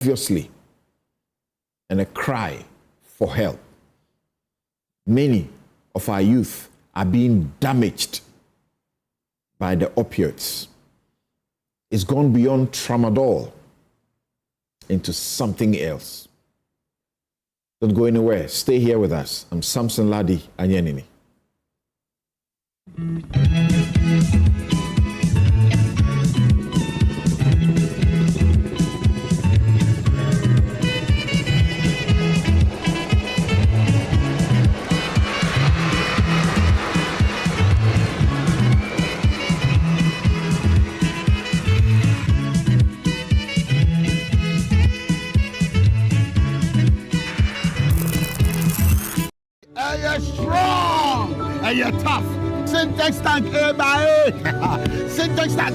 obviously, and a cry for help. Many of our youth are being damaged by the opioids. It's gone beyond tramadol into something else. Don't go anywhere. Stay here with us. I'm Samson Ladi Anyanini. You're tough. Syntax tank, syntax tank.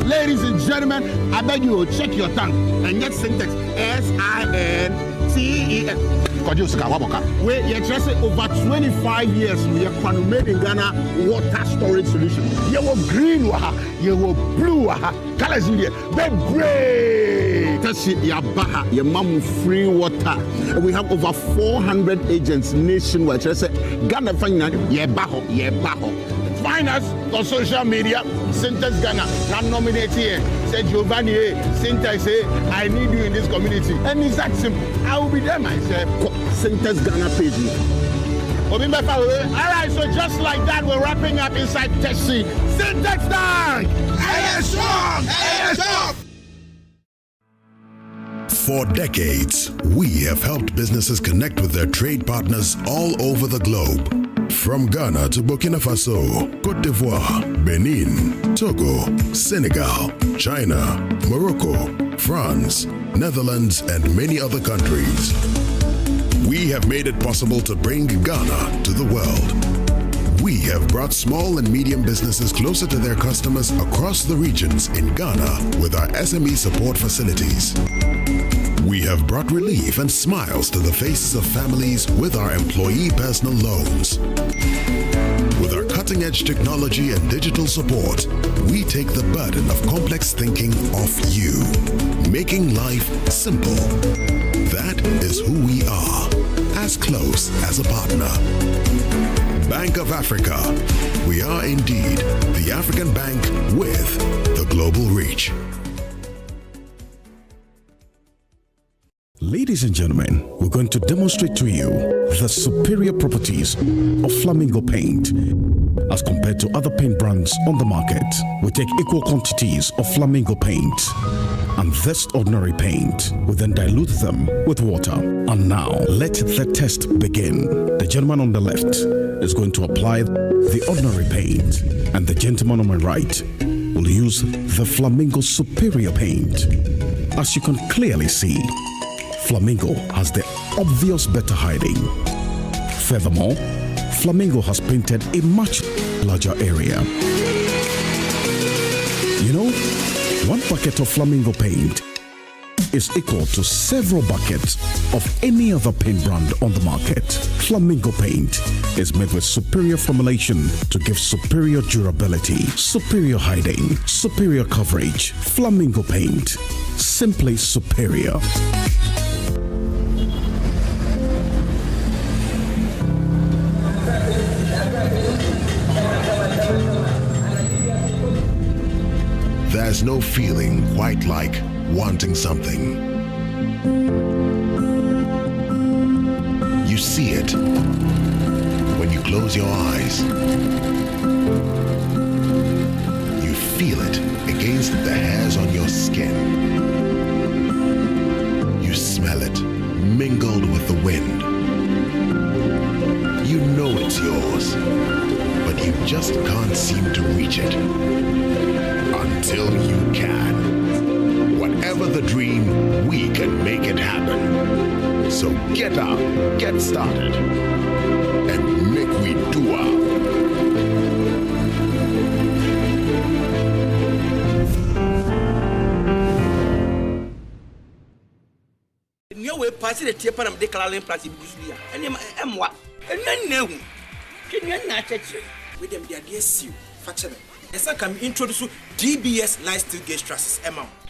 Ladies and gentlemen, I beg you, check your tongue and get syntax. SINTEX. Wait, you're just over 25 years. We are made in Ghana water storage solution. You were green, you were blue, colors in there. Great. That's it, your baha, your mom free water. We have over 400 agents nationwide. Just say Ghana Finance, yeah, baho. Find us on social media, Syntax Ghana. Not nominate here. Say Giovanni, Syntax, say I need you in this community. And it's that simple. I will be there myself. Syntax Ghana page. All right, so just like that, we're wrapping up inside Tessie. Syntax Tank! Strong! For decades, we have helped businesses connect with their trade partners all over the globe. From Ghana to Burkina Faso, Côte d'Ivoire, Benin, Togo, Senegal, China, Morocco, France, Netherlands, and many other countries. We have made it possible to bring Ghana to the world. We have brought small and medium businesses closer to their customers across the regions in Ghana with our SME support facilities. We have brought relief and smiles to the faces of families with our employee personal loans. With our cutting-edge technology and digital support, we take the burden of complex thinking off you, making life simple. That is who we are, as close as a partner. Bank of Africa. We are indeed the African bank with the global reach. Ladies and gentlemen, we're going to demonstrate to you the superior properties of Flamingo paint. As compared to other paint brands on the market, we take equal quantities of Flamingo paint and this ordinary paint. We then dilute them with water. And now, let the test begin. The gentleman on the left is going to apply the ordinary paint, and the gentleman on my right will use the Flamingo superior paint. As you can clearly see, Flamingo has the obvious better hiding. Furthermore, Flamingo has painted a much larger area. You know, one bucket of Flamingo paint is equal to several buckets of any other paint brand on the market. Flamingo paint is made with superior formulation to give superior durability, superior hiding, superior coverage. Flamingo paint, simply superior. There's no feeling quite like wanting something. You see it when you close your eyes. You feel it against the hairs on your skin. You smell it mingled with the wind. You know it's yours, but you just can't seem to reach it. Until you can. Whatever the dream, we can make it happen. So get up, get started, and make we do up. We pass the tape and declaring plastic busulia. And I'm what? And then no. Can you not touch it? With them, the idea, see, factor. Yes, I can introduce DBS lifestyle gauge trusses.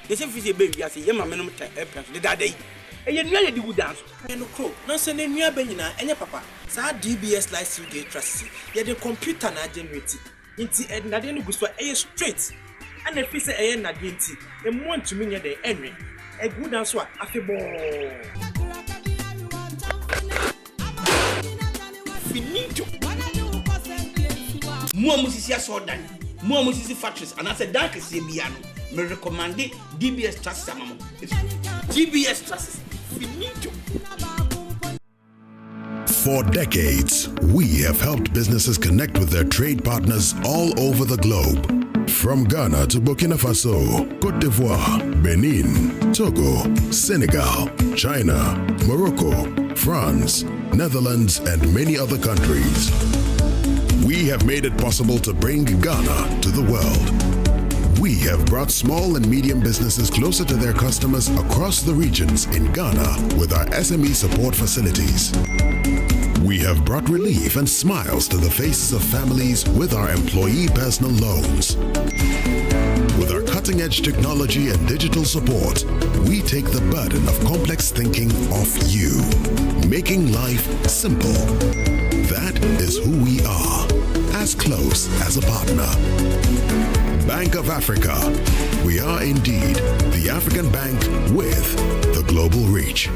The same fee baby I say yema menom time airport the that day. E ye nua ye di good dance. No crow. Na se ne nua ba nyina enye papa. Sa DBS license dey trust. Ye the computer na generate. Nti nade no gusto e straight. And if say e nade nti, e mo ntumi nye dey enwe. E good dance a afebo. Finito. Mo musisi asodan. Mo musisi factories and I said that is bia no. Me recommend DBS trust amamo. DBS trust. Finito. For decades, we have helped businesses connect with their trade partners all over the globe. From Ghana to Burkina Faso, Côte d'Ivoire, Benin, Togo, Senegal, China, Morocco, France, Netherlands, and many other countries. We have made it possible to bring Ghana to the world. We have brought small and medium businesses closer to their customers across the regions in Ghana with our SME support facilities. We have brought relief and smiles to the faces of families with our employee personal loans. With our cutting-edge technology and digital support, we take the burden of complex thinking off you, making life simple. That is who we are, as close as a partner. Bank of Africa. We are indeed the African bank with the global reach.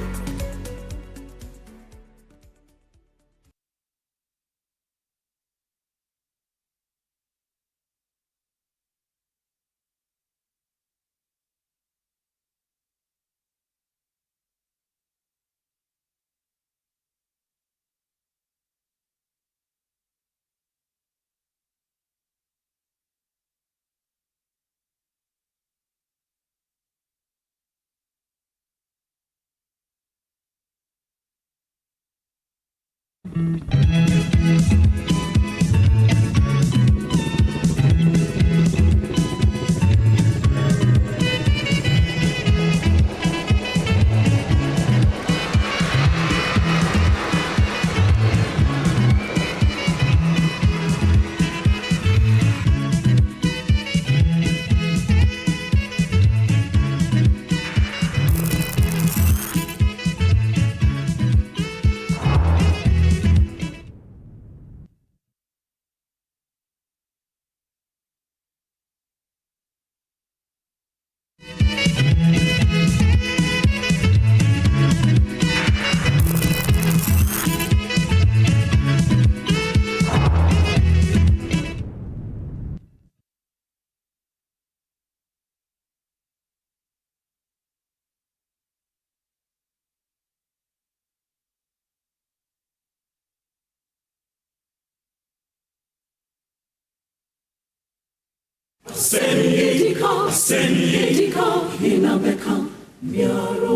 Sendika inabeka miaro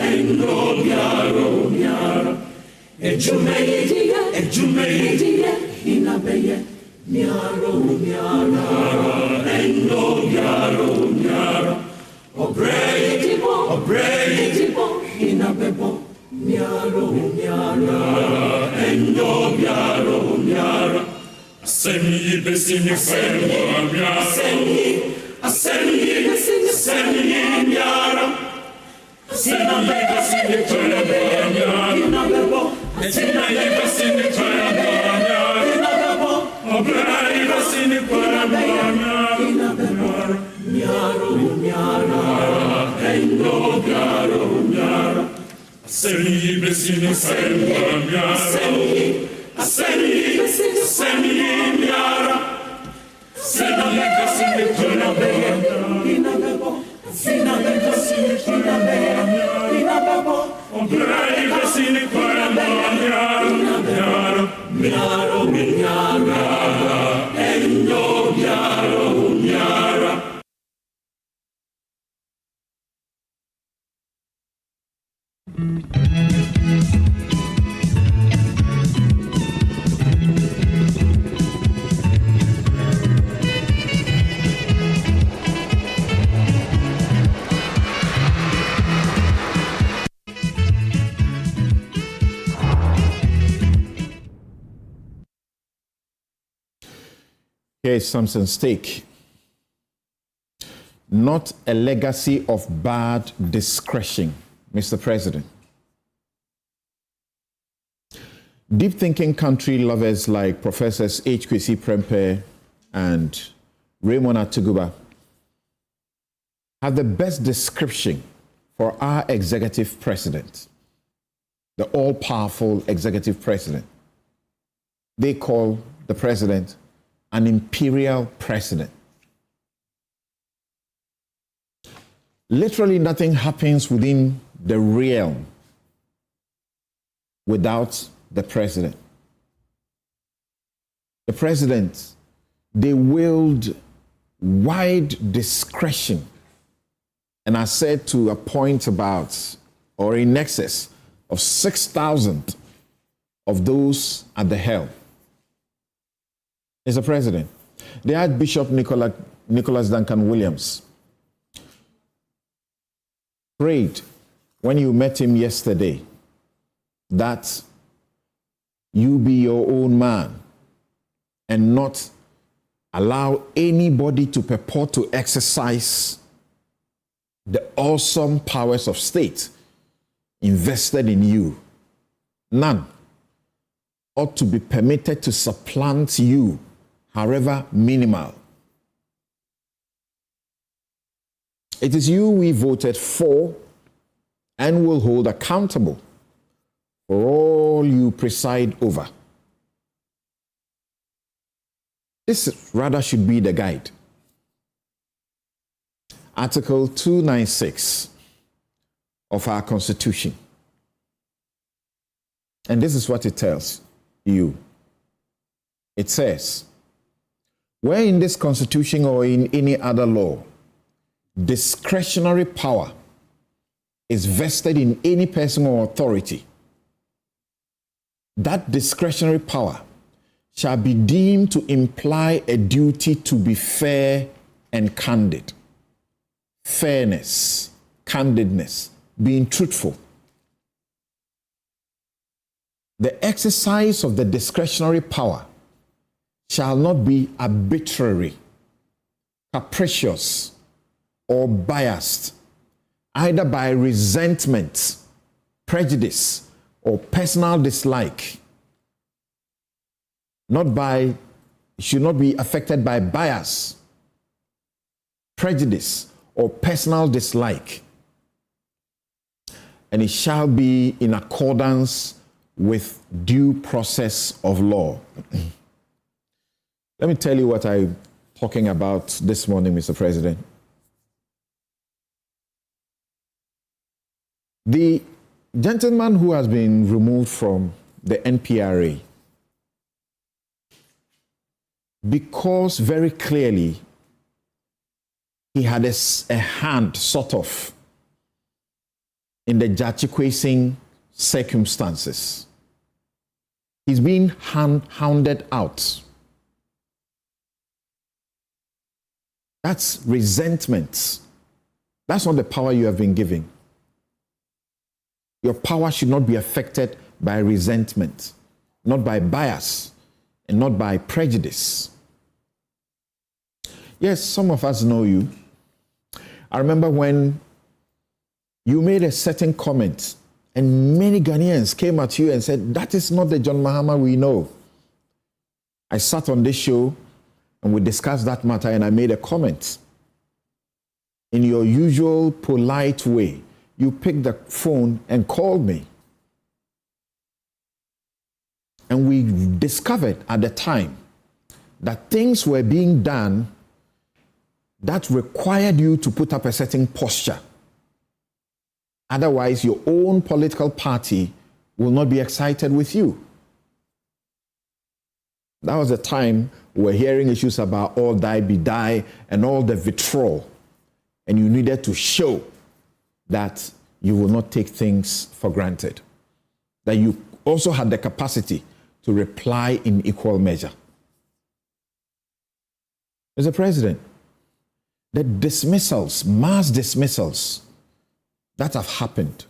endo miaro ejumeidie inabeye miaro endo miaro obreidibo inabebo miaro endo miaro Seni besini fenwa miara Seni miara Seni besini fenwa miara Seni besini fenwa miara Obrai besini fenwa miara Endo miara Seni besini fenwa miara Seni miara Seni besini fenwa miara Obrai besini fenwa miara Endo miara Here's Samson Stake. not a legacy of bad discretion, Mr. President. Deep thinking country lovers like Professors H. Kwesi Prempeh and Raymond Atuguba have the best description for our executive president, the all-powerful executive president. They call the president an imperial president. Literally nothing happens within the realm without the president. The president, they wield wide discretion and are said to appoint about or in excess of 6,000 of those at the helm. Mr. President, the Archbishop Nicholas Duncan Williams prayed when you met him yesterday that you be your own man and not allow anybody to purport to exercise the awesome powers of state invested in you. None ought to be permitted to supplant you, however minimal. It is you we voted for and will hold accountable for all you preside over. This rather should be the guide. Article 296 of our Constitution. And this is what it tells you. It says, where in this Constitution or in any other law, discretionary power is vested in any person or authority, that discretionary power shall be deemed to imply a duty to be fair and candid. Fairness, candidness, being truthful. The exercise of the discretionary power shall not be arbitrary, capricious, or biased, either by resentment, prejudice, or personal dislike. It should not be affected by bias, prejudice, or personal dislike. And it shall be in accordance with due process of law. Let me tell you what I'm talking about this morning, Mr. President. The gentleman who has been removed from the NPRA, because very clearly he had a hand, sort of, in the Judicial circumstances. He's being hounded out. That's resentment. That's not the power you have been given. Your power should not be affected by resentment, not by bias, and not by prejudice. Yes, some of us know you. I remember when you made a certain comment and many Ghanaians came at you and said, that is not the John Mahama we know. I sat on this show and we discussed that matter and I made a comment. In your usual polite way, you picked the phone and called me. And we discovered at the time that things were being done that required you to put up a certain posture. Otherwise, your own political party will not be excited with you. That was the time we were hearing issues about all die be die and all the vitriol. And you needed to show that you will not take things for granted. That you also had the capacity to reply in equal measure. Mr. President, the dismissals, mass dismissals that have happened,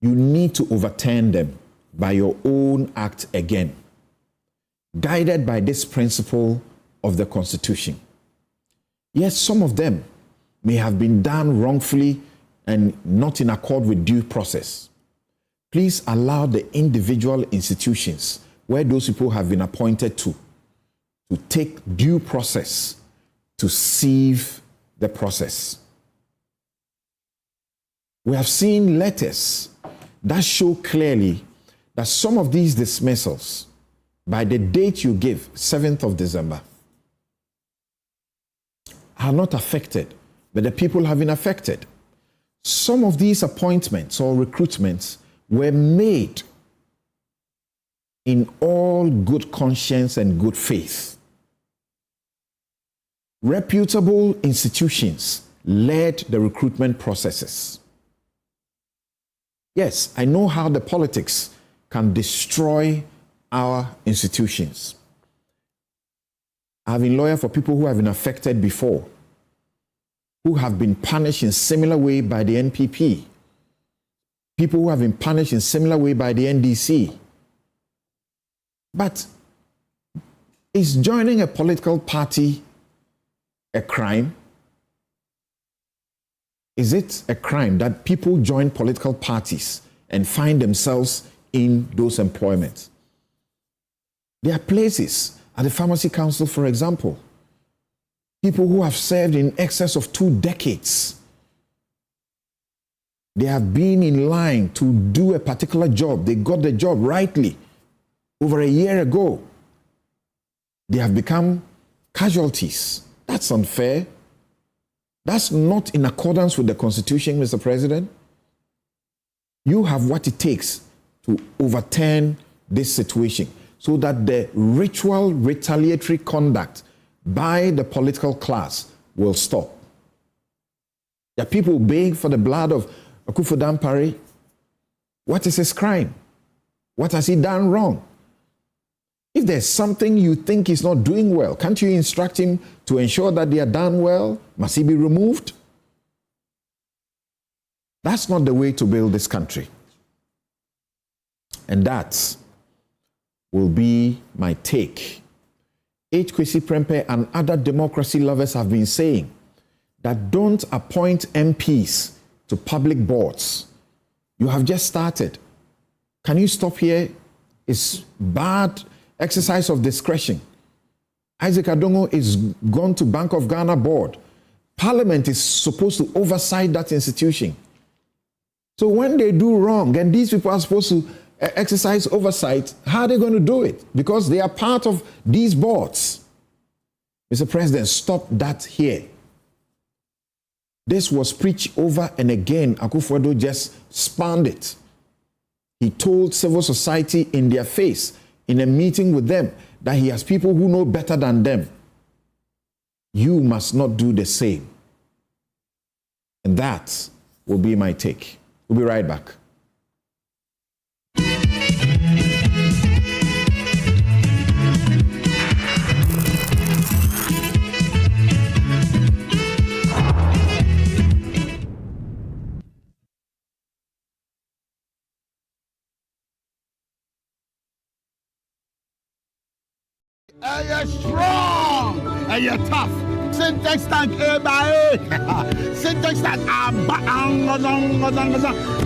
you need to overturn them by your own act again, guided by this principle of the Constitution. Yes, some of them may have been done wrongfully and not in accord with due process. Please allow the individual institutions where those people have been appointed to take due process to sieve the process. We have seen letters that show clearly that some of these dismissals, by the date you give, 7th of December, are not affected, but the people have been affected. Some of these appointments or recruitments were made in all good conscience and good faith. Reputable institutions led the recruitment processes. Yes, I know how the politics can destroy our institutions. I've been lawyer for people who have been affected before, who have been punished in similar way by the NPP, people who have been punished in similar way by the NDC. But is joining a political party a crime? Is it a crime that people join political parties and find themselves in those employments? There are places at the Pharmacy Council, for example, people who have served in excess of 2 decades. They have been in line to do a particular job. They got the job rightly over a year ago. They have become casualties. That's unfair. That's not in accordance with the Constitution, Mr. President. You have what it takes to overturn this situation so that the ritual retaliatory conduct by the political class will stop. There are people begging for the blood of Akufo-Dampare. What is his crime? What has he done wrong? If there's something you think he's not doing well, can't you instruct him to ensure that they are done well? Must he be removed? That's not the way to build this country. And that will be my take. H. Kwesi Prempeh and other democracy lovers have been saying that don't appoint MPs to public boards. You have just started. Can you stop here? It's bad exercise of discretion. Isaac Adongo is gone to Bank of Ghana board. Parliament is supposed to oversight that institution. So when they do wrong and these people are supposed to exercise oversight, how are they going to do it? Because they are part of these boards. Mr. President, stop that here. This was preached over and again. Akufo-Addo just spanned it. He told civil society in their face in a meeting with them that he has people who know better than them. You must not do the same. And that will be my take. We'll be right back. You're strong and you're tough. Syntax tank syntax tank.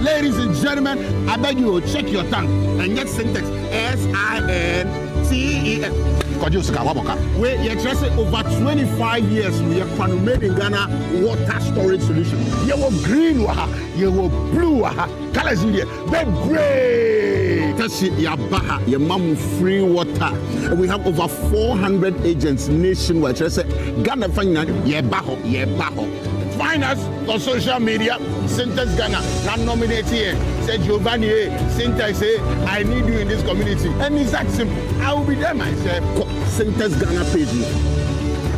Ladies and gentlemen, I beg you, check your tongue and get syntax. SINTEX. Where you're just over 25 years, we are made in Ghana water storage solution. You were green, you were blue, colors in there, but great. That's it, your baha, your mom free water. We have over 400 agents nationwide. Just say Ghana Finance, yeah, baho. Find us on social media, Syntax Ghana. Not nominate here. Say Giovanni, Syntax, I need you in this community. And it's that simple. I will be there myself. Syntax Ghana page.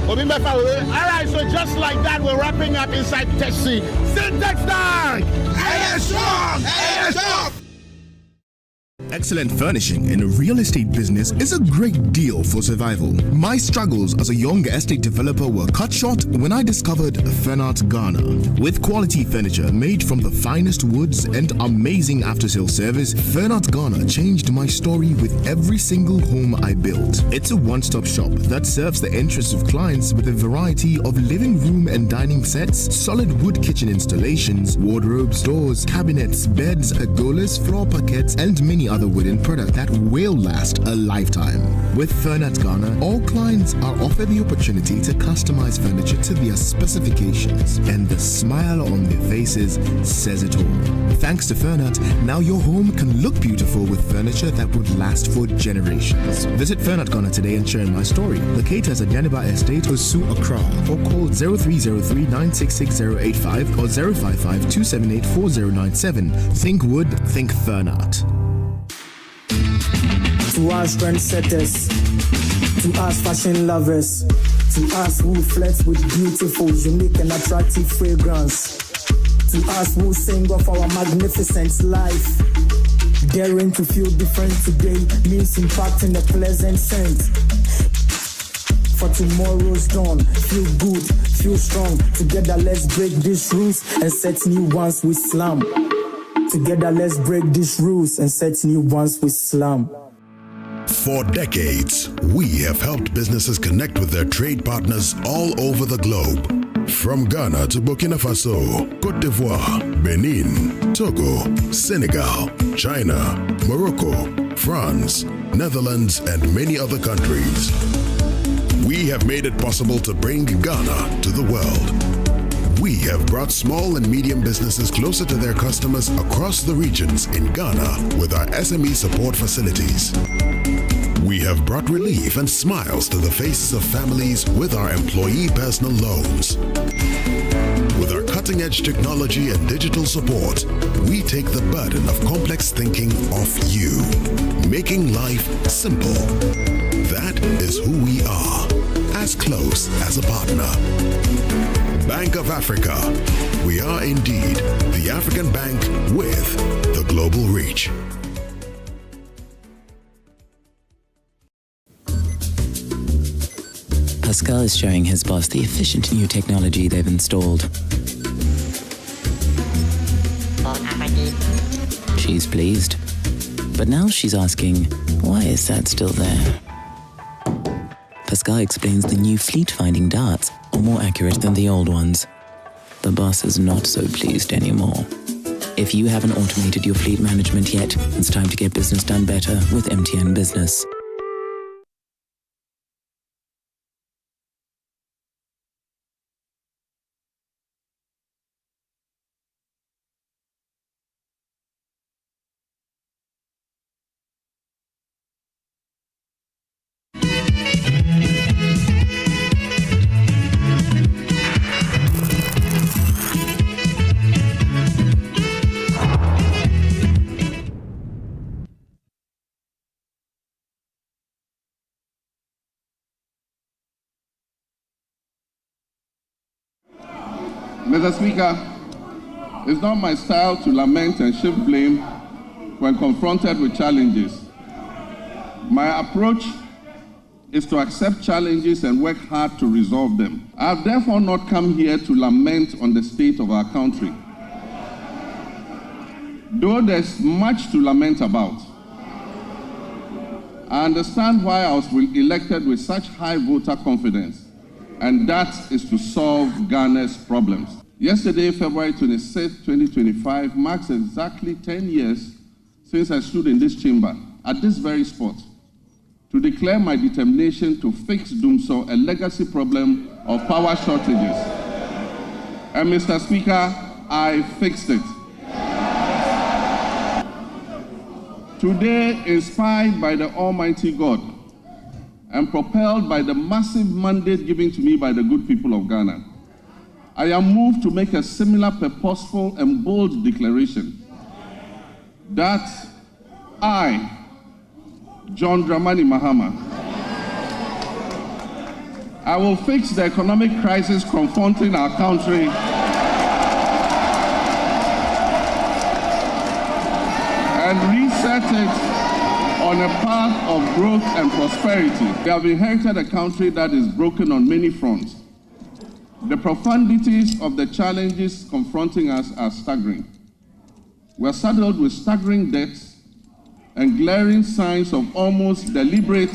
All right, so just like that, we're wrapping up inside Tessie. Syntax Tank! Hey, strong! Excellent furnishing in a real estate business is a great deal for survival. My struggles as a young estate developer were cut short when I discovered Furnart Ghana. With quality furniture made from the finest woods and amazing after-sale service, Furnart Ghana changed my story with every single home I built. It's a one-stop shop that serves the interests of clients with a variety of living room and dining sets, solid wood kitchen installations, wardrobes, doors, cabinets, beds, pergolas, floor parquets, and many other wooden products that will last a lifetime. With Furnart Ghana, all clients are offered the opportunity to customize furniture to their specifications, and the smile on their faces says it all. Thanks to Furnart, now your home can look beautiful with furniture that would last for generations. Visit Furnart Ghana today and share my story. Locate us at Yaniba Estate, Osu, Accra, or call 0303 966085 or 055 278 4097. Think wood, think Furnart. To us trendsetters, to us fashion lovers, to us who flex with beautiful, unique and attractive fragrance, to us who sing of our magnificent life. Daring to feel different today means impacting a pleasant scent. For tomorrow's dawn, feel good, feel strong. Together let's break these rules and set new ones with slam. Together let's break these rules and set new ones with slam. For decades, we have helped businesses connect with their trade partners all over the globe. From Ghana to Burkina Faso, Côte d'Ivoire, Benin, Togo, Senegal, China, Morocco, France, Netherlands, and many other countries. We have made it possible to bring Ghana to the world. We have brought small and medium businesses closer to their customers across the regions in Ghana with our SME support facilities. We have brought relief and smiles to the faces of families with our employee personal loans. With our cutting-edge technology and digital support, we take the burden of complex thinking off you, making life simple. That is who we are, as close as a partner. Bank of Africa. We are indeed the African bank with the global reach. Fiscal is showing his boss the efficient new technology they've installed. She's pleased. But now she's asking, why is that still there? Fiscal explains the new fleet-finding darts are more accurate than the old ones. The boss is not so pleased anymore. If you haven't automated your fleet management yet, it's time to get business done better with MTN Business. Mr. Speaker, it's not my style to lament and shift blame when confronted with challenges. My approach is to accept challenges and work hard to resolve them. I have therefore not come here to lament on the state of our country, though there's much to lament about. I understand why I was elected with such high voter confidence, and that is to solve Ghana's problems. Yesterday, February 26, 2025, marks exactly 10 years since I stood in this chamber, at this very spot, to declare my determination to fix Dumso, a legacy problem of power shortages. And Mr. Speaker, I fixed it. Today, inspired by the Almighty God and propelled by the massive mandate given to me by the good people of Ghana, I am moved to make a similar purposeful and bold declaration that I, John Dramani Mahama, I will fix the economic crisis confronting our country and reset it on a path of growth and prosperity. We have inherited a country that is broken on many fronts. The profundities of the challenges confronting us are staggering. We are saddled with staggering debts and glaring signs of almost deliberate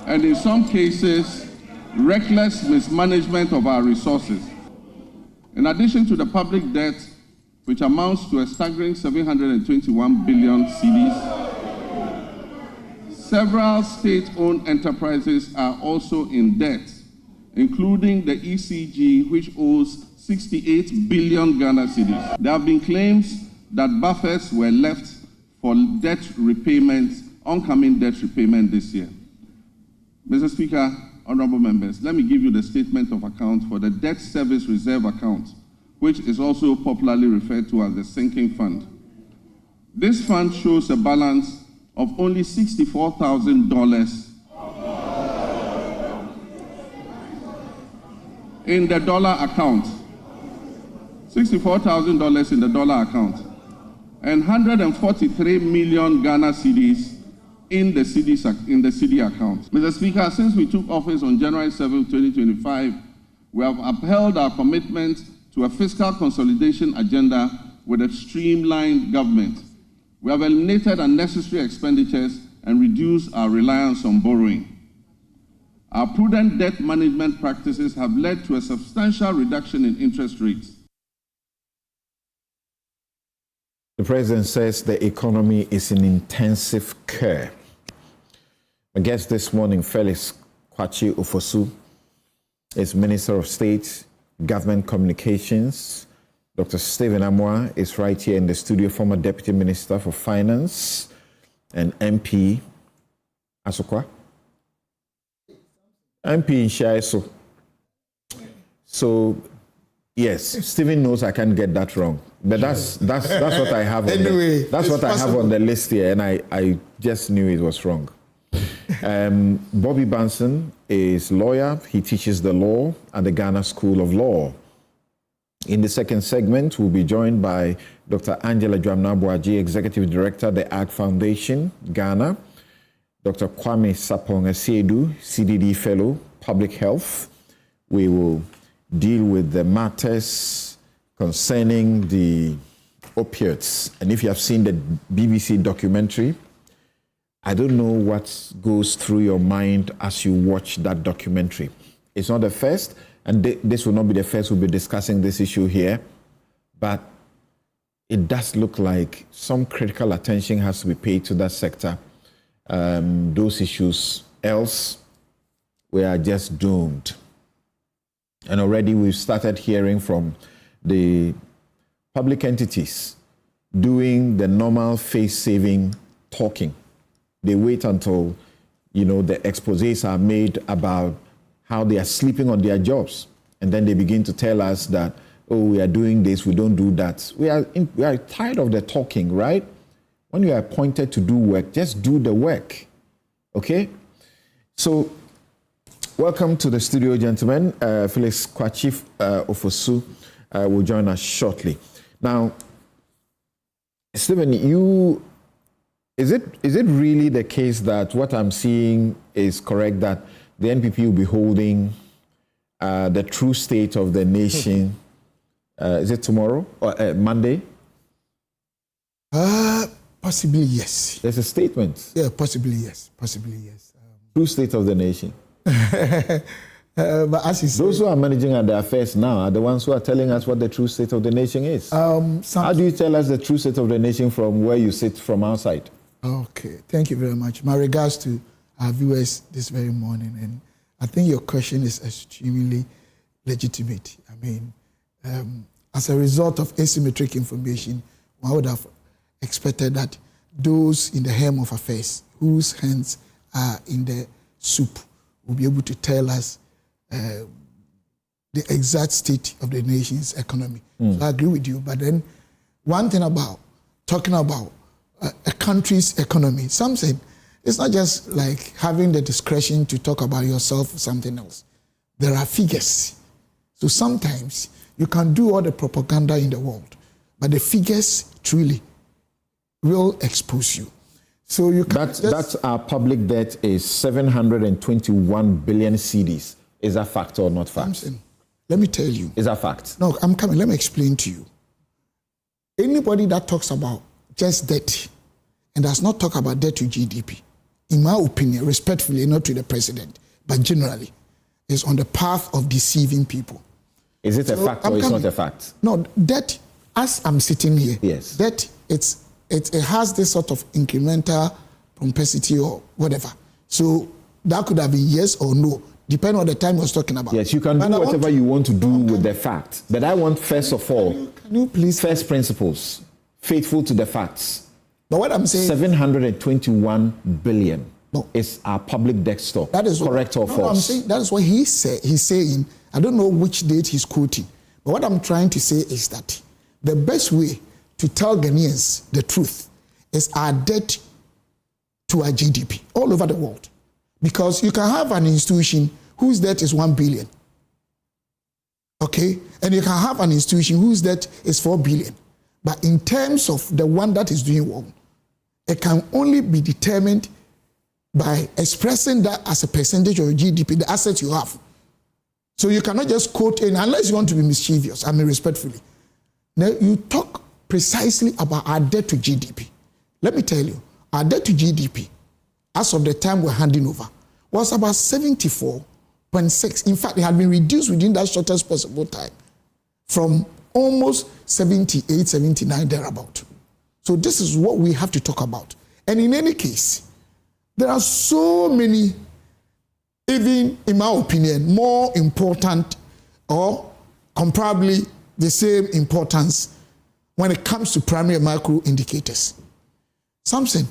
and, in some cases, reckless mismanagement of our resources. In addition to the public debt, which amounts to a staggering 721 billion cedis, several state-owned enterprises are also in debt, including the ECG, which owes 68 billion Ghana cedis. There have been claims that buffers were left for debt repayment, oncoming debt repayment this year. Mr. Speaker, honorable members, let me give you the statement of account for the Debt Service Reserve account, which is also popularly referred to as the sinking fund. This fund shows a balance of only $64,000 in the dollar account, $64,000 in the dollar account, and 143 million Ghana cedis in the CD account. Mr. Speaker, since we took office on January 7, 2025, we have upheld our commitment to a fiscal consolidation agenda with a streamlined government. We have eliminated unnecessary expenditures and reduced our reliance on borrowing. Our prudent debt management practices have led to a substantial reduction in interest rates. The president says the economy is in intensive care. My guest this morning, Felix Kwakye Ofosu, is Minister of State, Government Communications. Dr. Stephen Amoah is right here in the studio, former Deputy Minister for Finance and MP. Asokwa? MP in Shaiso. So, yes, Stephen knows I can't get that wrong. But that's what I have on on the list here, and I just knew it was wrong. Bobby Banson is lawyer. He teaches the law at the Ghana School of Law. In the second segment, we'll be joined by Dr. Angela Dwamna-Boaji, Executive Director, the Ag Foundation, Ghana. Dr. Kwame Sapong-Asiedu, CDD Fellow, Public Health. We will deal with the matters concerning the opioids. And if you have seen the BBC documentary, I don't know what goes through your mind as you watch that documentary. It's not the first, and this will not be the first we'll be discussing this issue here, but it does look like some critical attention has to be paid to that sector, those issues, else we are just doomed. And already we've started hearing from the public entities doing the normal face-saving talking. They wait until, the exposés are made about how they are sleeping on their jobs. And then they begin to tell us that, we are doing this, we don't do that. We are tired of the talking, right? When you are appointed to do work, just do the work, okay? So, welcome to the studio, gentlemen. Felix Kwakye Ofosu will join us shortly. Now, Stephen, is it really the case that what I'm seeing is correct, that the NPP will be holding the true state of the nation? Is it tomorrow or Monday? Possibly yes. There's a statement. Yeah, possibly yes. True state of the nation. But as you say, those who are managing the affairs now are the ones who are telling us what the true state of the nation is. How do you tell us the true state of the nation from where you sit from outside? Okay, thank you very much. My regards to our viewers this very morning, and I think your question is extremely legitimate. I mean, as a result of asymmetric information, one would have expected that those in the helm of affairs, whose hands are in the soup, will be able to tell us the exact state of the nation's economy. So I agree with you. But then one thing about talking about a country's economy, some said it's not just like having the discretion to talk about yourself or something else. There are figures. So sometimes you can do all the propaganda in the world, but the figures truly will expose you. So you can that's our public debt is 721 billion cedis. Is that fact or not fact? Let me tell you. Is that fact? No, I'm coming. Let me explain to you. Anybody that talks about just debt and does not talk about debt to GDP, in my opinion, respectfully, not to the president, but generally, is on the path of deceiving people. Is it a fact or it's not a fact? No, debt, as I'm sitting here, yes, debt, it has this sort of incremental propensity or whatever. So that could have been yes or no, depending on the time we're talking about. Yes, you can do whatever you want to do with the fact. But I want, first of all, can you please first principles, faithful to the facts. But what I'm saying, 721 billion is our public debt stock. That is correct or false? No, I'm saying that is what he said. He's saying. I don't know which date he's quoting, but what I'm trying to say is that the best way to tell Ghanaians the truth is our debt to our GDP all over the world, because you can have an institution whose debt is 1 billion, okay, and you can have an institution whose debt is 4 billion, but in terms of the one that is doing well, it can only be determined by expressing that as a percentage of your GDP, the assets you have. So you cannot just quote in, unless you want to be mischievous, I mean respectfully. Now you talk precisely about our debt to GDP. Let me tell you, our debt to GDP, as of the time we're handing over, was about 74.6. In fact, it had been reduced within that shortest possible time from almost 78, 79 thereabout. So this is what we have to talk about. And in any case, there are so many, even in my opinion, more important or comparably the same importance when it comes to primary and micro indicators. Something,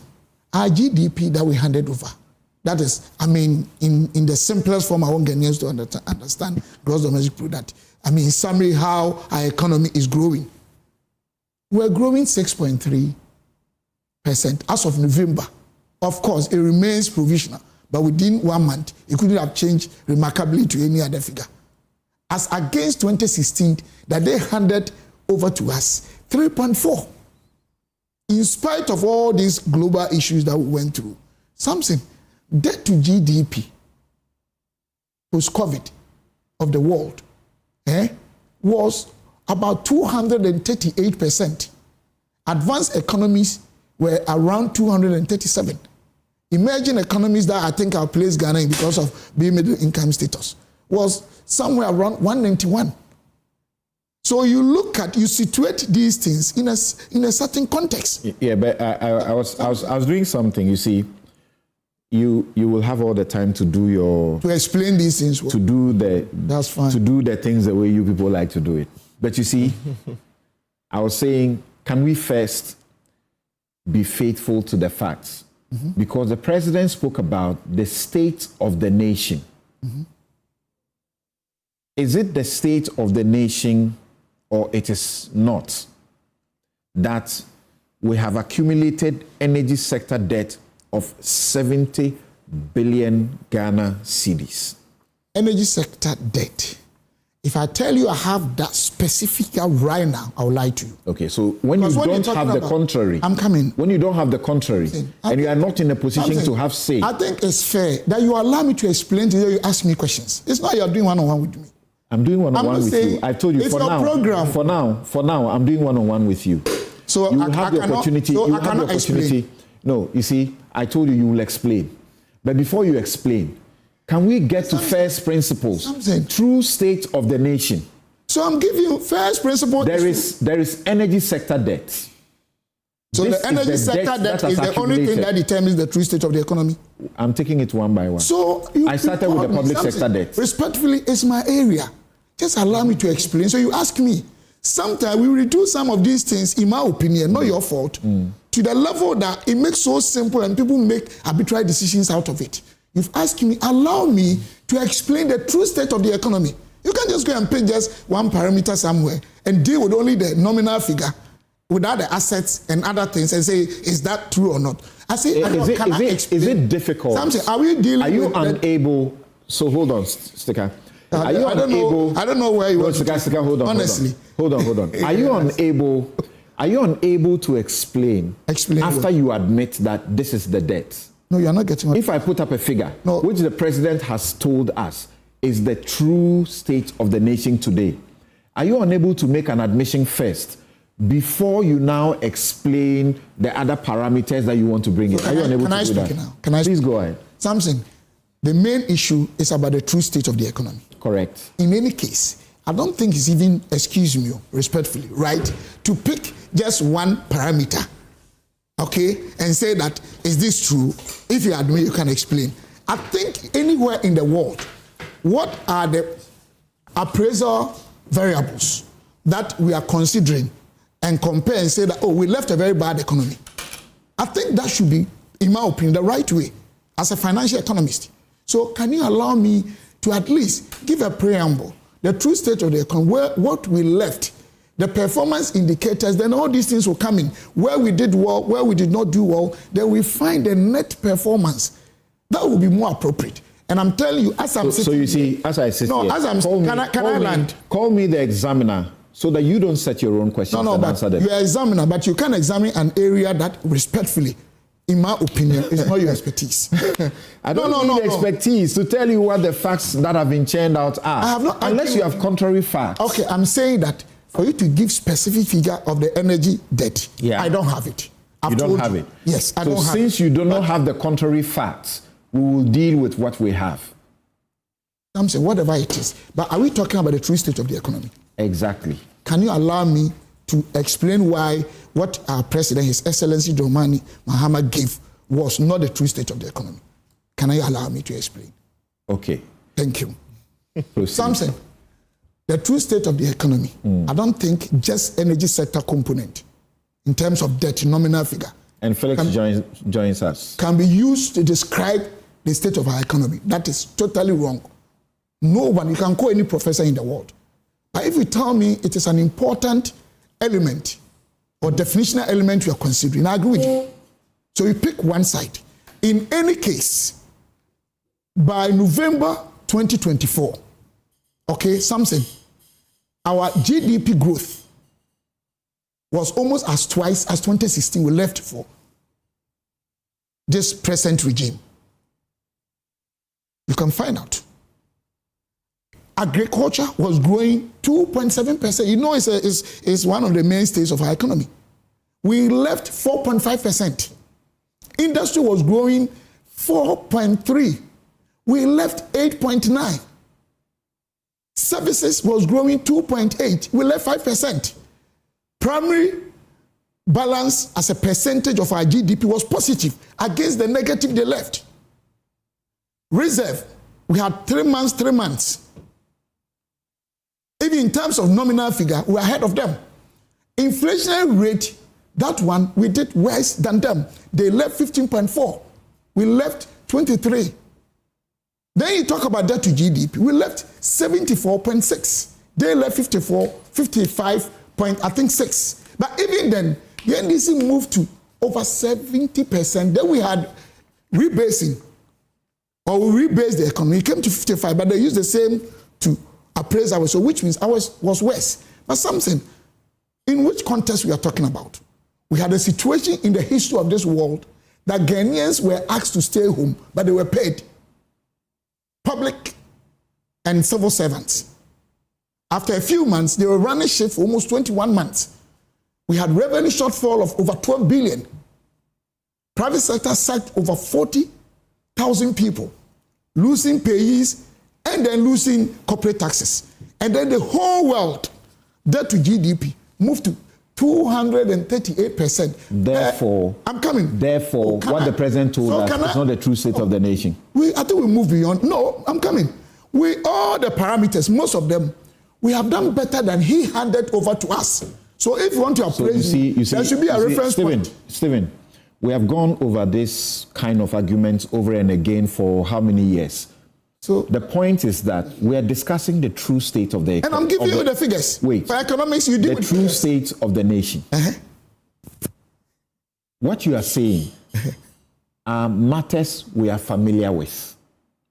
our GDP that we handed over, that is, I mean, in the simplest form I want Ghanaians to understand gross domestic product. I mean, in summary, how our economy is growing. We're growing 6.3% as of November. Of course, it remains provisional, but within 1 month, it couldn't have changed remarkably to any other figure. As against 2016, that they handed over to us 3.4. In spite of all these global issues that we went through, something, debt to GDP, post-COVID of the world, was about 238%. Advanced economies were around 237. Emerging economies that I think I'll place Ghana in because of being middle income status was somewhere around 191. So you look at, you situate these things in a certain context. Yeah, but I was doing something. You see, you will have all the time to do your to explain these things. To do that's fine. To do the things the way you people like to do it. But you see, I was saying, can we first be faithful to the facts? Mm-hmm. Because the president spoke about the state of the nation. Mm-hmm. Is it the state of the nation, or it is not, that we have accumulated energy sector debt of 70 billion Ghana cedis? Energy sector debt. If I tell you I have that specific right now, I'll lie to you. Okay, so when you don't have the contrary, I'm coming. When you don't have the contrary, and you are not in a position to have say, I think it's fair that you allow me to explain to you. You ask me questions. It's not you're doing one-on-one with me. I'm doing one-on-one with you. I told you it's for now. Program. For now, I'm doing one-on-one with you. So you will have the opportunity. So you will have the opportunity. Explain. No, you see, I told you will explain. But before you explain, can we get to first principles? True state of the nation. So I'm giving you first principle. There is energy sector debt. So the energy sector debt is the only thing that determines the true state of the economy. I'm taking it one by one. So I started with the public sector debt. Respectfully, it's my area. Just allow me to explain. So you ask me. Sometimes we reduce some of these things, in my opinion, not your fault, to the level that it makes so simple and people make arbitrary decisions out of it. You've asked me, allow me to explain the true state of the economy. You can't just go and pick just one parameter somewhere and deal with only the nominal figure without the assets and other things and say, is that true or not? I say, is it difficult? Something, are we dealing Are you with unable? So hold on, Sticker. Are you unable? I don't know where you want to. Hold on. Honestly. Hold on. Are you unable Are you unable to explain Explain after what? you admit that this is the debt? No, you are not getting what. If I put up a figure, No. which the president has told us is the true state of the nation today, are you unable to make an admission first before you now explain the other parameters that you want to bring in? Are you unable can to I do speak that? now? Can I Please speak? go ahead. Something. The main issue is about the true state of the economy. Correct. In any case, I don't think it's even, excuse me, respectfully, right, to pick just one parameter, okay, and say that, is this true? If you admit, you can explain. I think anywhere in the world, what are the appraisal variables that we are considering and compare and say that, oh, we left a very bad economy? I think that should be, in my opinion, the right way as a financial economist. So can you allow me to at least give a preamble, the true state of the economy, what we left, the performance indicators, then all these things will come in, where we did well, where we did not do well, then we find the net performance. That will be more appropriate. And I'm telling you, as I'm sitting So you see, as I sit no, here, as I'm can I land? Call me the examiner so that you don't set your own questions and but answer them. you're an examiner, but you can examine an area that respectfully, in my opinion, is not your expertise. I don't need expertise to tell you what the facts that have been churned out are. I have not, unless you have contrary facts. Okay, I'm saying that for you to give specific figure of the energy debt, Yeah. I don't have it. You don't have it? Yes, I don't have it. So since you do not have the contrary facts, we will deal with what we have. I'm saying whatever it is. But are we talking about the true state of the economy? Exactly. Can you allow me to explain why what our president, His Excellency Dramani Mahama, gave was not the true state of the economy? Can you allow me to explain? Okay. Thank you. Proceed. Something. The true state of the economy, I don't think just energy sector component in terms of debt, nominal figure. And Felix joins us. Can be used to describe the state of our economy. That is totally wrong. No one, you can call any professor in the world. But if you tell me it is an important element or definitional element you are considering, I agree with you. So you pick one side. In any case, by November 2024, okay, something, our GDP growth was almost as twice as 2016 we left for this present regime. You can find out. Agriculture was growing 2.7%. You know, it's one of the mainstays of our economy. We left 4.5%. Industry was growing 4.3%. We left 8.9%. Services was growing 2.8%. We left 5%. Primary balance as a percentage of our GDP was positive against the negative they left. Reserve, we had 3 months. Even in terms of nominal figure, we are ahead of them. Inflationary rate, that one, we did worse than them. They left 15.4. We left 23. Then you talk about debt to GDP. We left 74.6. They left 55.6. But even then, the NDC moved to over 70%. Then we had rebasing, or we rebased the economy. It came to 55, but they used the same to appraise ours, so which means ours was worse. But something, in which context we are talking about? We had a situation in the history of this world that Ghanaians were asked to stay home, but they were paid. Public and civil servants. After a few months, they were running shift for almost 21 months. We had revenue shortfall of over 12 billion. Private sector sacked over 40,000 people, losing payees and then losing corporate taxes. And then the whole world, debt to GDP, moved to 238%. Therefore, I'm coming. Therefore, what the president told us is not the true state of the nation. I think we move beyond. No, I'm coming. All the parameters, most of them, we have done better than he handed over to us. So if you want to appraise, there should be a reference point. Stephen, we have gone over this kind of arguments over and again for how many years? So the point is that we are discussing the true state of the economy. And I'm giving you the figures. Wait. For economics, you deal with the true state of the nation. What you are saying are matters we are familiar with.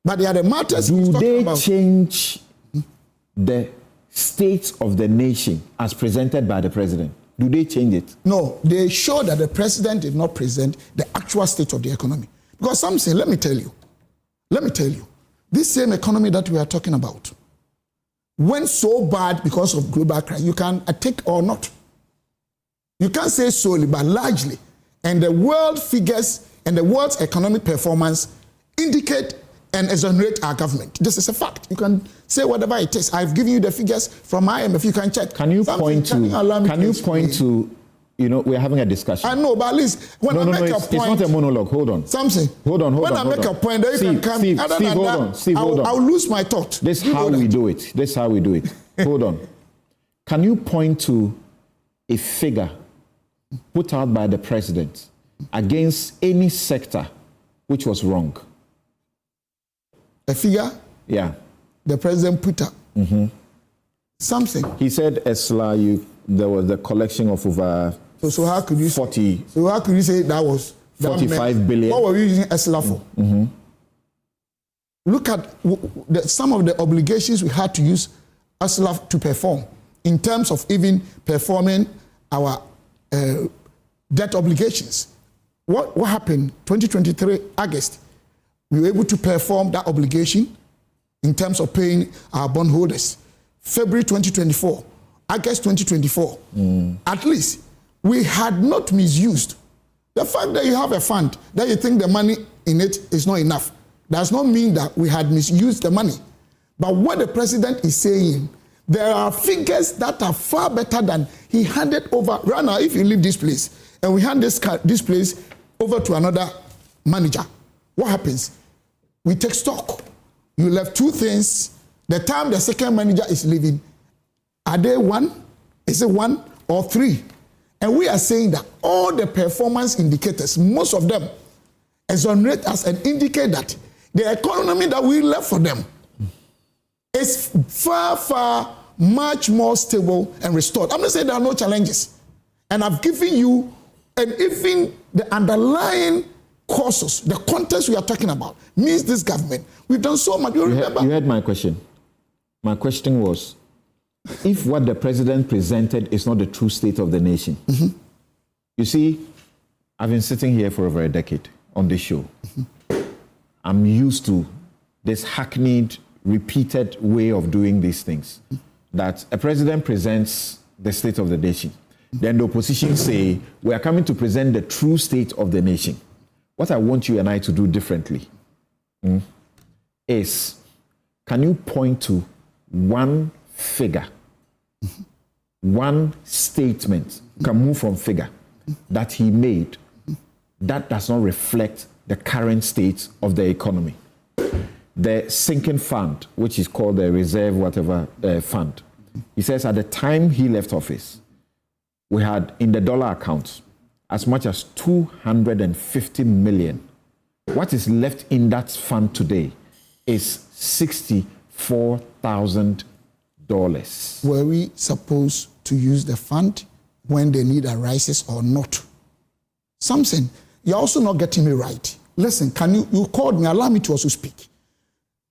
But they are the matters. Do they change the state of the nation as presented by the president? Do they change it? No, they show that the president did not present the actual state of the economy. Because some say, let me tell you, this same economy that we are talking about went so bad because of global crisis. You can take or not. You can't say solely, but largely. And the world figures and the world's economic performance indicate and exonerate our government. This is a fact. You can say whatever it is. I've given you the figures from IMF. You can check. Can you point to, you know, we're having a discussion. I know, but at least when I make a point. It's not a monologue. Hold on. Something. Hold on. When I make a point, then you can come. Steve, hold on. I'll lose my thought. This is how we do it. This is how we do it. Hold on. Can you point to a figure put out by the president against any sector which was wrong? A figure? Yeah. The president put up. Something. He said, Esla, there was the collection of over so how could you 40. So how could you say that was 45 billion? What were you using Esla for? Look at some of the obligations we had to use Esla to perform in terms of even performing our debt obligations. What happened 2023 August? We were able to perform that obligation in terms of paying our bondholders. February 2024, August 2024. At least we had not misused. The fact that you have a fund, that you think the money in it is not enough, does not mean that we had misused the money. But what the president is saying, there are figures that are far better than he handed over. Right now, if you leave this place and we hand this place over to another manager, what happens? We take stock. You left two things. The time the second manager is leaving, are they one? Is it one or three? And we are saying that all the performance indicators, most of them, exonerate us and indicate that the economy that we left for them is far, much more stable and restored. I'm not saying there are no challenges. And I've given you, and even the underlying causes, the context we are talking about, means this government. We've done so much. You heard my question. My question was, if what the president presented is not the true state of the nation, you see, I've been sitting here for over a decade on this show. I'm used to this hackneyed, repeated way of doing these things. That a president presents the state of the nation. Then the opposition say, we are coming to present the true state of the nation. What I want you and I to do differently is, can you point to one figure, one statement, can move from figure, that he made that does not reflect the current state of the economy? The sinking fund, which is called the reserve fund, he says at the time he left office, we had in the dollar account as much as 250 million. What is left in that fund today is $64,000. Were we supposed to use the fund when the need arises or not? Something, you're also not getting me right. Listen, you called me, allow me to also speak.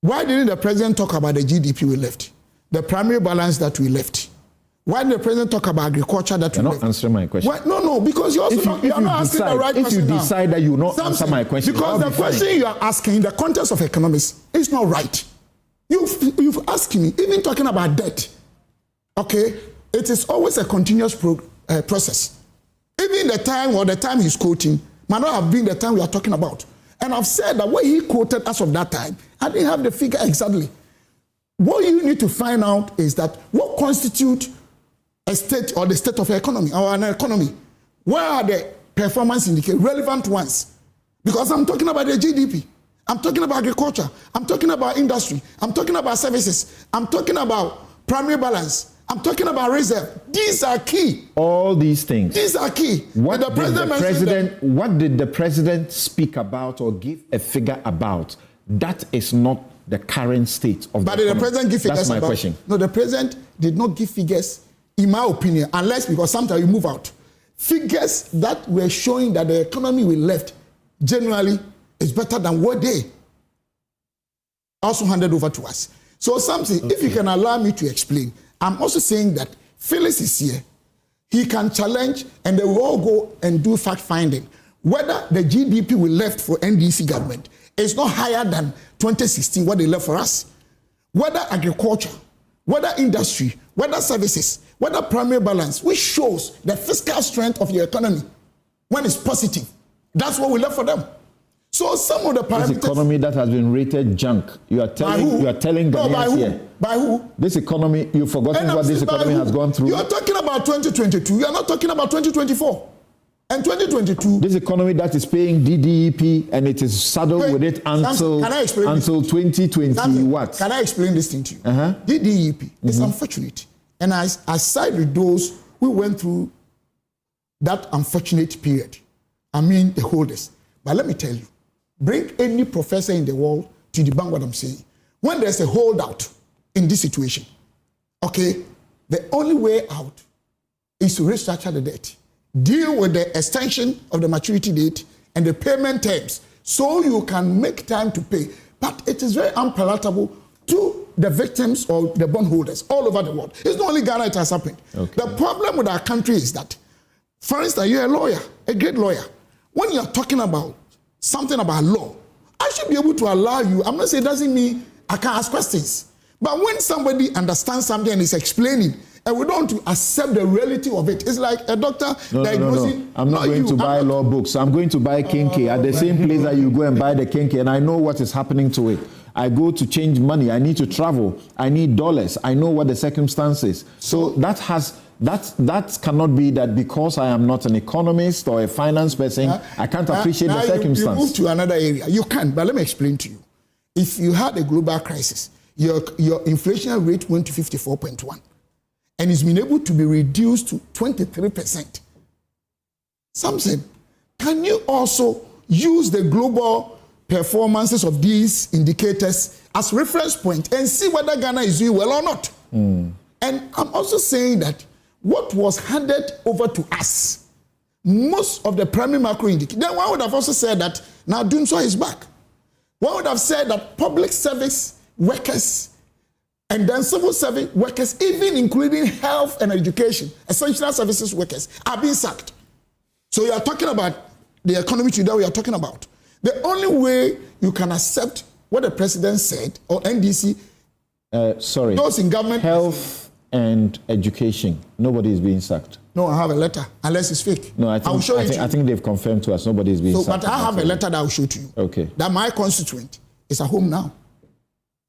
Why didn't the president talk about the GDP we left? The primary balance that we left? Why did the president talk about agriculture that you're not answering my question? Why? No, because you're not asking the right question. If you decide that you will not answer my question, because the question you are asking in the context of economics is not right. You've asked me, even talking about debt, okay, it is always a continuous process. Even the time he's quoting might not have been the time we are talking about. And I've said that what he quoted as of that time, I didn't have the figure exactly. What you need to find out is that what constitutes a state or the state of economy or an economy. Where are the performance indicators, relevant ones? Because I'm talking about the GDP. I'm talking about agriculture. I'm talking about industry. I'm talking about services. I'm talking about primary balance. I'm talking about reserve. These are key. All these things. These are key. What did the president speak about or give a figure about? That is not the current state of the economy. But did the president give figures? That's my question. No, the president did not give figures, in my opinion, unless because sometimes you move out. Figures that were showing that the economy we left generally is better than what they also handed over to us. So something, if you can allow me to explain, I'm also saying that Phyllis is here. he can challenge, and they will all go and do fact-finding. Whether the GDP we left for NDC government is not higher than 2016, what they left for us. Whether agriculture, whether industry, whether services, whether primary balance, which shows the fiscal strength of your economy when it's positive. That's what we left for them. So some of the parameters... This economy that has been rated junk. You are telling Ghanaians here. By who? This economy, you've forgotten what this economy has gone through. You are talking about 2022. You are not talking about 2024. And 2022... This economy that is paying DDEP and it is saddled with it until 2020 what? Can I explain this thing to you? DDEP is unfortunate. And I side with those who went through that unfortunate period. I mean the holders. But let me tell you, bring any professor in the world to debunk what I'm saying. When there's a holdout in this situation, okay, the only way out is to restructure the debt, deal with the extension of the maturity date and the payment terms so you can make time to pay. But it is very unpalatable to the victims or the bondholders all over the world. It's not only Ghana it has happened. Okay. The problem with our country is that, for instance, you're a lawyer, a great lawyer. When you're talking about something about law, I should be able to allow you. I'm not saying it doesn't mean I can ask questions. But when somebody understands something and is explaining, and we don't want to accept the reality of it, it's like a doctor diagnosing. I'm not going to buy law books. I'm going to buy Kinke at the same place that you go and buy the Kinke, and I know what is happening to it. I go to change money. I need to travel. I need dollars. I know what the circumstance is. So that cannot be that because I am not an economist or a finance person, I can't appreciate the circumstance. You move to another area. You can, but let me explain to you. If you had a global crisis, your inflation rate went to 54.1, and it's been able to be reduced to 23%. Something. Can you also use the global performances of these indicators as reference point and see whether Ghana is doing well or not? And I'm also saying that what was handed over to us, most of the primary macro indicators, then one would have also said that now Doomsday is back. One would have said that public service workers and then civil service workers, even including health and education, essential services workers, are being sacked. So you are talking about the economy today we are talking about. The only way you can accept what the president said, or NDC, those in government... Health and education, nobody is being sacked. No, I have a letter, unless it's fake. No, I think they've confirmed to us nobody is being sacked. But I have a letter that I'll show to you. Okay. That my constituent is at home now.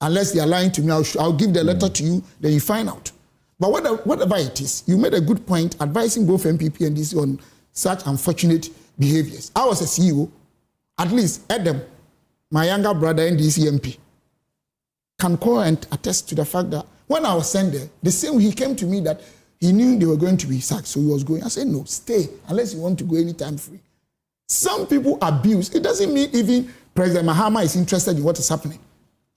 Unless they are lying to me, I'll give the letter to you, then you find out. But whatever it is, you made a good point advising both MPP and DC on such unfortunate behaviors. I was a CEO, at least Adam, my younger brother NDC MP, can call and attest to the fact that when I was sent there, the same he came to me that he knew they were going to be sacked, so he was going. I said, no, stay, unless you want to go anytime free. Some people abuse. It doesn't mean even President Mahama is interested in what is happening.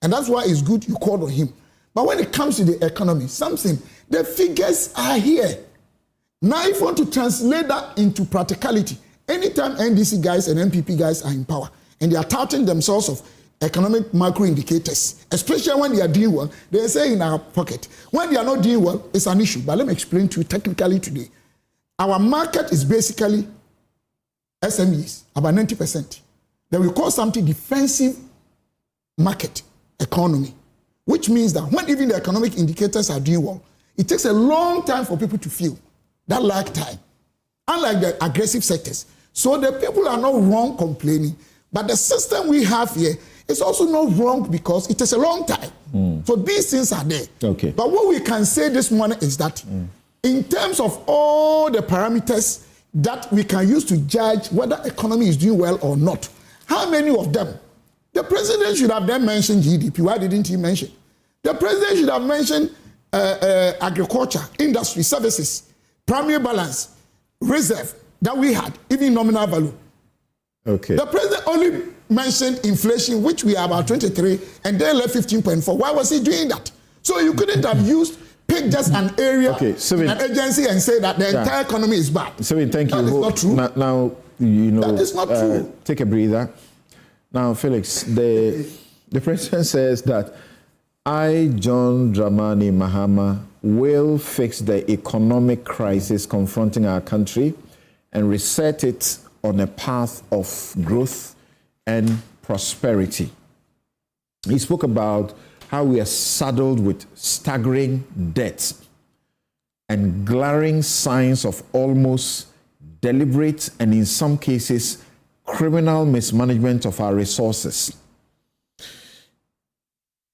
And that's why it's good you called on him. But when it comes to the economy, the figures are here. Now, if you want to translate that into practicality, anytime NDC guys and MPP guys are in power and they are touting themselves of economic macro indicators, especially when they are doing well, they say in our pocket. When they are not doing well, it's an issue. But let me explain to you technically today. Our market is basically SMEs, about 90%. Then we call something defensive market economy, which means that when even the economic indicators are doing well, it takes a long time for people to feel that lag time, unlike the aggressive sectors. So the people are not wrong complaining, but the system we have here is also not wrong because it takes a long time. So these things are there. Okay. But what we can say this morning is that in terms of all the parameters that we can use to judge whether economy is doing well or not, how many of them? The president should have then mentioned GDP. Why didn't he mention? The president should have mentioned agriculture, industry, services, primary balance, reserve that we had, even nominal value. Okay. The president only mentioned inflation, which we are about 23, and they left 15.4. Why was he doing that? So you couldn't have pick just an area, an agency, and say that the entire economy is bad. Thank you. That is not true. Now, you know, that is not true. Take a breather. Now, Felix, the president says that I, John Dramani Mahama, will fix the economic crisis confronting our country and reset it on a path of growth and prosperity. He spoke about how we are saddled with staggering debts and glaring signs of almost deliberate and in some cases criminal mismanagement of our resources.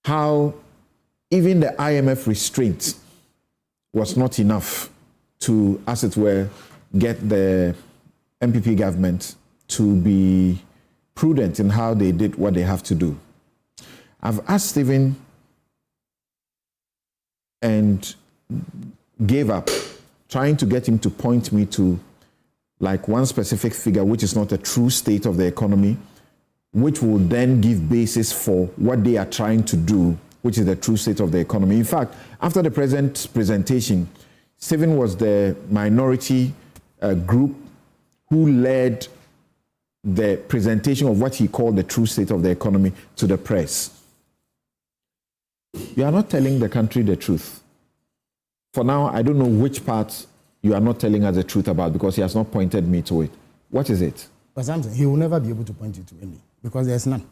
How even the IMF restraint was not enough to, as it were, get the MPP government to be prudent in how they did what they have to do. I've asked Stephen and gave up trying to get him to point me to like one specific figure which is not a true state of the economy, which will then give basis for what they are trying to do, which is the true state of the economy. In fact, after the president's presentation, Stephen was the minority group who led the presentation of what he called the true state of the economy to the press. You are not telling the country the truth. For now, I don't know which part you are not telling us the truth about because he has not pointed me to it. What is it? But something, he will never be able to point you to any because there's none.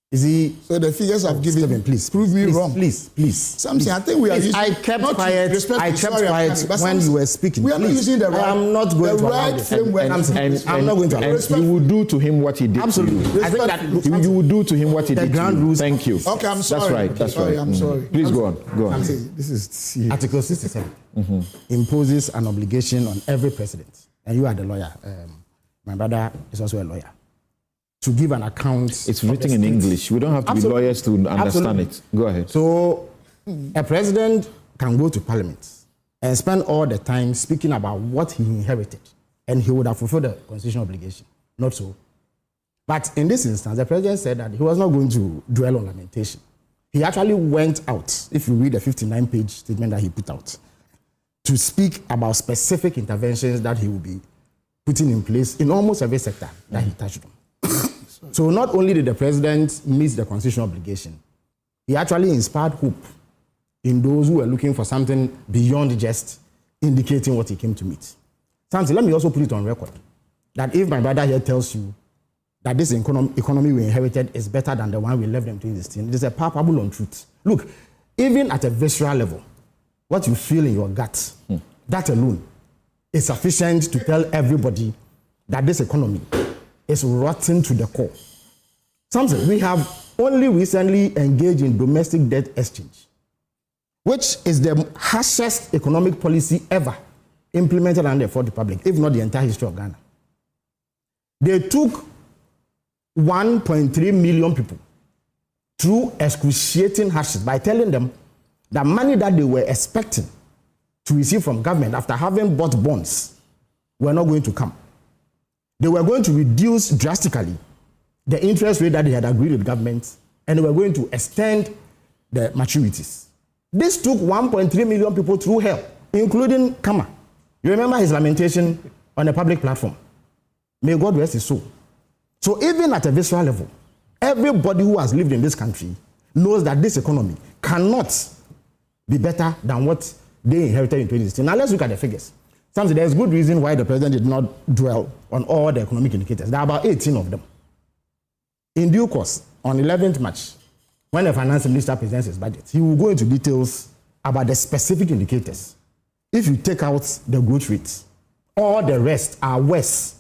Is he? So the figures I've given, Stephen, please prove me wrong. Please. Something I think we are. I kept quiet. I kept quiet when you were speaking. We are not using the right. I am not going the to right framework. I'm not going to. And you will do to him what he did. Absolutely. To you. I think that you will do to him what he did. Ground to you. rules. Thank you. Okay, I'm sorry. That's right. I'm sorry. Please go on. Go on. This is Article 67 imposes an obligation on every president, and you are the lawyer. My brother is also a lawyer. To give an account. It's written in English. We don't have to be lawyers to understand it. Go ahead. So, a president can go to parliament and spend all the time speaking about what he inherited, and he would have fulfilled the constitutional obligation. Not so. But in this instance, the president said that he was not going to dwell on lamentation. He actually went out, if you read the 59-page statement that he put out, to speak about specific interventions that he will be putting in place in almost every sector that he touched on. So not only did the president meet the constitutional obligation, he actually inspired hope in those who were looking for something beyond just indicating what he came to meet. Something, let me also put it on record, that if my brother here tells you that this economy we inherited is better than the one we left them in 2016, it is a palpable untruth. Look, even at a visceral level, what you feel in your gut, that alone is sufficient to tell everybody that this economy is rotten to the core. Something, we have only recently engaged in domestic debt exchange, which is the harshest economic policy ever implemented under the Fourth Republic, if not the entire history of Ghana. They took 1.3 million people through excruciating hardships by telling them that money that they were expecting to receive from government after having bought bonds were not going to come. They were going to reduce drastically the interest rate that they had agreed with government, and they were going to extend the maturities. This took 1.3 million people through hell, including Kama. You remember his lamentation on a public platform. May God rest his soul. So even at a visceral level, everybody who has lived in this country knows that this economy cannot be better than what they inherited in 2016. Now let's look at the figures. There's good reason why the president did not dwell on all the economic indicators. There are about 18 of them. In due course, on 11th March, when the finance minister presents his budget, he will go into details about the specific indicators. If you take out the growth rates, all the rest are worse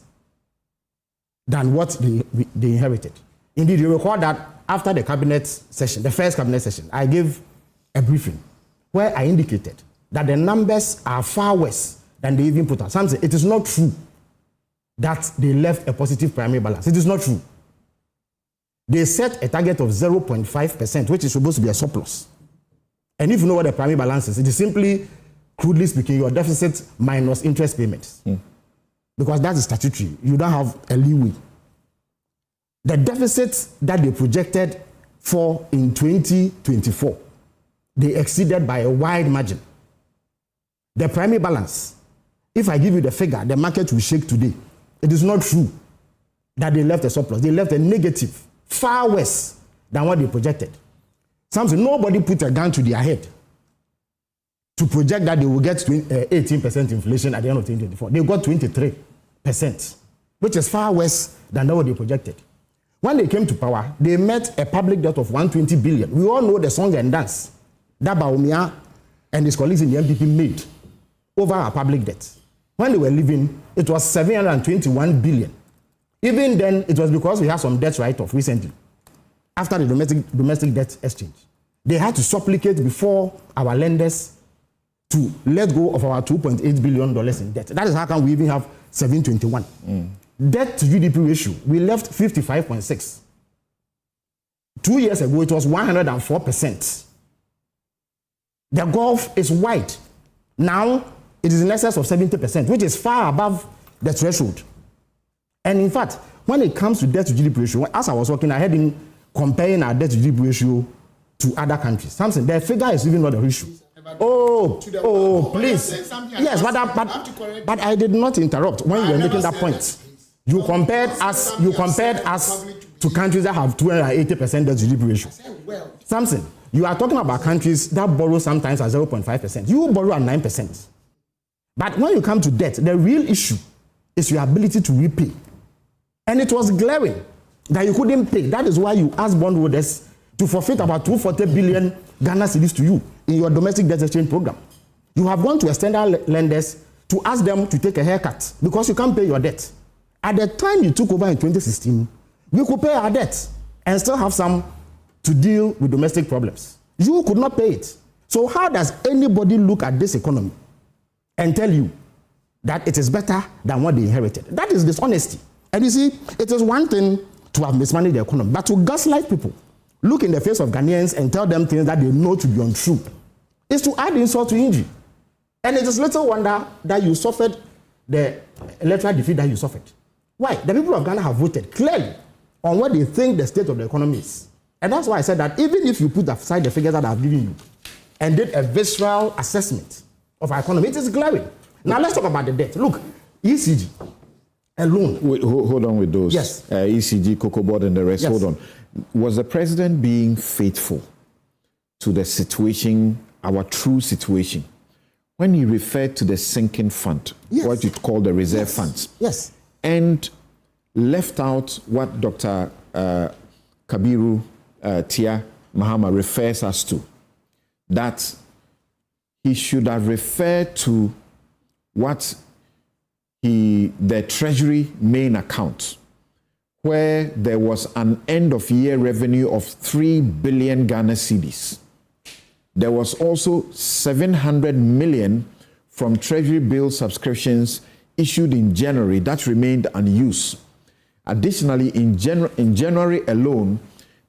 than what they inherited. Indeed, you recall that after the cabinet session, the first cabinet session, I gave a briefing where I indicated that the numbers are far worse than they even put out. Some say it is not true that they left a positive primary balance. It is not true. They set a target of 0.5%, which is supposed to be a surplus. And if you know what the primary balance is, it is simply, crudely speaking, your deficit minus interest payments. Because that is statutory. You don't have a leeway. The deficit that they projected for in 2024, they exceeded by a wide margin. The primary balance, if I give you the figure, the market will shake today. It is not true that they left a surplus. They left a negative, far worse than what they projected. Something nobody put a gun to their head to project that they will get 18% inflation at the end of 2024. They got 23%, which is far worse than what they projected. When they came to power, they met a public debt of 120 billion. We all know the song and dance that Baumia and his colleagues in the MPP made over our public debt. When they were leaving, it was 721 billion. Even then, it was because we had some debt write-off recently. After the domestic debt exchange, they had to supplicate before our lenders to let go of our $2.8 billion in debt. That is how come we even have 721. Debt to GDP ratio, we left 55.6. 2 years ago, it was 104%. The gulf is wide. Now, it is in excess of 70%, which is far above the threshold. And in fact, when it comes to debt to GDP ratio, as I was talking, I had in comparing our debt to GDP ratio to other countries. Something, the figure is even not the issue. Please. Yes, but I did not interrupt when you were making that point. You compared us to countries that have 280% debt to GDP ratio. Something, you are talking about countries that borrow sometimes at 0.5%. You borrow at 9%. But when you come to debt, the real issue is your ability to repay. And it was glaring that you couldn't pay. That is why you asked bondholders to forfeit about 240 billion Ghana cedis to you in your domestic debt exchange program. You have gone to external lenders to ask them to take a haircut because you can't pay your debt. At the time you took over in 2016, we could pay our debt and still have some to deal with domestic problems. You could not pay it. So how does anybody look at this economy and tell you that it is better than what they inherited? That is dishonesty. And you see, it is one thing to have mismanaged the economy, but to gaslight people, look in the face of Ghanaians and tell them things that they know to be untrue, is to add insult to injury. And it is little wonder that you suffered the electoral defeat that you suffered. Why? The people of Ghana have voted clearly on what they think the state of the economy is. And that's why I said that even if you put aside the figures that I've given you and did a visceral assessment of our economy, it is glaring. Now let's talk about the debt. Look, ECG alone. Wait, hold on with those. Yes. ECG, Cocoa Board, and the rest. Yes. Hold on. Was the president being faithful to the situation, our true situation, when he referred to the sinking fund, what you call the reserve funds? Yes. And left out what Dr. Kabiru Tia Mahama refers us to, that he should have referred to what the Treasury main account, where there was an end-of-year revenue of 3 billion Ghana cedis. There was also 700 million from Treasury bill subscriptions issued in January that remained unused. Additionally, in January alone,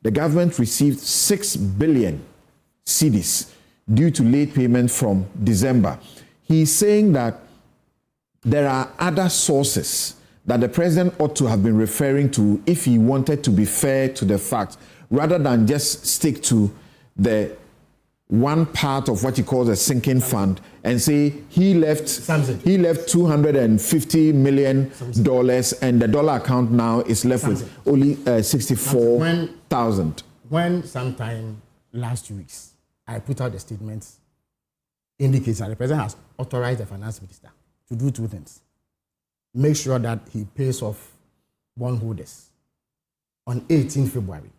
the government received 6 billion cedis due to late payment from December. He's saying that there are other sources that the president ought to have been referring to if he wanted to be fair to the facts, rather than just stick to the one part of what he calls a sinking fund and say he left $250 million and the dollar account now is left with only 64,000. When sometime last 2 weeks I put out the statement indicates that the president has authorized the finance minister to do two things: make sure that he pays off bondholders on 18 February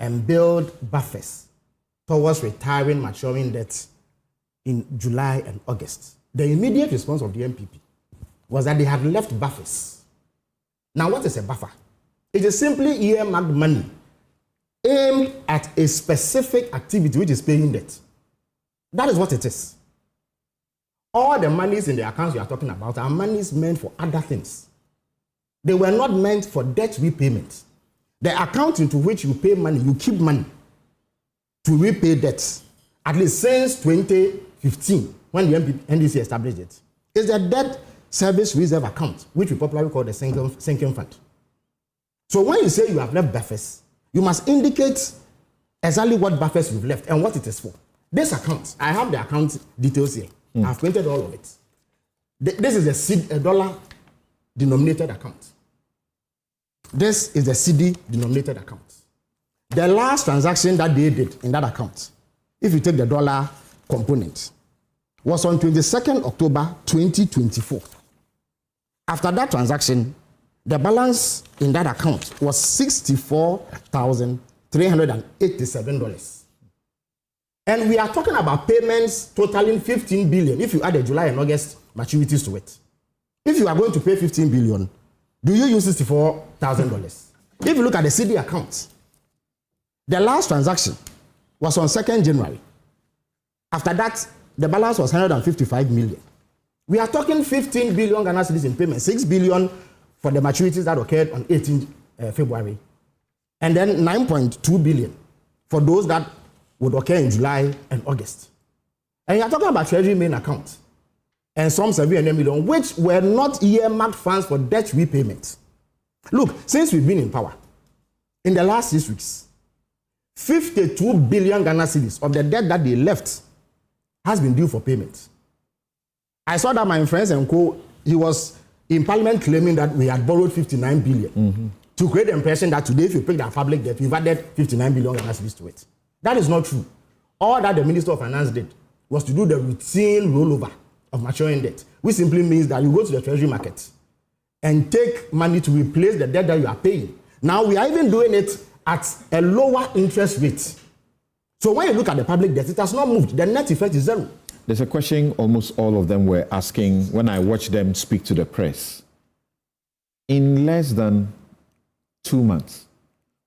and build buffers towards retiring maturing debt in July and August. The immediate response of the MPP was that they had left buffers. Now, what is a buffer? It is simply earmarked money aimed at a specific activity which is paying debt. That is what it is. All the monies in the accounts we are talking about are monies meant for other things. They were not meant for debt repayment. The account into which you pay money, you keep money to repay debts, at least since 2015, when the NDC established it, is the debt service reserve account, which we popularly call the sinking fund. So when you say you have left buffers, you must indicate exactly what buffers you've left and what it is for. This account, I have the account details here. I've printed all of it. This is a dollar denominated account. This is a CD denominated account. The last transaction that they did in that account, if you take the dollar component, was on 22nd October 2024. After that transaction, the balance in that account was $64,387. And we are talking about payments totaling 15 billion if you add the July and August maturities to it. If you are going to pay 15 billion, do you use $64,000? If you look at the CD account, the last transaction was on 2nd January. After that, the balance was 155 million. We are talking 15 billion Ghana cedis in payment, 6 billion for the maturities that occurred on 18th February, and then 9.2 billion for those that would occur in July and August. And you are talking about Treasury main account and some 700 million, which were not earmarked funds for debt repayment. Look, since we've been in power, in the last 6 weeks, 52 billion Ghana cedis of the debt that they left has been due for payment. I saw that my friends and co, he was in Parliament claiming that we had borrowed 59 billion to create the impression that today, if you pick that public debt, we've added 59 billion Ghana cedis to it. That is not true. All that the Minister of Finance did was to do the routine rollover of maturing debt, which simply means that you go to the Treasury market and take money to replace the debt that you are paying. Now, we are even doing it at a lower interest rate. So when you look at the public debt, it has not moved. The net effect is zero. There's a question almost all of them were asking when I watched them speak to the press. In less than 2 months,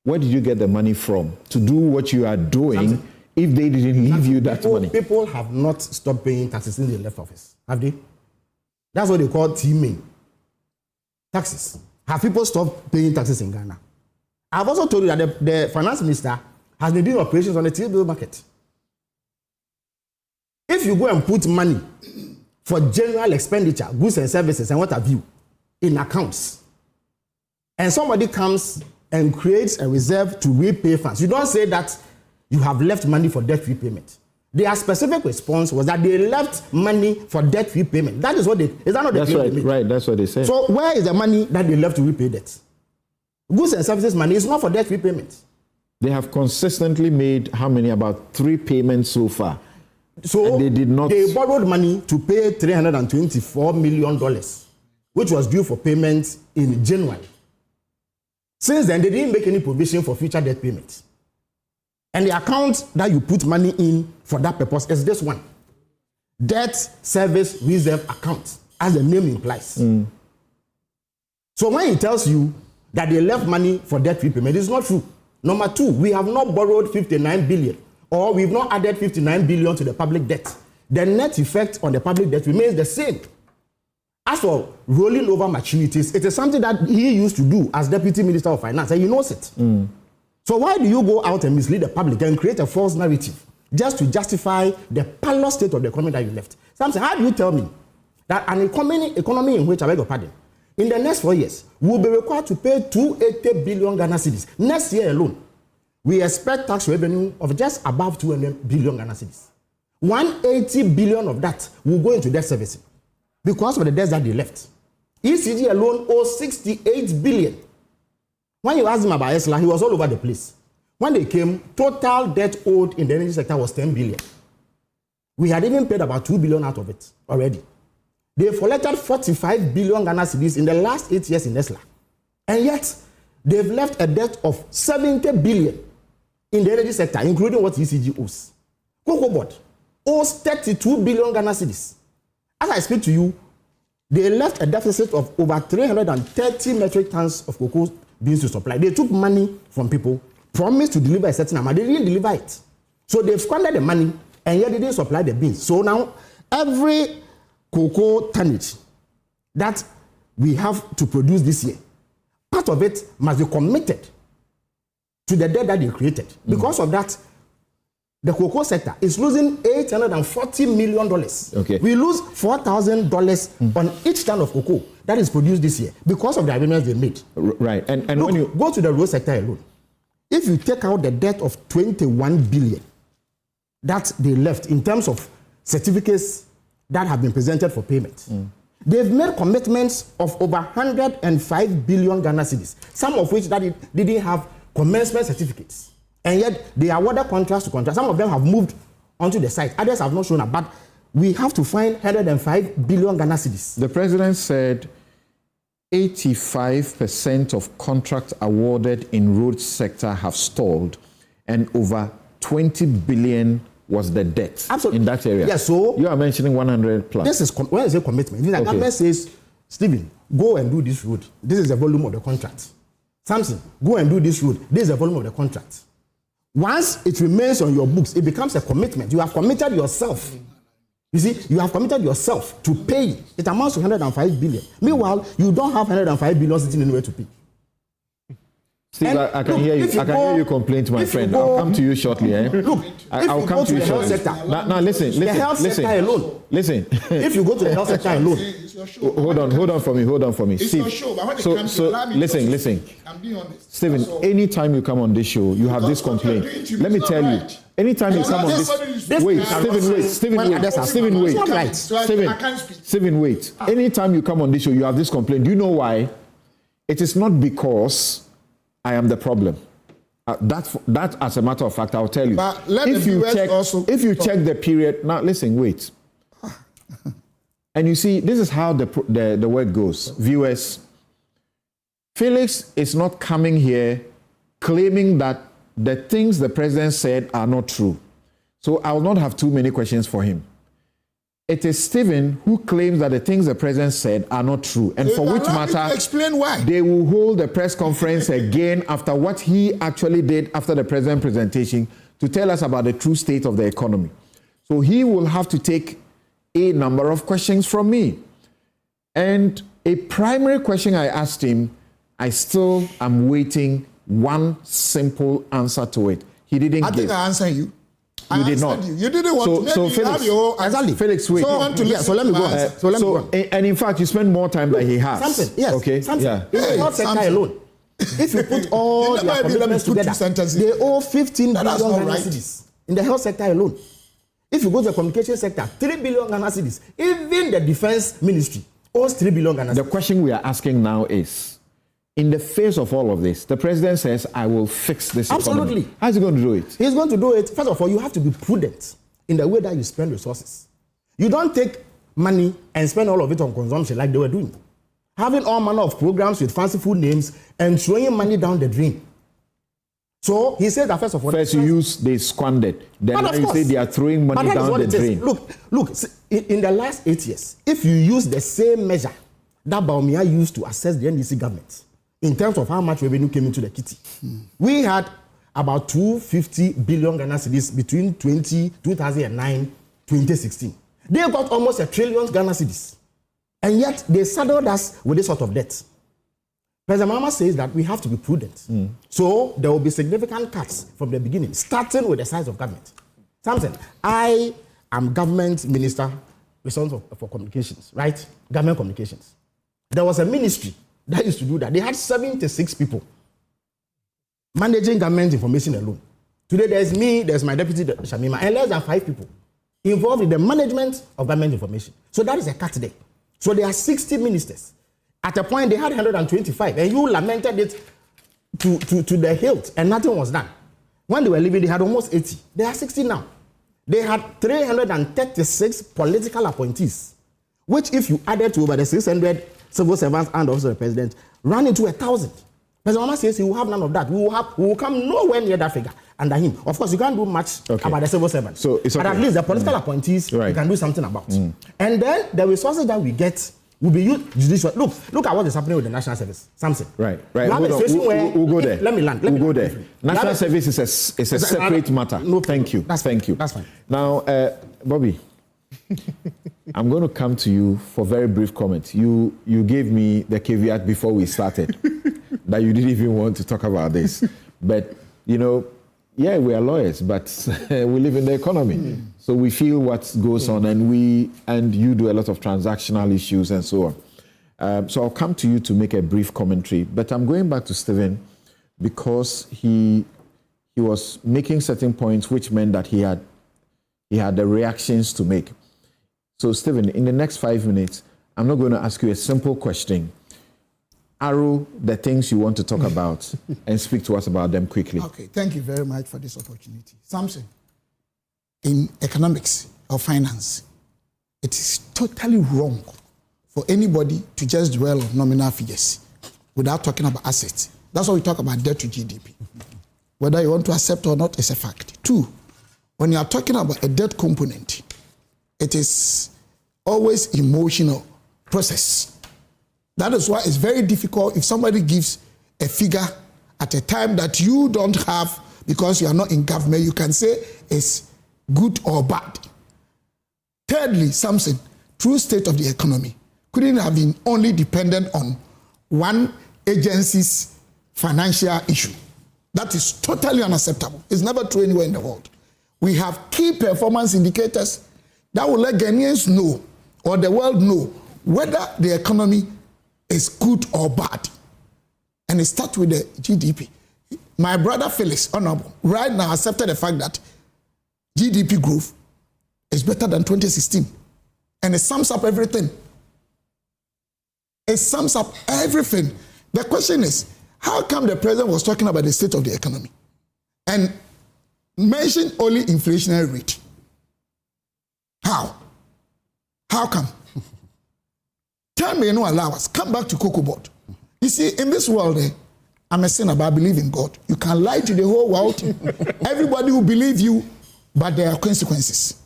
where did you get the money from to do what you are doing if they didn't leave you that money? People have not stopped paying taxes since they left office, have they? That's what they call teaming. Taxes. Have people stopped paying taxes in Ghana? I've also told you that the finance minister has been doing operations on the T-bill market. If you go and put money for general expenditure, goods and services and what have you, in accounts, and somebody comes and creates a reserve to repay funds, you don't say that you have left money for debt repayment. Their specific response was that they left money for debt repayment. That is what they, is that not the claim they made? Right, that's what they said. So where is the money that they left to repay debt? Goods and services money is not for debt repayment. They have consistently made how many? About 3 payments so far. So and they did not. They borrowed money to pay $324 million, which was due for payment in January. Since then, they didn't make any provision for future debt payments. And the account that you put money in for that purpose is this one: Debt Service Reserve Account, as the name implies. So when he tells you that they left money for debt repayment, it's not true. Number 2, we have not borrowed 59 billion, or we've not added 59 billion to the public debt. The net effect on the public debt remains the same. As for rolling over maturities, it is something that he used to do as Deputy Minister of Finance, and he knows it. So why do you go out and mislead the public and create a false narrative just to justify the parlous state of the economy that you left? Something, how do you tell me that an economy in which, I beg your pardon, in the next 4 years, we'll be required to pay 280 billion Ghana cedis. Next year alone, we expect tax revenue of just above 200 billion Ghana cedis. 180 billion of that will go into debt servicing because of the debts that they left. ECG alone owes 68 billion. When you asked him about ESLA, he was all over the place. When they came, total debt owed in the energy sector was 10 billion. We had even paid about 2 billion out of it already. They've collected 45 billion Ghana cedis in the last 8 years in ESLA. And yet, they've left a debt of 70 billion in the energy sector, including what ECG owes. Cocoa Board owes 32 billion Ghana cedis. As I speak to you, they left a deficit of over 330 metric tons of cocoa beans to supply. They took money from people, promised to deliver a certain amount. They didn't deliver it. So they've squandered the money, and yet they didn't supply the beans. So now, every cocoa tonnage that we have to produce this year, part of it must be committed to the debt that they created. Because of that, the cocoa sector is losing $840 million. Okay. We lose $4,000 on each ton of cocoa that is produced this year because of the agreements they made. Right. And look, when you go to the road sector alone, if you take out the debt of 21 billion that they left in terms of certificates that have been presented for payment, they've made commitments of over 105 billion Ghana cedis, some of which that didn't have commencement certificates. And yet they awarded contracts to contracts. Some of them have moved onto the site. Others have not shown up. But we have to find 105 billion Ghana cedis. The president said 85% of contracts awarded in road sector have stalled, and over 20 billion was the debt in that area. Yes, so you are mentioning 100 plus. This is when I say commitment. The government says, Stephen, go and do this road. This is the volume of the contract. Samson, go and do this road. This is the volume of the contract. Once it remains on your books, it becomes a commitment. You have committed yourself. You see, you have committed yourself to pay. It amounts to 105 billion. Meanwhile, you don't have 105 billion sitting anywhere to pay. Steve, I can hear you. I can hear you complain to my friend. I'll come to you shortly. Look, I'll come to you shortly. Now, listen. The health sector alone. Listen. If you go to the health sector alone. Hold on for me. It's Steve, your show, but when it comes to listen. I'm being honest. Stephen, anytime you come on this show, you have this complaint. Let me tell you. Anytime you come on this, Stephen, wait. Anytime you come on this show, you have this complaint. Do you know why? It is not because I am the problem. That, as a matter of fact, I'll tell you. But if you check the period, now listen, wait. And you see, this is how the work goes. Viewers, Felix is not coming here claiming that the things the president said are not true. So I will not have too many questions for him. It is Stephen who claims that the things the president said are not true, and for which matter, explain why they will hold the press conference again after what he actually did after the president presentation to tell us about the true state of the economy. So he will have to take a number of questions from me. And a primary question I asked him, I still am waiting one simple answer to it. He didn't give. I think I answered you. You did not. You didn't want to. Felix, wait. So let me go on. And in fact, you spend more time than he has. Something, yes. Okay. Something. Yeah. In the health sector alone, if you put all their commitments together, they owe 15 billion Ghana cedis in the health sector alone. If you go to the communication sector, 3 billion Ghana cedis. Even the defense ministry owes 3 billion Ghana cedis. The question we are asking now is, in the face of all of this, the president says, I will fix this Absolutely. economy. How is he going to do it? He's going to do it. First of all, you have to be prudent in the way that you spend resources. You don't take money and spend all of it on consumption like they were doing. Having all manner of programs with fanciful names and throwing money down the drain. So he said that first of all... First they squandered. Then you say they are throwing money down the drain. Look, in the last 8 years, if you use the same measure that Baumia used to assess the NDC government, in terms of how much revenue came into the kitty, we had about 250 billion Ghana cedis between 2009 2016. They got almost 1 trillion Ghana cedis. And yet they saddled us with this sort of debt. President Mahama says that we have to be prudent. So there will be significant cuts from the beginning, starting with the size of government. Samson, I am government minister responsible for communications, right? Government communications. There was a ministry that used to do that. They had 76 people managing government information alone. Today there's me, there's my deputy Shamima, and less than 5 people involved in the management of government information. So that is a cut there. So there are 60 ministers. At a point they had 125, and you lamented it to the hilt, and nothing was done. When they were leaving, they had almost 80. They are 60 now. They had 336 political appointees, which if you added to over the 600 civil servants and officers of the president, ran into 1,000. President Obama says he will have none of that. We will come nowhere near that figure under him. Of course, you can't do much about the civil servants. So it's okay. But at least the political appointees, you can do something about. And then the resources that we get will be used judicial. Look at what is happening with the national service. Samson. Right. We'll go there. Let me land. We'll go there. National service is a separate matter. No, thank you. Thank you. That's fine. Now, Bobby, I'm going to come to you for very brief comment. You gave me the caveat before we started that you didn't even want to talk about this. But, we are lawyers, but we live in the economy. So we feel what goes on, and you do a lot of transactional issues and so on. So I'll come to you to make a brief commentary. But I'm going back to Stephen because he was making certain points which meant that he had the reactions to make. So, Stephen, in the next 5 minutes, I'm not going to ask you a simple question. arrow the things you want to talk about and speak to us about them quickly. Okay, thank you very much for this opportunity. Samson, in economics or finance, it is totally wrong for anybody to just dwell on nominal figures without talking about assets. That's why we talk about debt to GDP. Whether you want to accept or not is a fact. 2, when you are talking about a debt component, it is always emotional process. That is why it's very difficult if somebody gives a figure at a time that you don't have because you are not in government, you can say it's good or bad. Thirdly, Samson, true state of the economy couldn't have been only dependent on one agency's financial issue. That is totally unacceptable. It's never true anywhere in the world. We have key performance indicators that will let Ghanaians know or the world know whether the economy is good or bad. And it starts with the GDP. My brother Felix, honorable, right now accepted the fact that GDP growth is better than 2016. And it sums up everything. It sums up everything. The question is, how come the president was talking about the state of the economy and mentioned only inflationary rate? How? How come? Time may not allow us. Come back to Cocoa Board. You see, in this world, I'm a sinner, but I believe in God. You can lie to the whole world. Everybody will believe you, but there are consequences.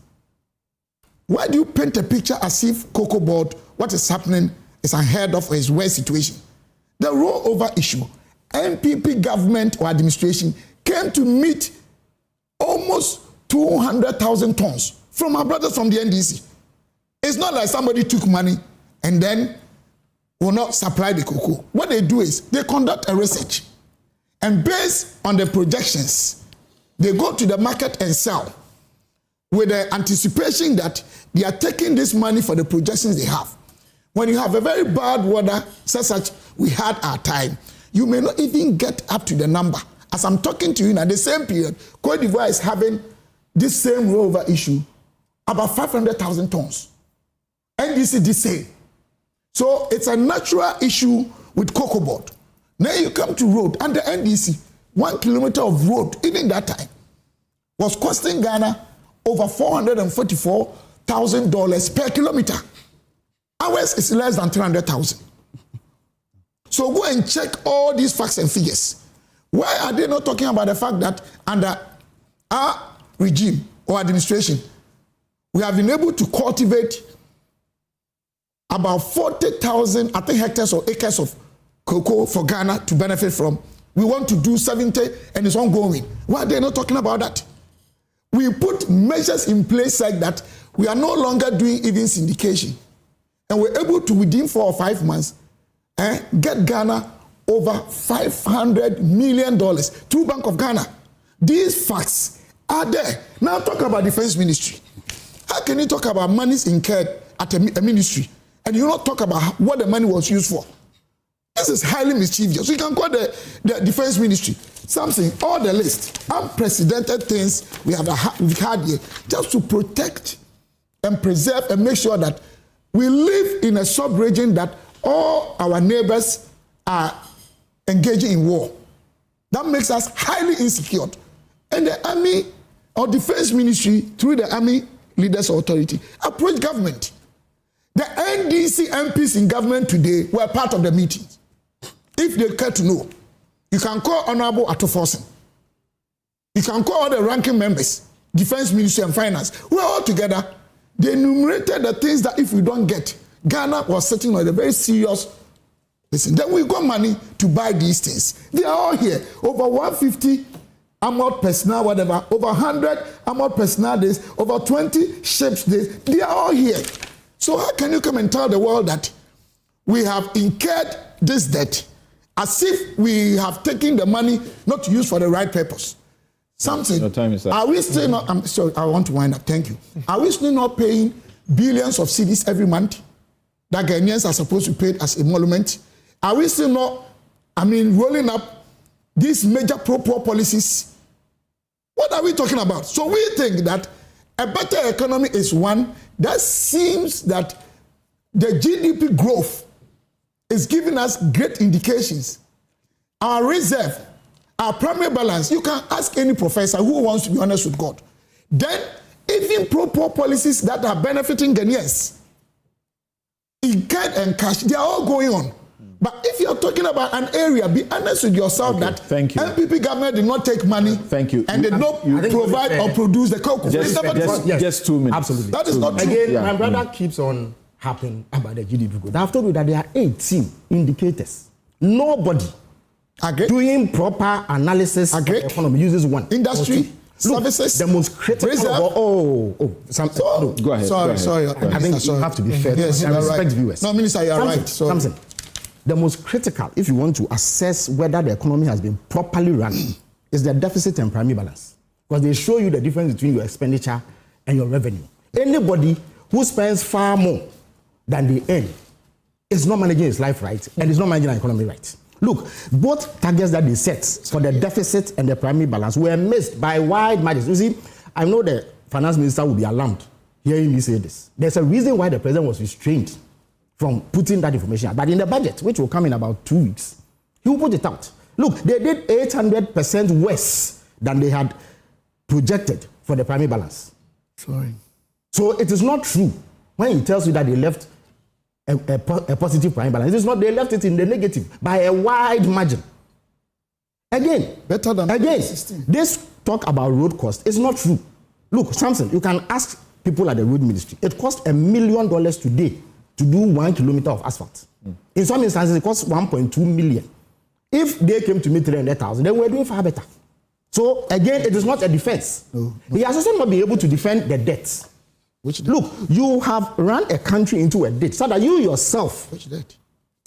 Why do you paint a picture as if Cocoa Board, what is happening is unheard of or is worse situation? The rollover issue, NPP government or administration came to meet almost 200,000 tons from our brothers from the NDC. It's not like somebody took money and then will not supply the cocoa. What they do is they conduct a research, and based on the projections, they go to the market and sell with the anticipation that they are taking this money for the projections they have. When you have a very bad weather, such we had our time, you may not even get up to the number. As I'm talking to you in the same period, Cote d'Ivoire is having this same rollover issue, about 500,000 tons. NDC the same. So it's a natural issue with Cocoa Board. Now you come to road, and the NDC, 1 kilometer of road, even that time, was costing Ghana over $444,000 per kilometer. Ours is less than 300,000. So go and check all these facts and figures. Why are they not talking about the fact that under our regime or administration, we have been able to cultivate about 40,000, I think, hectares or acres of cocoa for Ghana to benefit from. We want to do 70 and it's ongoing. Why are they not talking about that? We put measures in place like that. We are no longer doing even syndication. And we're able to, within 4 or 5 months, get Ghana over $500 million through Bank of Ghana. These facts are there. Now talk about Defense Ministry. How can you talk about monies incurred at a ministry and you not talk about what the money was used for? This is highly mischievous. You can call the Defense Ministry. Something, all the list, unprecedented things we've had here, just to protect and preserve and make sure that we live in a sub-region that all our neighbors are engaging in war. That makes us highly insecure. And the Army or Defense Ministry, through the Army Leaders Authority, approach government. The NDC MPs in government today were part of the meetings. If they care to know, you can call Honorable Atoforsen. You can call all the ranking members, Defense Ministry and Finance. We're all together. They enumerated the things that if we don't get, Ghana was sitting on a very serious. Listen, then we got money to buy these things. They are all here. Over 150 armored personnel, whatever. Over 100 armored personnel days. Over 20 ships days. They are all here. So how can you come and tell the world that we have incurred this debt as if we have taken the money not to use for the right purpose? Something. Your time is up. Are we still not? I'm sorry, I want to wind up. Thank you. Are we still not paying billions of cedis every month that Ghanaians are supposed to pay as emolument? Are we still not, rolling up these major pro-poor policies? What are we talking about? So we think that a better economy is one that seems that the GDP growth is giving us great indications. Our reserve, our primary balance, you can ask any professor who wants to be honest with God. Then, even pro-poor policies that are benefiting Ghanaians, in kind and cash, they are all going on. But if you're talking about an area, be honest with yourself that MPP government did not take money and did not provide or produce the cocoa. Just 2 minutes. Absolutely. That is not true. Again, my brother keeps on harping about the GDP growth. I've told you that there are 18 indicators. Nobody doing proper analysis of the economy uses one. Industry, services, the most critical. Go ahead. Sorry. I think you have to be fair. Yes, and respect right. viewers. No, Minister, you are right. Something. The most critical, if you want to assess whether the economy has been properly run, is the deficit and primary balance. Because they show you the difference between your expenditure and your revenue. Anybody who spends far more than they earn is not managing his life right and is not managing the economy right. Look, both targets that they set for the deficit and the primary balance were missed by wide margins. You see, I know the finance minister will be alarmed hearing me say this. There's a reason why the president was restrained from putting that information out. But in the budget, which will come in about 2 weeks, he will put it out. Look, they did 800% worse than they had projected for the primary balance. Sorry. So it is not true when he tells you that they left a positive primary balance. It is not, they left it in the negative by a wide margin. Again, better than this talk about road cost is not true. Look, Samson, you can ask people at the road ministry. It costs $1 million today to do 1 kilometer of asphalt. In some instances, it costs 1.2 million. If they came to me 300,000, then we're doing far better. So again, it is not a defense. No. He has also not been able to defend the debts. Which debt? Look, you have run a country into a debt so that you yourself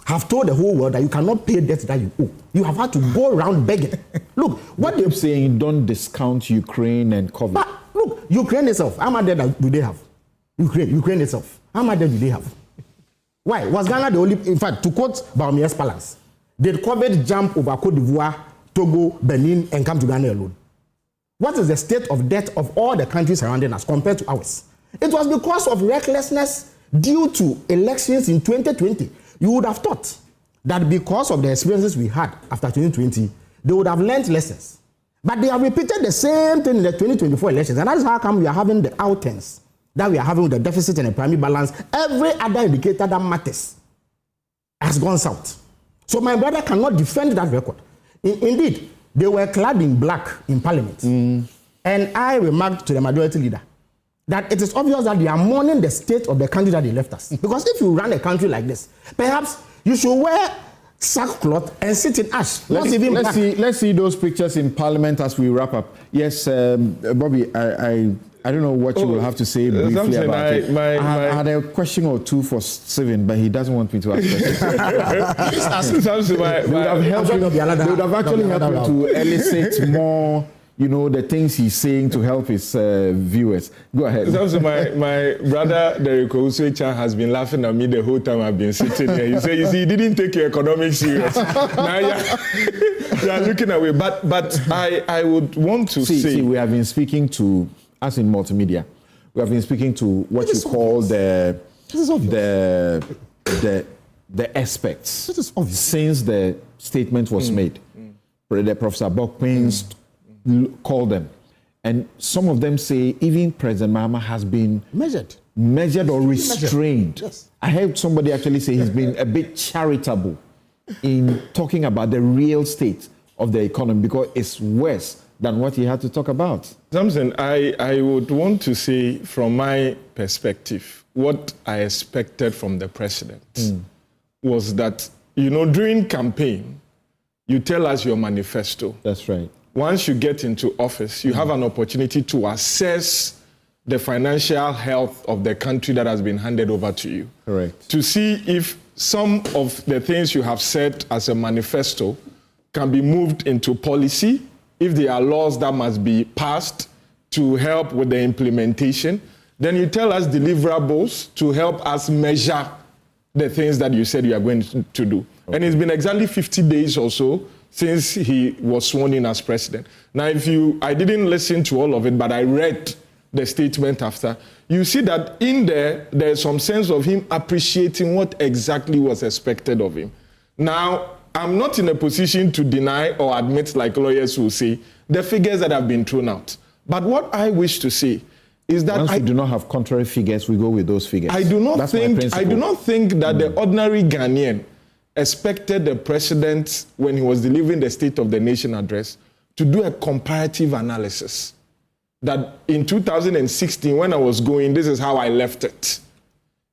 have told the whole world that you cannot pay debt that you owe. You have had to go around begging. Look, what they're saying, don't discount Ukraine and COVID. But look, Ukraine itself, how much debt do they have? Ukraine itself, how much debt do they have? Why? Was Ghana the only, in fact, to quote Baumia's Palace, did COVID jump over Côte d'Ivoire, Togo, Benin, and come to Ghana alone? What is the state of debt of all the countries surrounding us compared to ours? It was because of recklessness due to elections in 2020. You would have thought that because of the experiences we had after 2020, they would have learned lessons. But they have repeated the same thing in the 2024 elections. And that is how come we are having the outturns that we are having with the deficit and the primary balance. Every other indicator that matters has gone south. So my brother cannot defend that record. Indeed, they were clad in black in parliament. And I remarked to the majority leader that it is obvious that they are mourning the state of the country that they left us. Because if you run a country like this, perhaps you should wear sackcloth and sit in ash. Let's see those pictures in parliament as we wrap up. Yes, Bobby, I don't know what you will have to say briefly about it. I had a question or two for Steven, but he doesn't want me to ask questions. They would have actually helped him to elicit more, the things he's saying to help his viewers. Go ahead. My brother, Derek Oswecha, has been laughing at me the whole time I've been sitting here. He said, you see, he didn't take your economics serious. Now you're looking away. But I would want to say... See, we have been speaking to, as in multimedia, we have been speaking to what you call the aspects since the statement was made. Professor Bokpins called them. And some of them say even President Mahama has been measured or restrained. Yes. I heard somebody actually say he's been a bit charitable in talking about the real state of the economy because it's worse than what he had to talk about. Something I would want to say from my perspective, what I expected from the president was that, during campaign, you tell us your manifesto. That's right. Once you get into office, you have an opportunity to assess the financial health of the country that has been handed over to you. Correct. To see if some of the things you have said as a manifesto can be moved into policy, if there are laws that must be passed to help with the implementation. Then you tell us deliverables to help us measure the things that you said you are going to do. Okay. And it's been exactly 50 days or so since he was sworn in as president. Now, I didn't listen to all of it, but I read the statement after. you see that in there's some sense of him appreciating what exactly was expected of him. Now, I'm not in a position to deny or admit, like lawyers will say, the figures that have been thrown out. But what I wish to say is that once we do not have contrary figures, we go with those figures. I do not think that the ordinary Ghanaian expected the president, when he was delivering the State of the Nation address, to do a comparative analysis. That in 2016, when I was going, this is how I left it.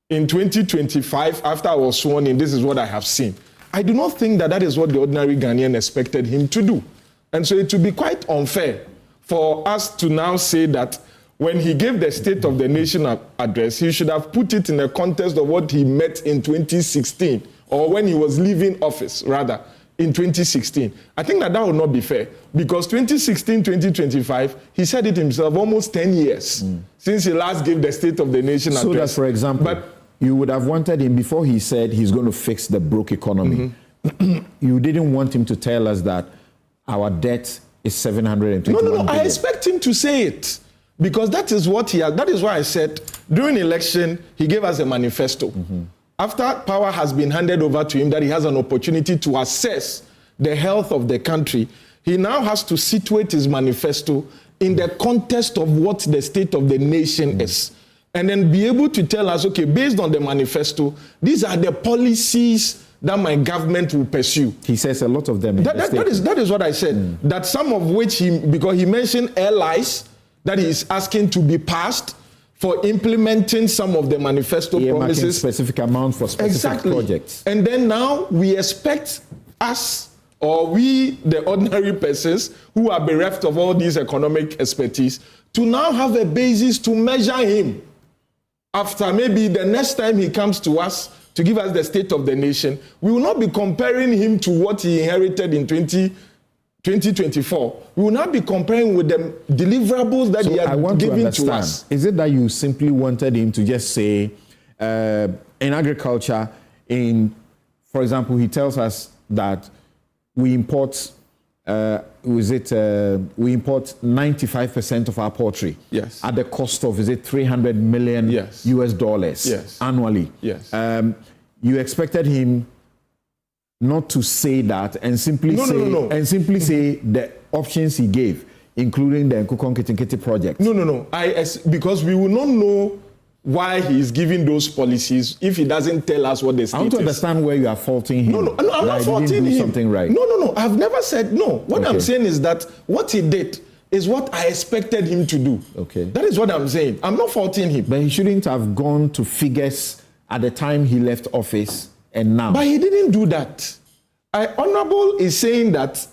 In 2025, after I was sworn in, this is what I have seen. I do not think that is what the ordinary Ghanaian expected him to do. And so it would be quite unfair for us to now say that when he gave the State of the Nation address, he should have put it in the context of what he met in 2016, or when he was leaving office, rather, in 2016. I think that would not be fair, because 2016, 2025, he said it himself, almost 10 years since he last gave the State of the Nation address. So that, for example, you would have wanted him, before he said he's going to fix the broke economy, you didn't want him to tell us that our debt is 721 billion. No, I expect him to say it, because that is what he has. That is why I said during election, he gave us a manifesto. After power has been handed over to him, that he has an opportunity to assess the health of the country, he now has to situate his manifesto in the context of what the state of the nation is. And then be able to tell us, okay, based on the manifesto, these are the policies that my government will pursue. He says a lot of them. That is what I said. That some of which because he mentioned airlines that he is asking to be passed for implementing some of the manifesto promises. Specific amounts for specific projects. And then now we expect us, or we, the ordinary persons who are bereft of all these economic expertise, to now have a basis to measure him. After maybe the next time he comes to us to give us the State of the Nation, we will not be comparing him to what he inherited in 2024. We will not be comparing with the deliverables that he had given to us. Is it that you simply wanted him to just say, in agriculture, for example, he tells us that we import, we import 95% of our poultry at the cost of, $300 million US dollars annually. You expected him not to say that and simply say the options he gave, including the Nkukon Kitinkiti project. No. Because we will not know why he is giving those policies if he doesn't tell us what the state is. I want to understand where you are faulting him. No, I'm not faulting him. Something right. No. I've never said no. What I'm saying is that what he did is what I expected him to do. Okay. That is what I'm saying. I'm not faulting him. But he shouldn't have gone to figures at the time he left office and now. But he didn't do that. Honorable is saying that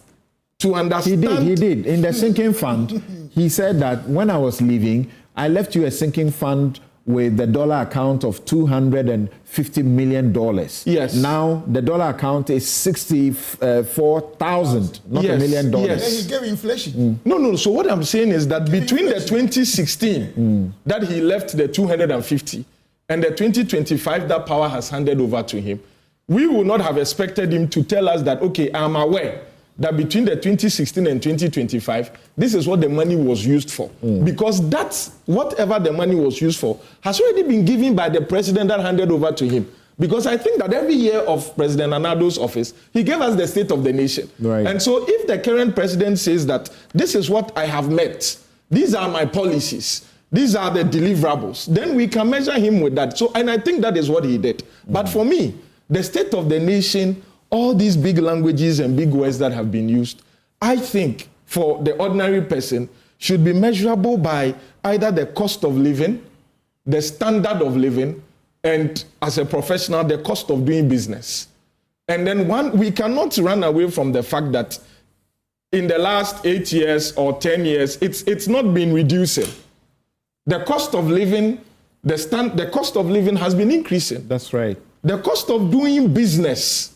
to understand. He did. In the sinking fund, he said that when I was leaving, I left you a sinking fund with the dollar account of $250 million. Yes. Now the dollar account is 64,000, not $1 million. Yes. He gave inflation. No. So what I'm saying is that between the 2016 that he left the 250 and the 2025 that power has handed over to him, we would not have expected him to tell us that, okay, I'm aware that between the 2016 and 2025, this is what the money was used for. Because that's whatever the money was used for has already been given by the president that handed over to him. Because I think that every year of President Anado's office, he gave us the State of the Nation. Right. And so if the current president says that this is what I have met, these are my policies, these are the deliverables, then we can measure him with that. So, and I think that is what he did. But for me, the State of the Nation, all these big languages and big words that have been used, I think for the ordinary person should be measurable by either the cost of living, the standard of living, and as a professional, the cost of doing business. And then we cannot run away from the fact that in the last 8 years or 10 years, it's not been reducing. The cost of living, the cost of living has been increasing. That's right. The cost of doing business,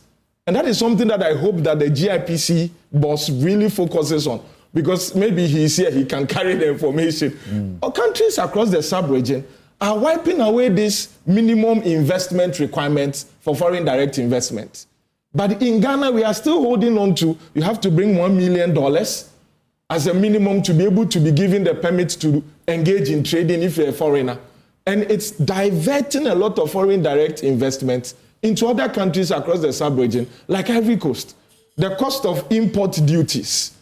and that is something that I hope that the GIPC boss really focuses on, because maybe he's here, he can carry the information. Countries across the sub-region are wiping away this minimum investment requirements for foreign direct investment. But in Ghana, we are still holding on to, you have to bring $1 million as a minimum to be able to be given the permit to engage in trading if you're a foreigner. And it's diverting a lot of foreign direct investments into other countries across the sub-region, like Ivory Coast. The cost of import duties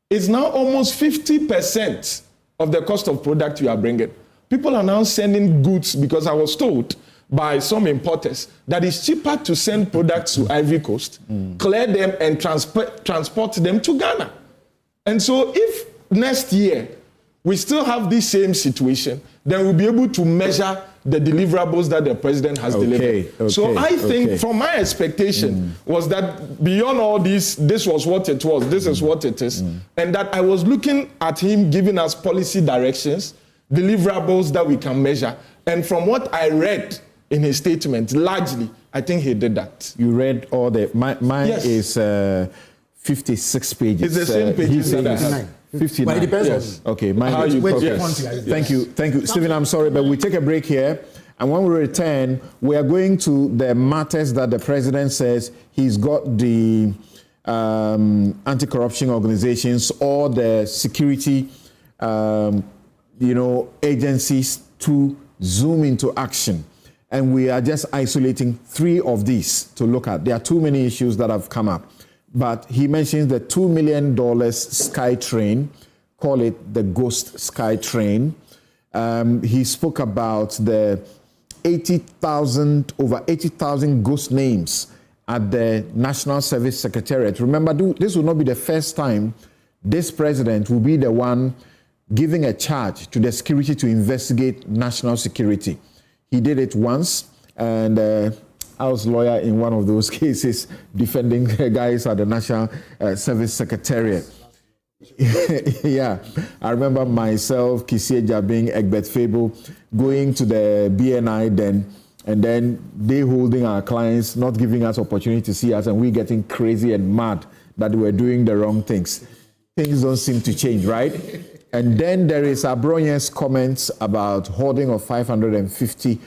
is now almost 50% of the cost of product you are bringing. People are now sending goods because I was told by some importers that it's cheaper to send products to Ivory Coast, clear them and transport them to Ghana. And so if next year we still have this same situation, then we'll be able to measure the deliverables that the president has delivered. So I think from my expectation was that beyond all this was what it was, this is what it is, and that I was looking at him giving us policy directions, deliverables that we can measure. And from what I read in his statement, largely, I think he did that. You read all the, mine Yes. is 56 pages. It's the same pages that I have. 59. But it depends Yes. on Okay, mine how is you okay. progress. Thank you. Stephen, I'm sorry, but we take a break here. And when we return, we are going to the matters that the president says he's got the anti-corruption organizations or the security, agencies to zoom into action. And we are just isolating 3 of these to look at. There are too many issues that have come up. But he mentions the $2 million Sky Train, call it the Ghost Sky Train. He spoke about the over 80,000 ghost names at the National Service Secretariat. Remember, this will not be the first time this president will be the one giving a charge to the security to investigate national security. He did it once, and I was a lawyer in one of those cases defending guys at the National Service Secretariat. Yeah, I remember myself, Kisie Jabing, Egbert Fable, going to the BNI then, and then they holding our clients, not giving us opportunity to see us, and we getting crazy and mad that we're doing the wrong things. Things don't seem to change, right? And then there is Abronye's comments about hoarding of 550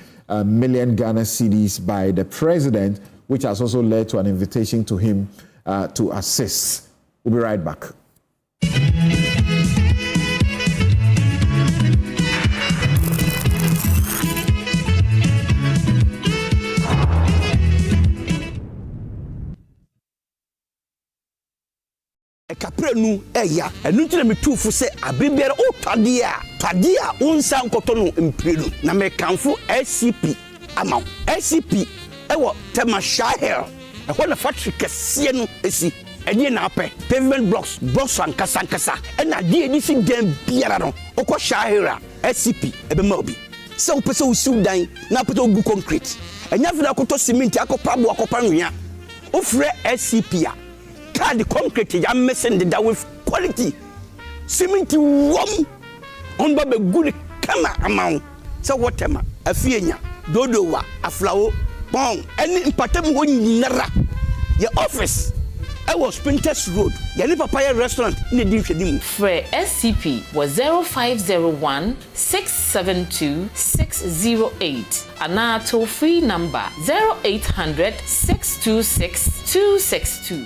million Ghana cedis by the president, which has also led to an invitation to him to assist. We'll be right back. Kaprenu eya enu tire me tufu se abribiere o twade a unsa nkoto no mprenu na me kanfo SCP ama SCP ewo tema shahel e na factory kese no esi enie na apɛ pavement blocks ankasa na die edisi dem biara no okɔ shahel SCP ebema obi se wo pese wo siw dan na pese wo gu concrete enya fina koto cement akɔpa bo akɔpa nwia ofre SCP a the concrete ya messing the with quality cement warm on ba be good kama amount so whatever afienya dodowa aflawo bon any impatem ho nyinara your office I was Printers Road yani papaya restaurant in the dinhwedimu for SCP was 0501 672 608 and toll free number 0800 626 262.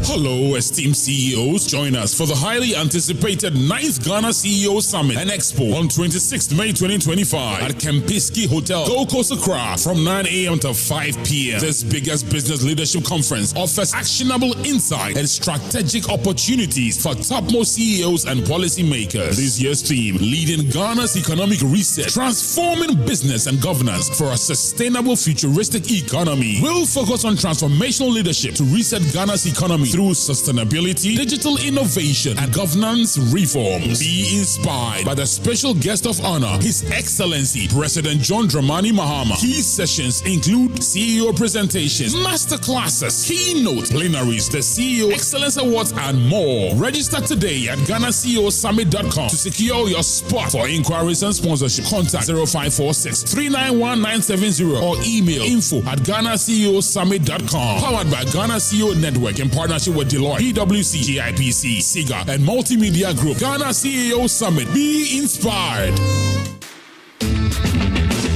Hello, esteemed CEOs. Join us for the highly anticipated 9th Ghana CEO Summit and Expo on 26th May 2025 at Kempinski Hotel, Gold Coast, Accra from 9 a.m. to 5 p.m. This biggest business leadership conference offers actionable insight and strategic opportunities for topmost CEOs and policymakers. This year's theme, Leading Ghana's Economic Reset, Transforming Business and Governance for a Sustainable Futuristic Economy, will focus on transformational leadership to reset Ghana's economy through sustainability, digital innovation, and governance reforms. Be inspired by the special guest of honor, His Excellency President John Dramani Mahama. Key sessions include CEO presentations, master classes, keynote plenaries, the CEO Excellence Awards, and more. Register today at GhanaCEOSummit.com to secure your spot. For inquiries and sponsorship, contact 0546 391 970 or email info@GhanaCEOSummit.com. Powered by Ghana CEO Network in partnership with Deloitte, PwC, GIPC, SIGA, and Multimedia Group. Ghana CEO Summit. Be inspired.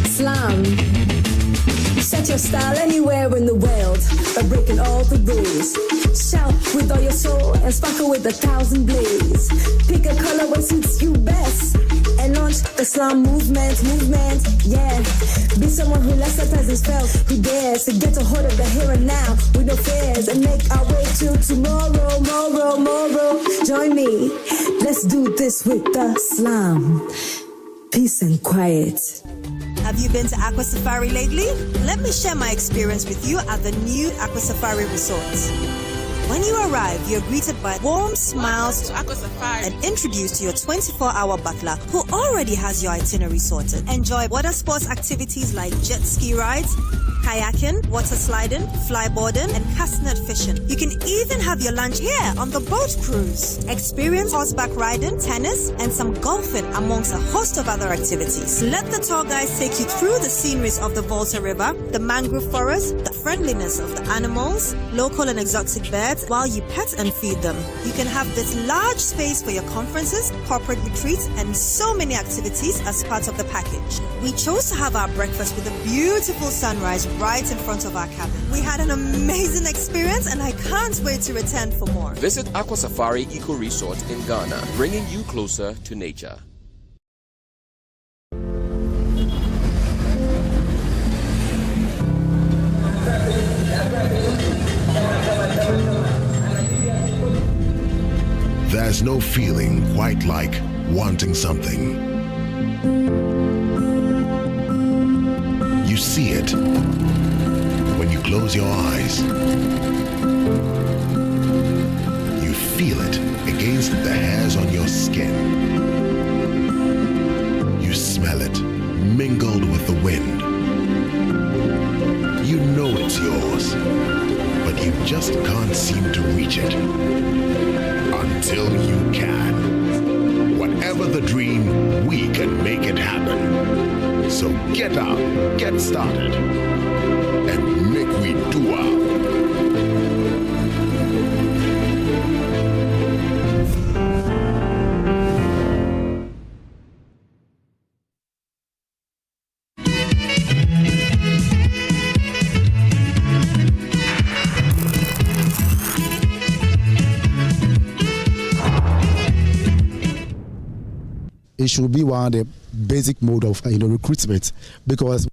Slam. Set your style anywhere in the world by breaking all the rules. Shout with all your soul and sparkle with 1,000 blaze. Pick a color what suits you best and launch the slum movement, yeah. Be someone who less is felt, who dares to get a hold of the here and now with no fears and make our way to tomorrow. Join me, let's do this with the slum. Peace and quiet. Have you been to Aqua Safari lately? Let me share my experience with you at the new Aqua Safari Resort. When you arrive, you're greeted by warm smiles to Aqua Safari and introduced to your 24-hour butler who already has your itinerary sorted. Enjoy water sports activities like jet ski rides, kayaking, water sliding, flyboarding, and castnet fishing. You can even have your lunch here on the boat cruise. Experience horseback riding, tennis, and some golfing amongst a host of other activities. Let the tour guides take you through the sceneries of the Volta River, the mangrove forest, the friendliness of the animals, local and exotic birds, while you pet and feed them. You can have this large space for your conferences, corporate retreats, and so many activities as part of the package. We chose to have our breakfast with a beautiful sunrise right in front of our cabin. We had an amazing experience and I can't wait to return for more. Visit Aqua Safari Eco Resort in Ghana, bringing you closer to nature. There's no feeling quite like wanting something. You see it when you close your eyes. You feel it against the hairs on your skin. You smell it mingled with the wind. You know it's yours, but you just can't seem to reach it. Until you can. Whatever the dream, we can make it happen. So get up, get started, and make we do our. It should be one of the basic mode of recruitment, because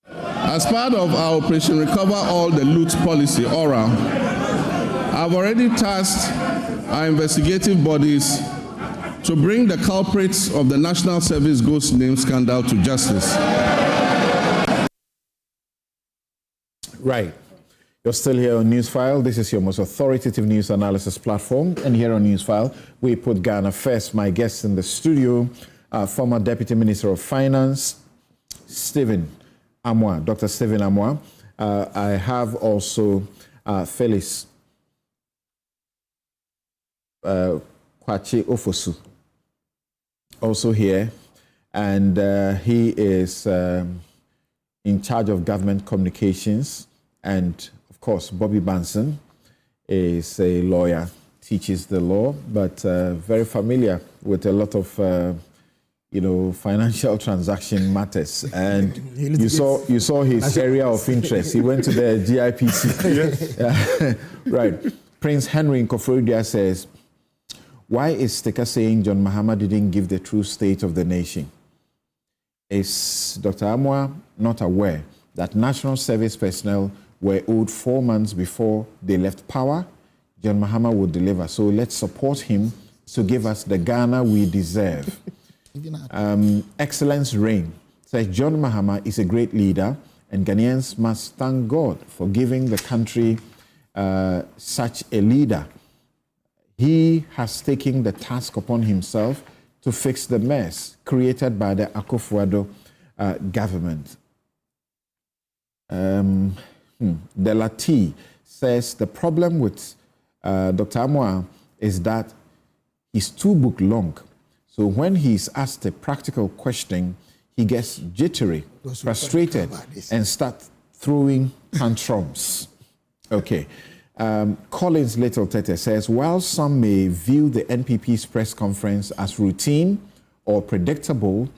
as part of our Operation Recover All the Loot policy, ORA, I've already tasked our investigative bodies to bring the culprits of the National Service Ghost Name scandal to justice. Right. You're still here on Newsfile. This is your most authoritative news analysis platform. And here on Newsfile, we put Ghana first. My guest in the studio, former Deputy Minister of Finance, Stephen Amoah, Dr. Stephen Amoah. I have also Felix Kwachi Ofosu also here. And he is in charge of government communications. And of course, Bobby Banson is a lawyer, teaches the law, but very familiar with a lot of, financial transaction matters. And you saw his area of interest. He went to the GIPC. Right. Prince Henry Nkoforidia says, why is Sticker saying John Mahama didn't give the true state of the nation? Is Dr. Amoah not aware that national service personnel were owed 4 months before they left power? John Mahama would deliver. So let's support him to give us the Ghana we deserve. Excellence reign says John Mahama is a great leader and Ghanaians must thank God for giving the country such a leader. He has taken the task upon himself to fix the mess created by the Akufo-Addo government. Delati says the problem with Dr. Amoah is that he's too book long. So when he's asked a practical question, he gets jittery, frustrated, and starts throwing tantrums. Okay. Collins Little Tete says, while some may view the NPP's press conference as routine or predictable,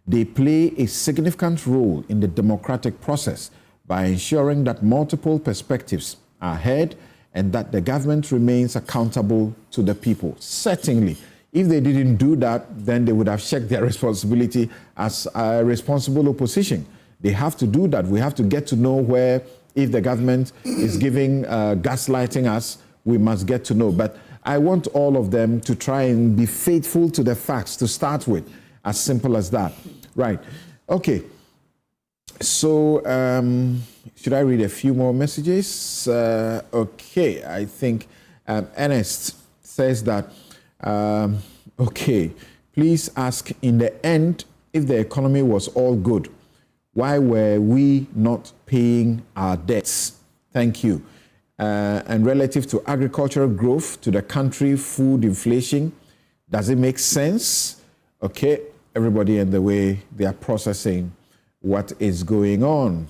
they play a significant role in the democratic process by ensuring that multiple perspectives are heard and that the government remains accountable to the people. Certainly, if they didn't do that, then they would have checked their responsibility as a responsible opposition. They have to do that. We have to get to know where, if the government is giving gaslighting us, we must get to know. But I want all of them to try and be faithful to the facts to start with, as simple as that. Right. Okay. So, should I read a few more messages? Okay. I think Ernest says that, okay, please ask in the end, if the economy was all good, why were we not paying our debts? Thank you. And relative to agricultural growth, to the country, food inflation, does it make sense? Okay, everybody in the way they are processing what is going on.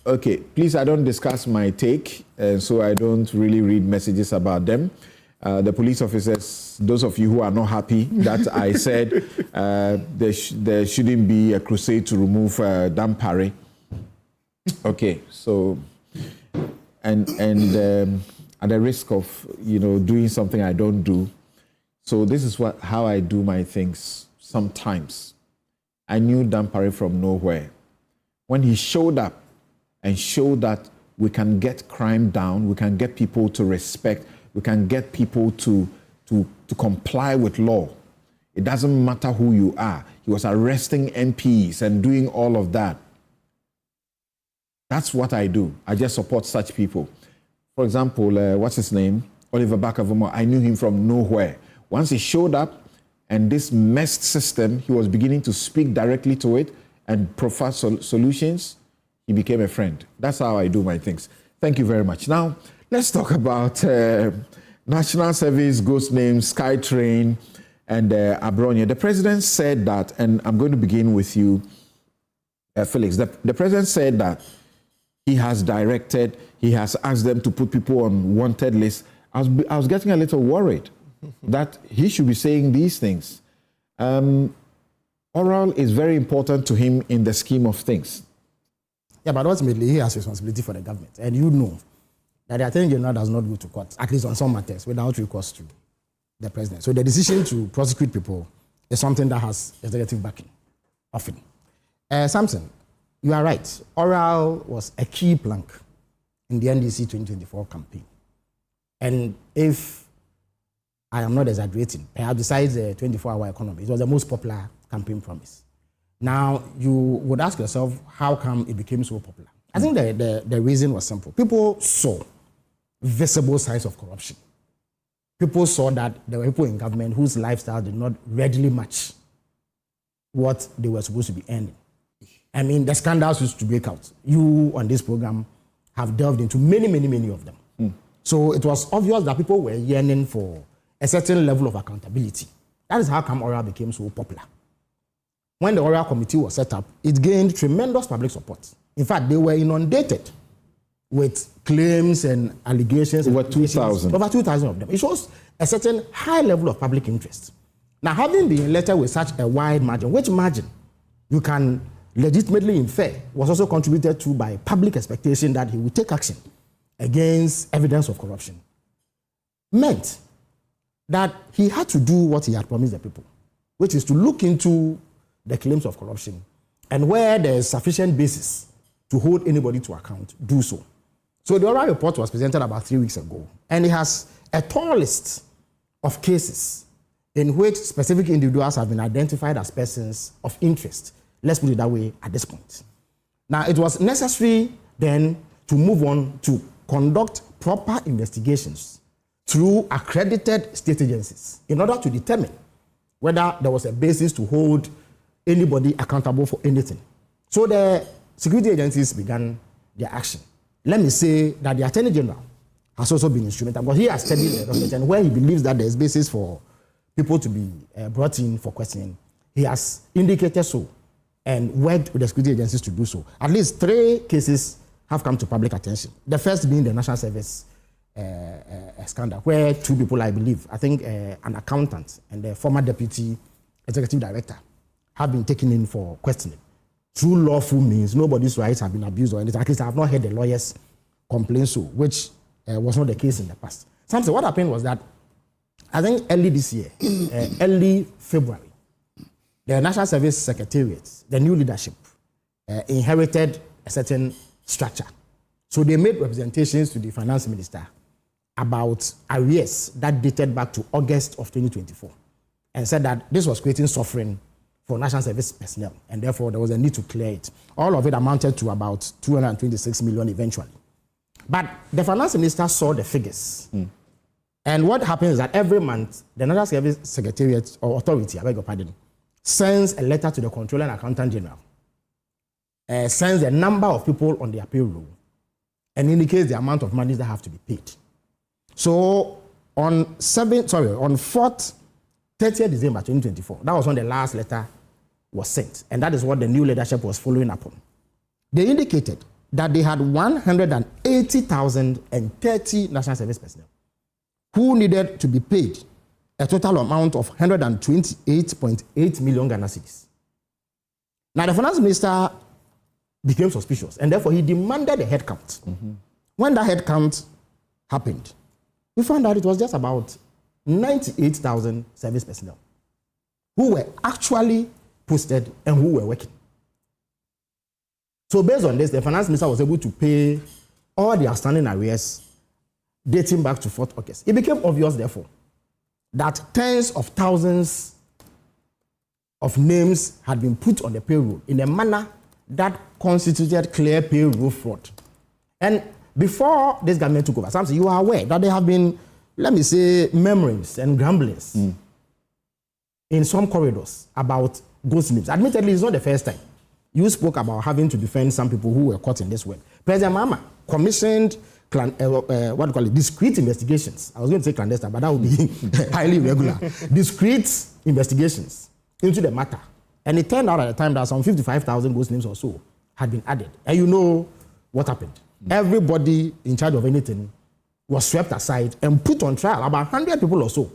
Okay, please, I don't discuss my take, so I don't really read messages about them. The police officers, those of you who are not happy that I said there shouldn't be a crusade to remove Dampare. Okay, so, and at the risk of, doing something I don't do. So this is how I do my things sometimes. I knew Dampare from nowhere. When he showed up and showed that we can get crime down, we can get people to respect, we can get people to comply with law. It doesn't matter who you are. He was arresting MPs and doing all of that. That's what I do. I just support such people. For example, what's his name? Oliver Bakavomo. I knew him from nowhere. Once he showed up and this messed system, he was beginning to speak directly to it and provide solutions, he became a friend. That's how I do my things. Thank you very much. Now, let's talk about National Service Ghost Name, SkyTrain, and Abronia. The president said that, and I'm going to begin with you, Felix. The president said that he has asked them to put people on wanted lists. I was getting a little worried that he should be saying these things. Oral is very important to him in the scheme of things. Yeah, but ultimately he has responsibility for the government. And you know that the Attorney General does not go to court, at least on some matters, without recourse to the president. So the decision to prosecute people is something that has executive backing, often. Samson, you are right. Oral was a key plank in the NDC 2024 campaign. And if I am not exaggerating, perhaps besides the 24-hour economy, it was the most popular campaign promise. Now, you would ask yourself, how come it became so popular? I think the reason was simple. People saw visible signs of corruption. People saw that there were people in government whose lifestyle did not readily match what they were supposed to be earning. I mean, the scandals used to break out. You, on this program, have delved into many of them. So it was obvious that people were yearning for a certain level of accountability. That is how come Oral became so popular. When the Oral Committee was set up, it gained tremendous public support. In fact, they were inundated with claims and allegations. Over 2,000. Over 2,000 of them. It shows a certain high level of public interest. Now, having been elected with such a wide margin, which margin you can legitimately infer was also contributed to by public expectation that he would take action against evidence of corruption, meant that he had to do what he had promised the people, which is to look into the claims of corruption, and where there is sufficient basis to hold anybody to account, do so. So the oral report was presented about 3 weeks ago, and it has a tall list of cases in which specific individuals have been identified as persons of interest. Let's put it that way at this point. Now, it was necessary then to move on to conduct proper investigations through accredited state agencies in order to determine whether there was a basis to hold anybody accountable for anything. So the security agencies began their action. Let me say that the Attorney General has also been instrumental, because he has studied the document, and where he believes that there is basis for people to be brought in for questioning, he has indicated so and worked with the security agencies to do so. At least 3 cases have come to public attention. The first being the National Service scandal, where 2 people, I believe, I think an accountant and the former deputy executive director, have been taken in for questioning. Through lawful means, nobody's rights have been abused or anything. At least I have not heard the lawyers complain so, which was not the case in the past. Something what happened was that I think early this year, early February, the National Service Secretariat, the new leadership, inherited a certain structure. So they made representations to the finance minister about arrears that dated back to August of 2024 and said that this was creating suffering for national service personnel, and therefore there was a need to clear it. All of it amounted to about 226 million eventually. But the finance minister saw the figures. And what happens is that every month, the National Service Secretariat or authority, I beg your pardon, sends a letter to the Controller and Accountant General, sends the number of people on their payroll, and indicates the amount of money that have to be paid. So on 4th, 30th December 2024, that was when the last letter was sent, and that is what the new leadership was following up on. They indicated that they had 180,030 national service personnel who needed to be paid a total amount of 128.8 million Ghana cedis. Now, the finance minister became suspicious, and therefore he demanded a head count. When that head count happened, we found out it was just about 98,000 service personnel who were actually posted and who were working. So based on this, the finance minister was able to pay all the outstanding arrears dating back to 4th August. It became obvious, therefore, that tens of thousands of names had been put on the payroll in a manner that constituted clear payroll fraud. And before this government took over, Samson, you are aware that there have been, let me say, murmurings and grumblings in some corridors about ghost names. Admittedly, it's not the first time. You spoke about having to defend some people who were caught in this work. President Mahama commissioned discrete investigations. I was going to say clandestine, but that would be highly irregular. Discrete investigations into the matter. And it turned out at the time that some 55,000 ghost names or so had been added. And you know what happened. Everybody in charge of anything was swept aside and put on trial. About 100 people or so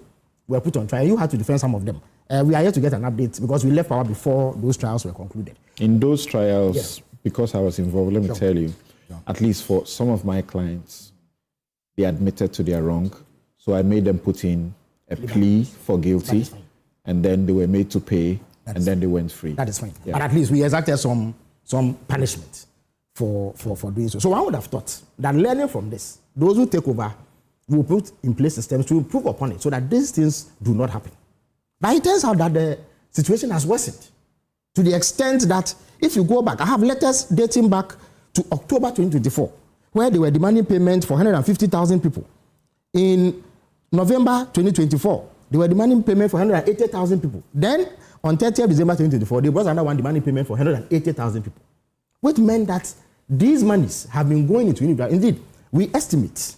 were put on trial. You had to defend some of them. We are here to get an update because we left power before those trials were concluded. In those trials, because I was involved, let me tell you, at least for some of my clients, they admitted to their wrong. So I made them put in a plea for guilty, and then they were made to pay, and then they went free. That is fine. But at least we exacted some punishment for doing so. So I would have thought that learning from this, those who take over will put in place systems to improve upon it so that these things do not happen. But it turns out that the situation has worsened to the extent that if you go back, I have letters dating back to October 2024, where they were demanding payment for 150,000 people. In November 2024, they were demanding payment for 180,000 people. Then, on 30th December 2024, they brought another one demanding payment for 180,000 people, which meant that these monies have been going into individual. Indeed, we estimate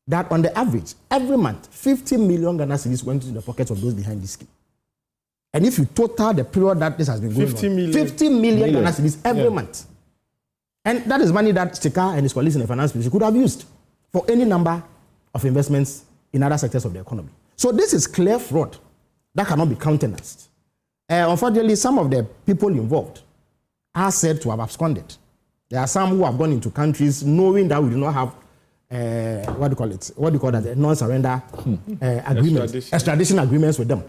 that on the average, every month, 50 million Ghana cedis went into the pockets of those behind this scheme. And if you total the period that this has been going 50 million Ghana cedis every month. And that is money that Stika and his colleagues in the finance ministry could have used for any number of investments in other sectors of the economy. So this is clear fraud that cannot be countenanced. Unfortunately, some of the people involved are said to have absconded. There are some who have gone into countries knowing that we do not have non-surrender agreements, extradition agreements with them.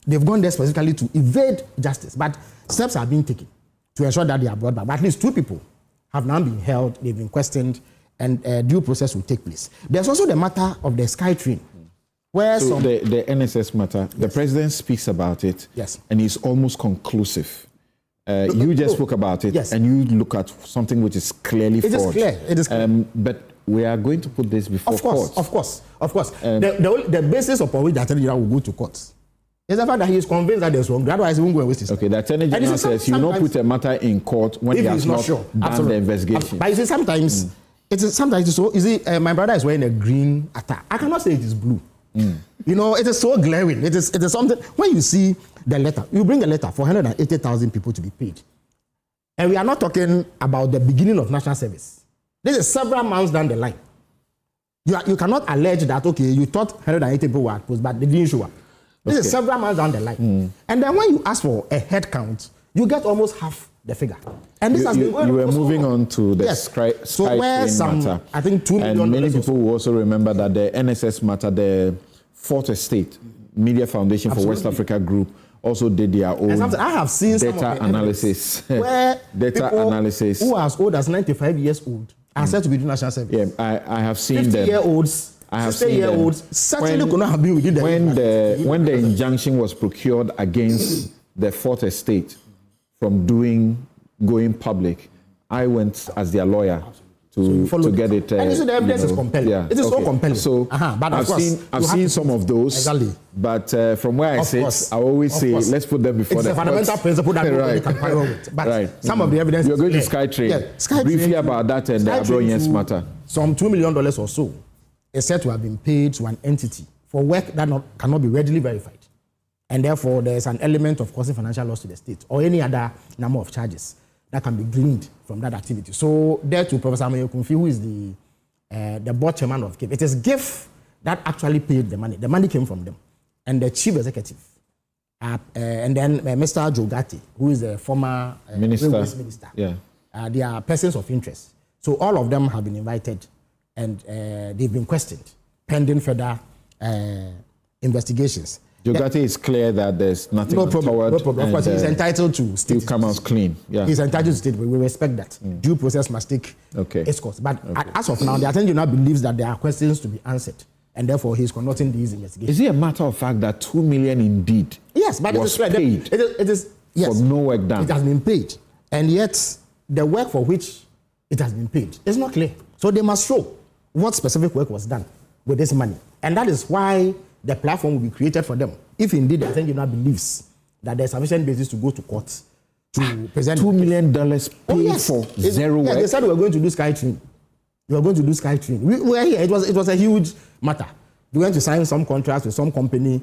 They've gone there specifically to evade justice, but steps are being taken to ensure that they are brought back. But at least 2 people have now been held, they've been questioned, and due process will take place. There's also the matter of the Sky Train, where the NSS matter, the president speaks about it, and he's almost conclusive. You just spoke about it, and you look at something which is clearly fraud. It is clear. But we are going to put this before court. Of course. The basis upon which the Attorney General will go to court is the fact that he is convinced that there's wrong. Otherwise, he won't go and waste his time. Okay, the Attorney General says he will not put a matter in court when he has not done the investigation. But you see, sometimes it's so. You see, my brother is wearing a green attire. I cannot say it is blue. You know, it is so glaring. It is something. When you see the letter, you bring a letter for 180,000 people to be paid, and we are not talking about the beginning of national service. This is several months down the line. You cannot allege that, okay, you thought 180 people were posted, but they didn't show up. This is several months down the line. And then when you ask for a head count, you get almost half the figure. And this has been going you were on for moving so long. on to the Yes. Sky So where some, matter. I think 2 million. And many people will also remember that the NSS matter, the Fourth Estate Media Foundation for West Africa Group, also did their own I have seen data analysis. Where data analysis. who are as old as 95 years old are said to be doing national service. Yeah, I have seen them. 50-year-olds, 60-year-olds certainly could not have been within the when the injunction was procured against the Fourth Estate from going public, I went as their lawyer to get it. And you see the evidence is compelling. Yeah, it is so compelling. So but I've seen some of those. Exactly. But from where I sit, I always say, let's put them before the It's a fundamental principle that nobody can quarrel with. But some of the evidence. You're going to SkyTrain. Yeah, SkyTrain. Briefly about that and the Abroyens matter. Some $2 million or so is said to have been paid to an entity for work that cannot be readily verified. And therefore, there's an element of causing financial loss to the state or any other number of charges that can be gleaned from that activity. So there to Professor Amayokunfi, who is the board chairman of GIF. It is GIF that actually paid the money. The money came from them. And the chief executive, and then Mr. Jogati, who is the former minister. Yeah. They are persons of interest. So all of them have been invited and they've been questioned pending further investigations. Jogati is clear that there's nothing untoward. No problem. Of course, he's entitled to state. He'll come out clean. Yeah. He's entitled to state. We respect that. Due process must take its course. But as of now, the Attorney General believes that there are questions to be answered, and therefore he's conducting these investigations. Is it a matter of fact that 2 million indeed? Yes, but was it is paid it is yes, for no work done? It has been paid, and yet the work for which it has been paid is not clear. So they must show what specific work was done with this money, and that is why the platform will be created for them. If indeed the Attorney General believes that there's sufficient basis to go to court to present $2 million paid for zero work. They said we were going to do SkyTrain. We were going to do SkyTrain. We were here. It was a huge matter. We went to sign some contracts with some company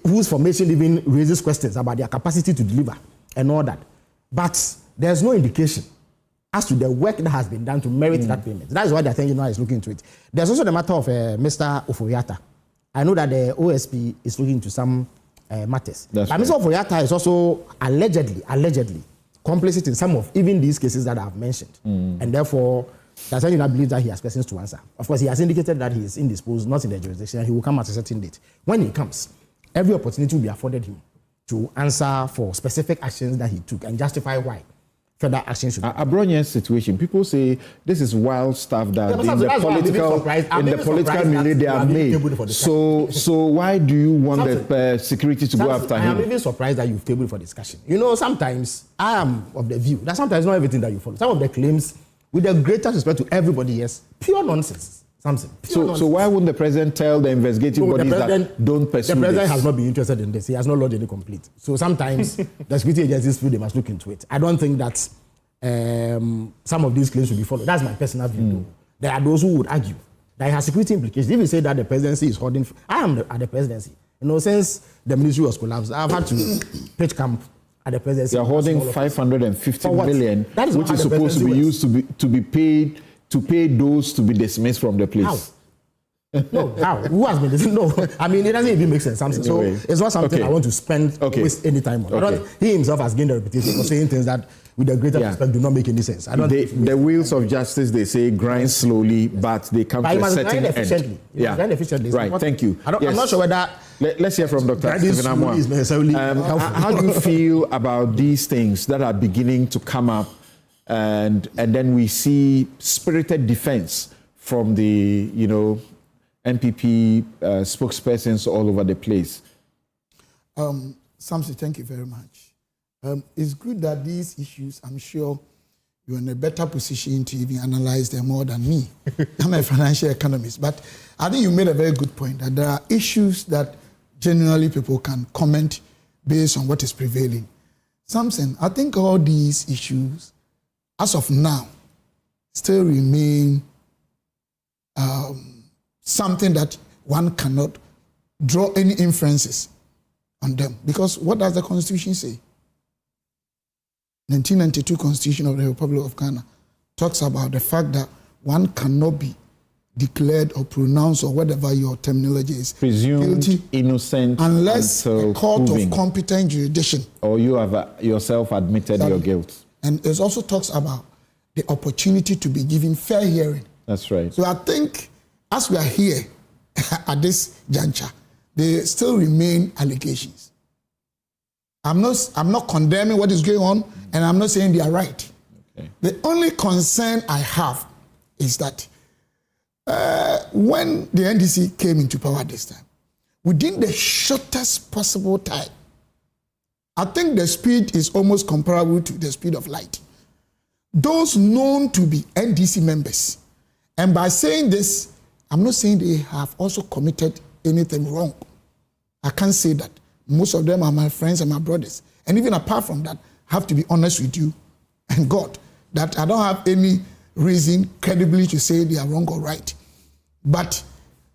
whose formation even raises questions about their capacity to deliver and all that. But there's no indication as to the work that has been done to merit that payment. That is why the Attorney General is looking into it. There's also the matter of Mr. OFORI-ATTA. I know that the OSP is looking into some matters. But Mr. OFORI-ATTA is also allegedly complicit in some of even these cases that I have mentioned. And therefore, the Attorney General believes that he has questions to answer. Of course, he has indicated that he is indisposed, not in the jurisdiction. He will come at a certain date. When he comes, every opportunity will be afforded him to answer for specific actions that he took and justify why further action should be. Abroyens situation, people say this is wild stuff that in the political milieu they have made. So why do you want the security to go after him? I am even surprised that you've tabled for discussion. You know, sometimes I am of the view that sometimes not everything that you follow. Some of the claims, with the greatest respect to everybody, yes, pure nonsense. So why wouldn't the president tell the investigative bodies that don't pursue the president this? has not been interested in this. He has not lodged any complaint. So sometimes the security agencies feel they must look into it. I don't think that some of these claims will be followed. That's my personal view. Though. There are those who would argue that it has security implications. If you say that the presidency is holding, I am at the presidency. You know, since the ministry was collapsed, I've had to pitch camp at the presidency. You're holding 550 million, which is supposed to be used to be paid. To pay those to be dismissed from the place. How? No, how? Who has been dismissed? No, I mean, it doesn't even make sense. Something. So it's not something I want to waste any time on. He himself has gained a reputation for saying things that, with the greatest respect, do not make any sense. The wheels of justice, they say, grind slowly, but they come to a certain end. Grind efficiently. Right, thank you. I'm not sure whether... Let's hear from Dr. Stephen Amoah. How do you feel about these things that are beginning to come up? And then we see spirited defense from the NPP spokespersons all over the place. Samson, thank you very much. It's good that these issues, I'm sure you're in a better position to even analyze them more than me. I'm a financial economist, but I think you made a very good point that there are issues that generally people can comment based on what is prevailing. Samson, I think all these issues as of now, still remain something that one cannot draw any inferences on them. Because what does the Constitution say? 1992 Constitution of the Republic of Ghana talks about the fact that one cannot be declared or pronounced, or whatever your terminology is, presumed guilty, innocent unless a court proven, of competent jurisdiction, or you have yourself admitted your guilt. And it also talks about the opportunity to be given fair hearing. That's right. So I think as we are here at this juncture, there still remain allegations. I'm not condemning what is going on, and I'm not saying they are right. Okay. The only concern I have is that when the NDC came into power this time, within the shortest possible time, I think the speed is almost comparable to the speed of light. Those known to be NDC members, and by saying this, I'm not saying they have also committed anything wrong. I can't say that. Most of them are my friends and my brothers. And even apart from that, I have to be honest with you and God that I don't have any reason credibly to say they are wrong or right. But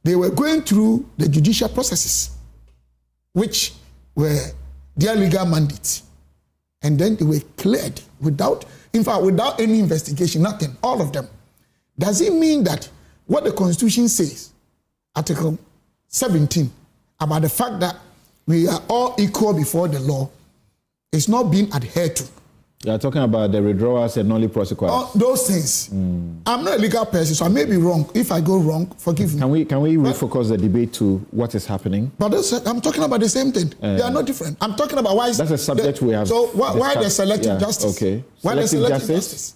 they were going through the judicial processes, which were their legal mandates. And then they were cleared without any investigation, nothing, all of them. Does it mean that what the Constitution says, Article 17, about the fact that we are all equal before the law, is not being adhered to? You are talking about the withdrawals and nollie prosequas. All those things. I'm not a legal person, so I may be wrong. If I go wrong, forgive me. Can we refocus the debate to what is happening? But I'm talking about the same thing. They are not different. I'm talking about why. That's a subject we have. So why the selective justice? Okay. Why the selective justice?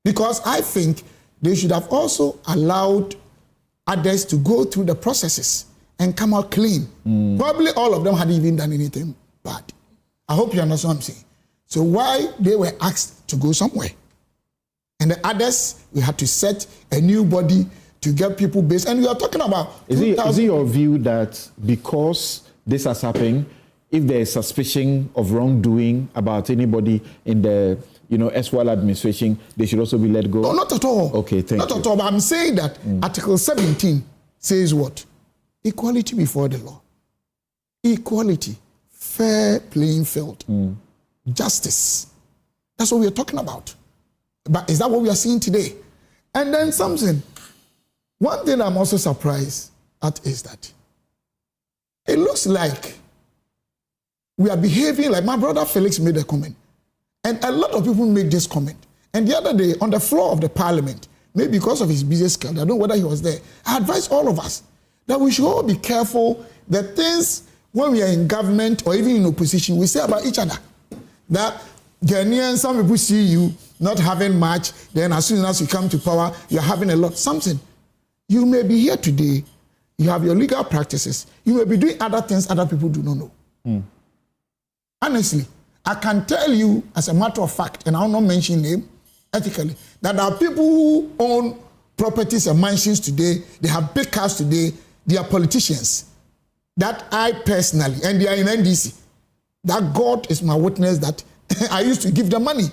Because I think they should have also allowed others to go through the processes and come out clean. Probably all of them hadn't even done anything bad. I hope you understand what I'm saying. So why they were asked to go somewhere? And the others, we had to set a new body to get people based. And we are talking about... Is it your view that because this has happened, if there is suspicion of wrongdoing about anybody in the erstwhile administration, they should also be let go? No, not at all. Okay, thank you. Not at all, but I'm saying that Article 17 says what? Equality before the law. Equality. Fair playing field. Justice. That's what we are talking about. But is that what we are seeing today? And then something. One thing I'm also surprised at is that it looks like we are behaving like my brother Felix made a comment. And a lot of people made this comment. And the other day, on the floor of the parliament, maybe because of his busy schedule, I don't know whether he was there, I advised all of us that we should all be careful that things, when we are in government or even in opposition, we say about each other. That Ghanaians, some people see you not having much, then as soon as you come to power, you're having a lot. Something. You may be here today, you have your legal practices, you may be doing other things other people do not know. Honestly, I can tell you as a matter of fact, and I'll not mention name, ethically, that there are people who own properties and mansions today, they have big cars today, they are politicians. That I personally, and they are in NDC, that God is my witness that I used to give them money.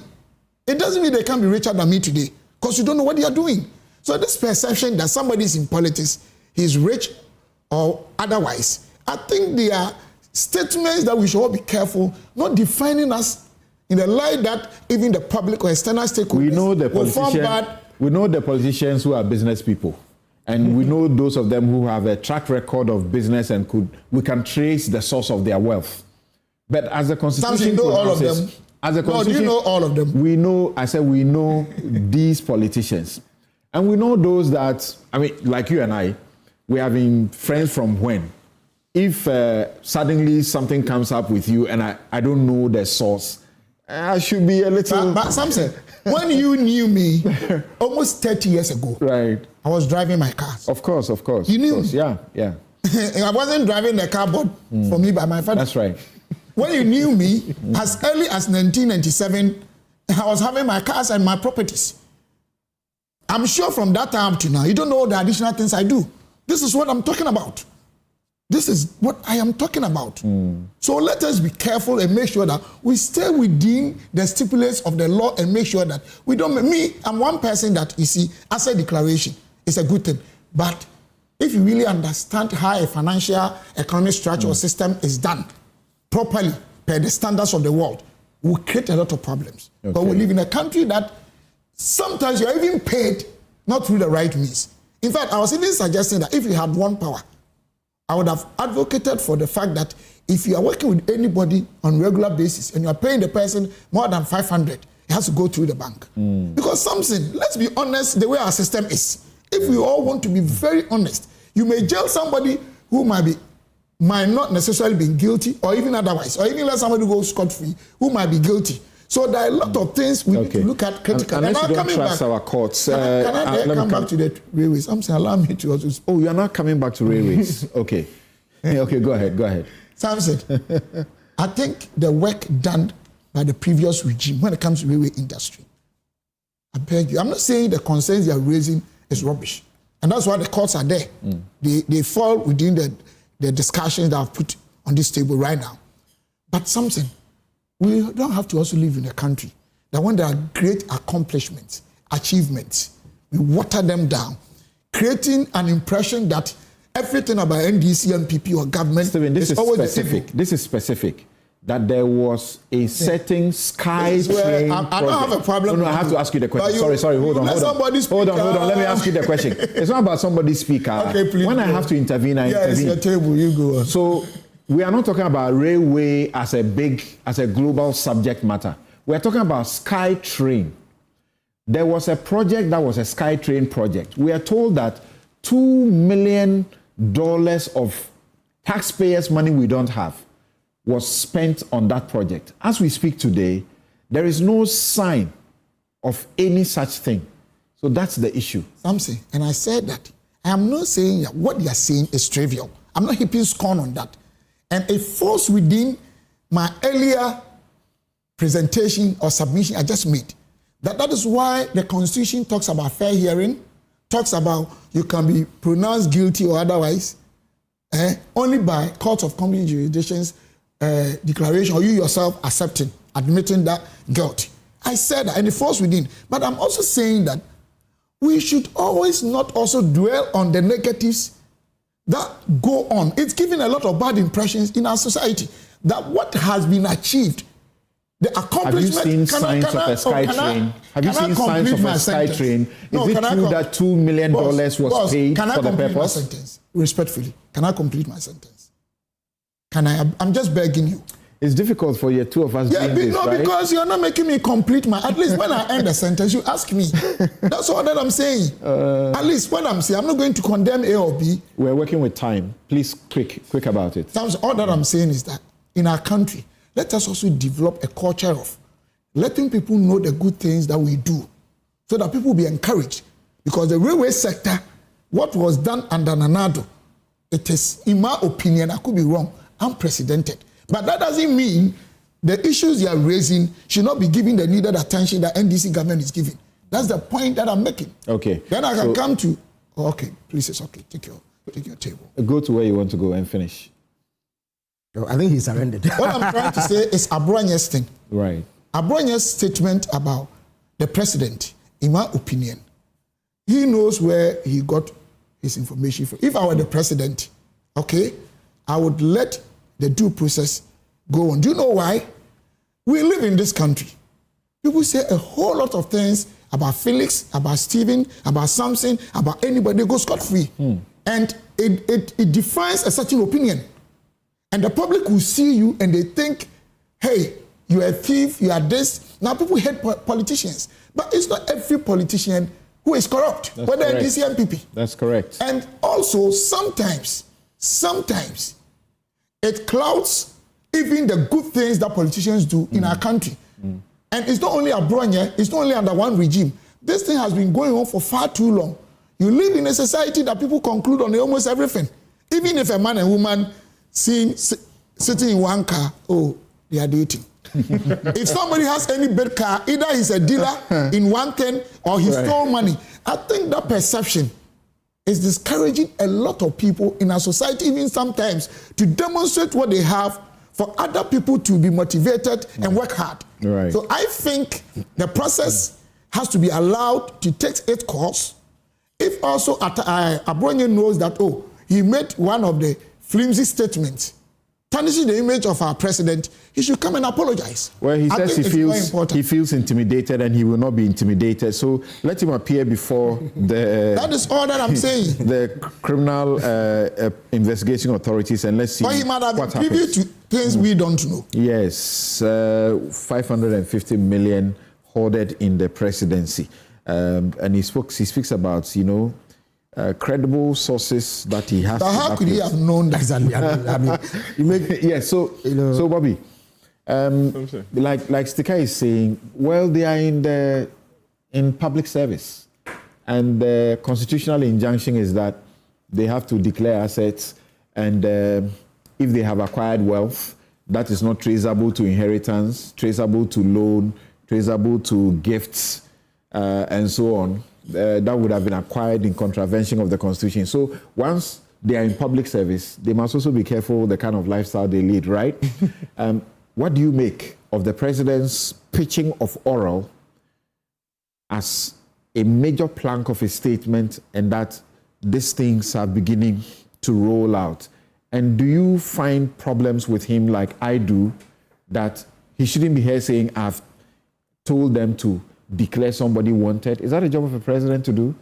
It doesn't mean they can be richer than me today, because you don't know what they are doing. So this perception that somebody is in politics, he's rich or otherwise, I think they are statements that we should all be careful, not defining us in the light that even the public or external stakeholders we know the politicians who are business people. And we know those of them who have a track record of business and we can trace the source of their wealth. But as the Constitution you know all of them. Do you know all of them? We know these politicians. And we know those that, like you and I, we have been friends from when? If suddenly something comes up with you and I don't know the source, I should be a little... But Samson, when you knew me almost 30 years ago, right? I was driving my car. Of course. You knew me? Yeah. I wasn't driving the car bought for me by my father. That's right. When you knew me, as early as 1997, I was having my cars and my properties. I'm sure from that time to now, you don't know the additional things I do. This is what I'm talking about. This is what I am talking about. So let us be careful and make sure that we stay within the stipulates of the law and make sure that we don't... I'm one person that, you see, asset declaration is a good thing. But if you really understand how a financial economic structure or system is done properly per the standards of the world, we will create a lot of problems. Okay. But we live in a country that sometimes you're even paid not through the right means. In fact, I was even suggesting that if you had one power, I would have advocated for the fact that if you are working with anybody on a regular basis and you are paying the person more than 500 it has to go through the bank. Because something, let's be honest, the way our system is, if we all want to be very honest, you may jail somebody who might not necessarily be guilty, or even otherwise, or even let somebody go scot-free who might be guilty. So there are a lot of things we need to look at critically. Unless you don't trust our courts. Can I come back to the railways? I'm saying, allow me to also... Oh, you are not coming back to railways. Okay. Okay, go ahead. Samson, I think the work done by the previous regime when it comes to railway industry, I beg you, I'm not saying the concerns they are raising is rubbish. And that's why the courts are there. They fall within the discussions that I've put on this table right now. But something, we don't have to also live in a country that when there are great accomplishments, achievements, we water them down, creating an impression that everything about NDC, MPP, or government is always specific. This is specific. That there was a certain sky train. I don't have a problem. No, I have to ask you the question. Sorry. Hold on. Let me ask you the question. It's not about somebody's speaker. Okay, please. When I have to intervene, I intervene. It's your table. You go on. So we are not talking about railway as a global subject matter. We are talking about sky train. There was a project that was a sky train project. We are told that $2 million of taxpayers' money we don't have was spent on that project. As we speak today, there is no sign of any such thing. So that's the issue. Something, and I said that. I am not saying that what you are saying is trivial. I'm not heaping scorn on that. And it falls within my earlier presentation or submission I just made. That is why the Constitution talks about fair hearing, talks about you can be pronounced guilty or otherwise only by courts of competent jurisdictions declaration, or you yourself admitting that guilt. I said that, and it falls within. But I'm also saying that we should always not also dwell on the negatives that go on. It's giving a lot of bad impressions in our society. That what has been achieved, the accomplishment. Have you seen signs of a sky train? Have you seen signs of a sky train? Is it true that $2 million was paid for the purpose? My sentence? Respectfully, can I complete my sentence? Can I? I'm just begging you. It's difficult for you two of us doing this, right? Because you're not making me complete my... At least when I end the sentence, you ask me. That's all that I'm saying. At least when I'm saying, I'm not going to condemn A or B. We're working with time. Please, quick about it. All that I'm saying is that in our country, let us also develop a culture of letting people know the good things that we do so that people will be encouraged. Because the railway sector, what was done under Nanado, it is, in my opinion, I could be wrong, unprecedented. But that doesn't mean the issues you are raising should not be given the needed attention that NDC government is giving. That's the point that I'm making. Okay. Then I can come to, okay, please, it's okay. Take your table. Go to where you want to go and finish. I think he's surrendered. What I'm trying to say is Abronye's thing. Right. Abronye's statement about the president, in my opinion, he knows where he got his information from. If I were the president, okay, I would let the due process go on. Do you know why? We live in this country. People say a whole lot of things about Felix, about Stephen, about Samson, about anybody. They go scot-free. And it defines a certain opinion. And the public will see you and they think, hey, you are a thief, you are this. Now people hate politicians. But it's not every politician who is corrupt, That's whether correct. NDC and MPP. That's correct. And also, sometimes, it clouds even the good things that politicians do in our country. And it's not only Abronye, it's not only under one regime. This thing has been going on for far too long. You live in a society that people conclude on almost everything. Even if a man and woman sitting in one car, oh, they are dating. If somebody has any bad car, either he's a dealer in one thing or he stole money. I think that perception is discouraging a lot of people in our society, even sometimes, to demonstrate what they have for other people to be motivated and work hard. Right. So I think the process has to be allowed to take its course. If also Abronye knows that, oh, he made one of the flimsy statements tarnishing the image of our president, he should come and apologize. Well, he says he feels intimidated and he will not be intimidated. So let him appear before the... That is all that I'm saying. The criminal investigation authorities, and let's see what happens. But he might have been privy to things we don't know. Yes, 550 million hoarded in the presidency. And he speaks about, credible sources that he has. But how could he have known that? So Bobby, like Stika is saying, well, they are in public service, and the constitutional injunction is that they have to declare assets, and if they have acquired wealth that is not traceable to inheritance, traceable to loan, traceable to gifts, and so on, that would have been acquired in contravention of the Constitution. So once they are in public service, they must also be careful the kind of lifestyle they lead, right? What do you make of the president's pitching of oral as a major plank of his statement, and that these things are beginning to roll out? And do you find problems with him like I do, that he shouldn't be here saying, I've told them to declare somebody wanted? Is that a job of a president to do?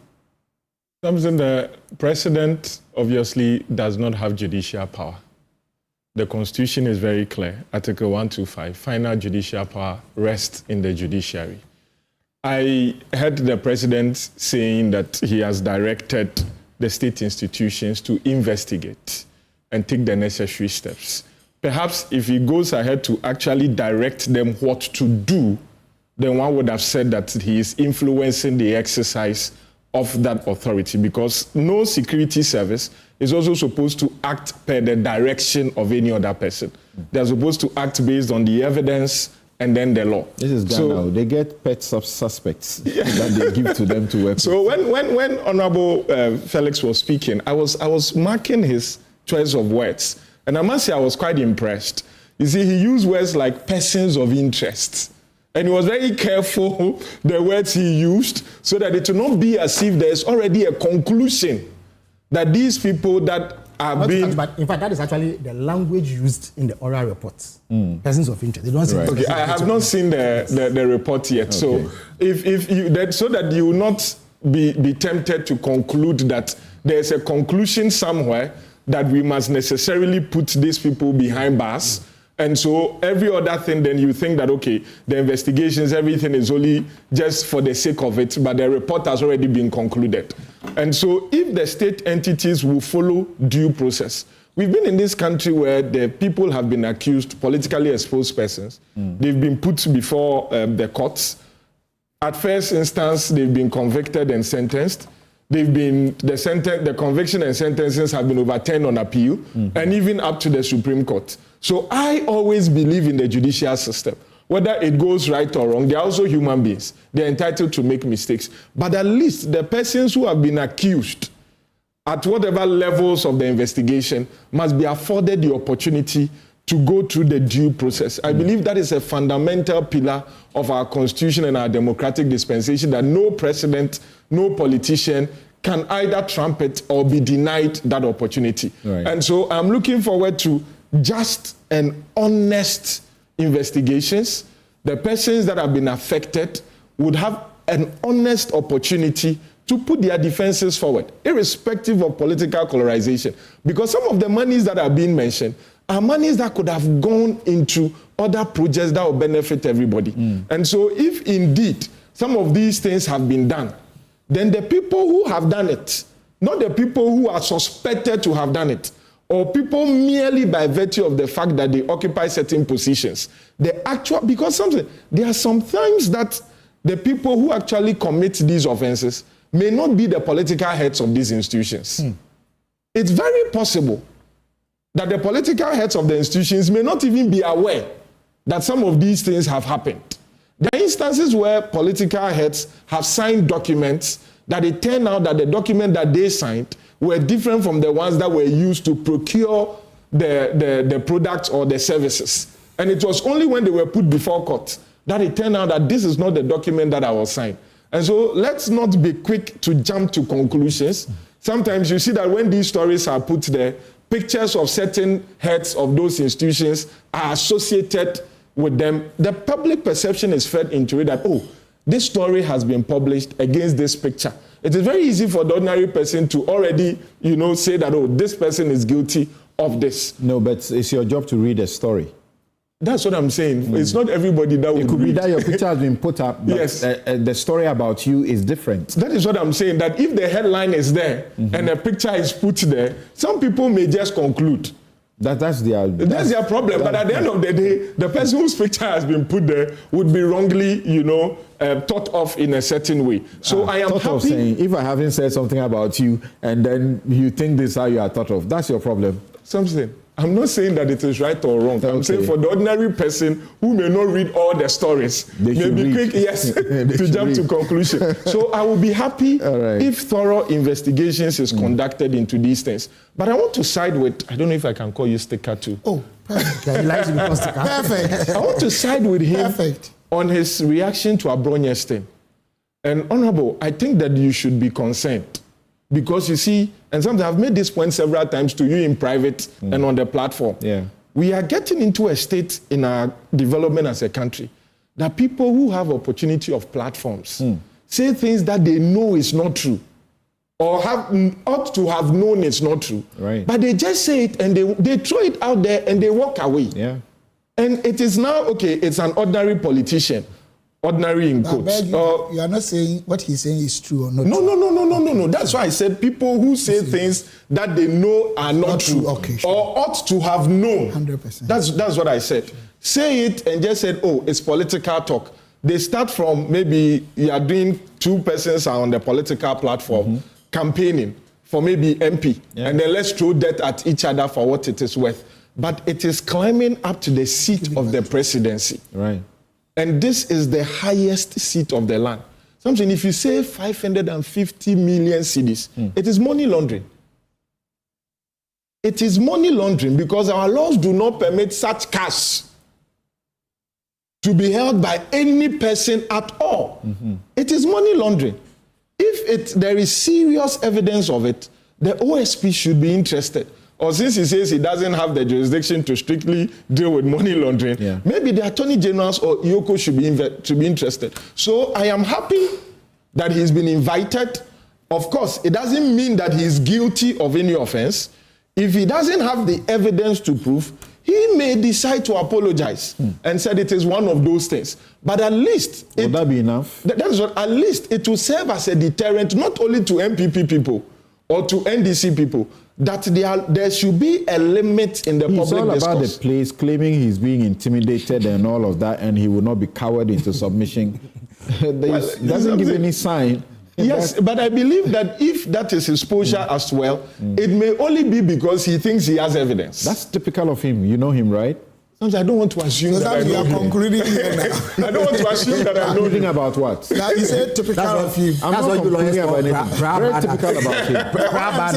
Something the president obviously does not have judicial power. The Constitution is very clear. Article 125, final judicial power rests in the judiciary. I heard the president saying that he has directed the state institutions to investigate and take the necessary steps. Perhaps if he goes ahead to actually direct them what to do, then one would have said that he is influencing the exercise of that authority, because no security service is also supposed to act per the direction of any other person. They're supposed to act based on the evidence and then the law. This is Ghana. So, they get pet suspects that they give to them to work. So when Honorable Felix was speaking, I was marking his choice of words, and I must say I was quite impressed. You see, he used words like persons of interest. And he was very careful the words he used, so that it will not be as if there's already a conclusion that these people that are being... But in fact, that is actually the language used in the oral reports. Persons of interest. They don't say Okay, I have not seen the report yet. Okay. So if you so that you will not be tempted to conclude that there's a conclusion somewhere that we must necessarily put these people behind bars. And so every other thing, then you think that, okay, the investigations, everything is only just for the sake of it, but the report has already been concluded. And so if the state entities will follow due process, we've been in this country where the people have been accused, politically exposed persons. They've been put before the courts. At first instance, they've been convicted and sentenced. The conviction and sentences have been overturned on appeal, and even up to the Supreme Court. So I always believe in the judicial system. Whether it goes right or wrong, they are also human beings. They're entitled to make mistakes. But at least the persons who have been accused at whatever levels of the investigation must be afforded the opportunity to go through the due process. I believe that is a fundamental pillar of our constitution and our democratic dispensation, that no president, no politician can either trumpet or be denied that opportunity. Right. And so I'm looking forward to just and honest investigations. The persons that have been affected would have an honest opportunity to put their defenses forward, irrespective of political colorization. Because some of the monies that are being mentioned are monies that could have gone into other projects that will benefit everybody. And so if indeed some of these things have been done, then the people who have done it, not the people who are suspected to have done it, or people merely by virtue of the fact that they occupy certain positions, because there are some times that the people who actually commit these offenses may not be the political heads of these institutions. It's very possible that the political heads of the institutions may not even be aware that some of these things have happened. There are instances where political heads have signed documents that it turned out that the document that they signed were different from the ones that were used to procure the products or the services. And it was only when they were put before court that it turned out that this is not the document that I was signed. And so let's not be quick to jump to conclusions. Sometimes you see that when these stories are put there, pictures of certain heads of those institutions are associated with them. The public perception is fed into it that, oh, this story has been published against this picture. It is very easy for the ordinary person to already, say that, oh, this person is guilty of this. No, but it's your job to read a story. That's what I'm saying. It's not everybody that It could be that your picture has been put up, but yes. The story about you is different. That is what I'm saying, that if the headline is there and the picture is put there, some people may just conclude. That's their problem. But at the end of the day, the person whose picture has been put there would be wrongly, thought of in a certain way. So I am happy. Of saying, if I haven't said something about you and then you think this is how you are thought of, that's your problem. Something. I'm not saying that it is right or wrong. Okay. I'm saying for the ordinary person who may not read all the stories, may be quick, to jump to conclusion. So I will be happy if thorough investigations is conducted into these things. But I want to side with, I don't know if I can call you Sticker too. Oh, perfect. Perfect. I want to side with him on his reaction to Abronye's thing. And Honorable, I think that you should be concerned. Because you see, and sometimes I've made this point several times to you in private and on the platform. Yeah. We are getting into a state in our development as a country that people who have opportunity of platforms say things that they know is not true or ought to have known it's not true. Right. But they just say it and they throw it out there and they walk away. Yeah. And it is now, it's an ordinary politician. Ordinary in quotes. You are not saying what he's saying is true or not. No. That's why I said people who say things that they know are not true or ought to have known. 100%. That's what I said. Say it and just said, it's political talk. They start from maybe you are doing two persons are on the political platform campaigning for maybe MP, and then let's throw that at each other for what it is worth. But it is climbing up to the seat of the presidency. Right. And this is the highest seat of the land. Something, if you say 550 million cedis, it is money laundering. It is money laundering because our laws do not permit such cash to be held by any person at all. It is money laundering. If there is serious evidence of it, the OSP should be interested. Or since he says he doesn't have the jurisdiction to strictly deal with money laundering, maybe the Attorney Generals or IOCO should be interested. So I am happy that he's been invited. Of course, it doesn't mean that he's guilty of any offense. If he doesn't have the evidence to prove, he may decide to apologize and said it is one of those things. But at least... Would that be enough? That is what, at least it will serve as a deterrent, not only to MPP people or to NDC people, that there should be a limit in the public discourse. It's all about the place, claiming he's being intimidated and all of that, and he will not be cowered into submission. It doesn't give any sign. Yes, but I believe that if that is his posture as well, it may only be because he thinks he has evidence. That's typical of him. You know him, right? Sometimes I don't want to assume that I know him. Concluding here now. I don't want to assume that I know him. About what? Now you said typical of him. I'm not concluding about anything. Very typical about him. What I'm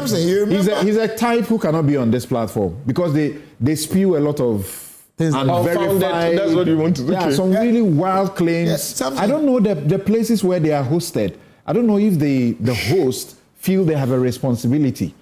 saying is, he's a type who cannot be on this platform because they spew a lot of things unverified. That's what you want to do. Yeah, some really wild claims. I don't know the places where they are hosted. I don't know if the host feel they have a responsibility.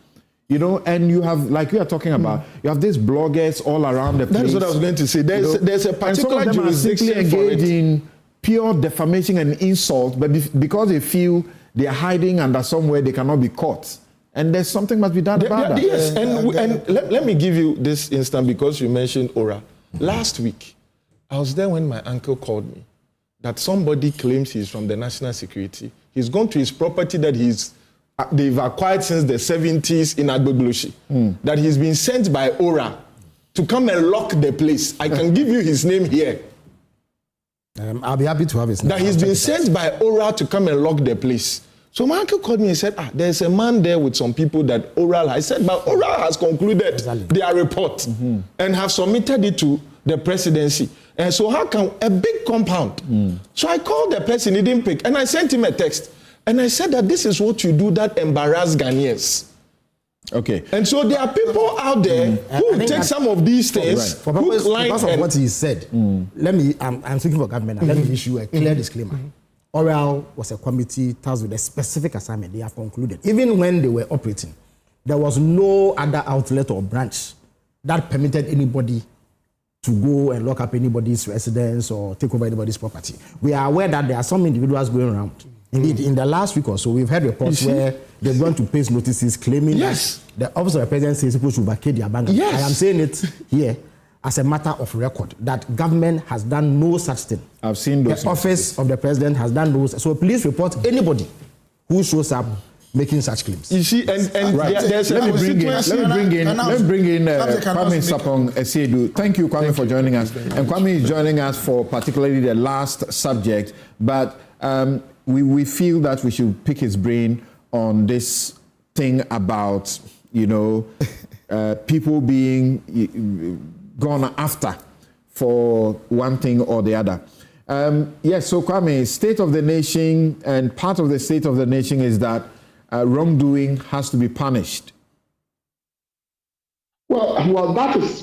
You know, and you have, like we are talking about, you have these bloggers all around the place. That's what I was going to say. There's a particular jurisdiction are simply engaged in pure defamation and insult, but because they feel they are hiding under somewhere, they cannot be caught. And there's something must be done about that. Yes, and let me give you this instant because you mentioned Ora. Last week, I was there when my uncle called me that somebody claims he's from the National Security. He's gone to his property that they've acquired since the 70s in Agbegloshi, that he's been sent by Ora to come and lock the place. I can give you his name here. I'll be happy to have his name. That he's been sent by Ora to come and lock the place. So my uncle called me and said, there's a man there with some people that Oral has said, but Oral has concluded their report and have submitted it to the presidency. And so how can a big compound? So I called the person, he didn't pick, and I sent him a text. And I said that this is what you do that embarrass Ghanaians. Okay. And so there are people out there who take some of these things, for purpose of what he said. I'm speaking for government. Let me issue a clear disclaimer. Oral was a committee tasked with a specific assignment. They have concluded. Even when they were operating, there was no other outlet or branch that permitted anybody to go and lock up anybody's residence or take over anybody's property. We are aware that there are some individuals going around. Indeed, in the last week or so, we've had reports where they're going to paste notices claiming that the Office of the President says people should vacate their bank. I am saying it here. as a matter of record that government has done no such thing. I've seen those. The office of the president has done no. So please report anybody who shows up making such claims. You see, and right. Let me bring in Kwame Sapong Esiedu. Thank you, Kwame, for joining us. And Kwame is joining us for particularly the last subject, but we feel that we should pick his brain on this thing about, people being gone after for one thing or the other. Yes, so Kwame, state of the nation, and part of the state of the nation is that wrongdoing has to be punished. Well, that is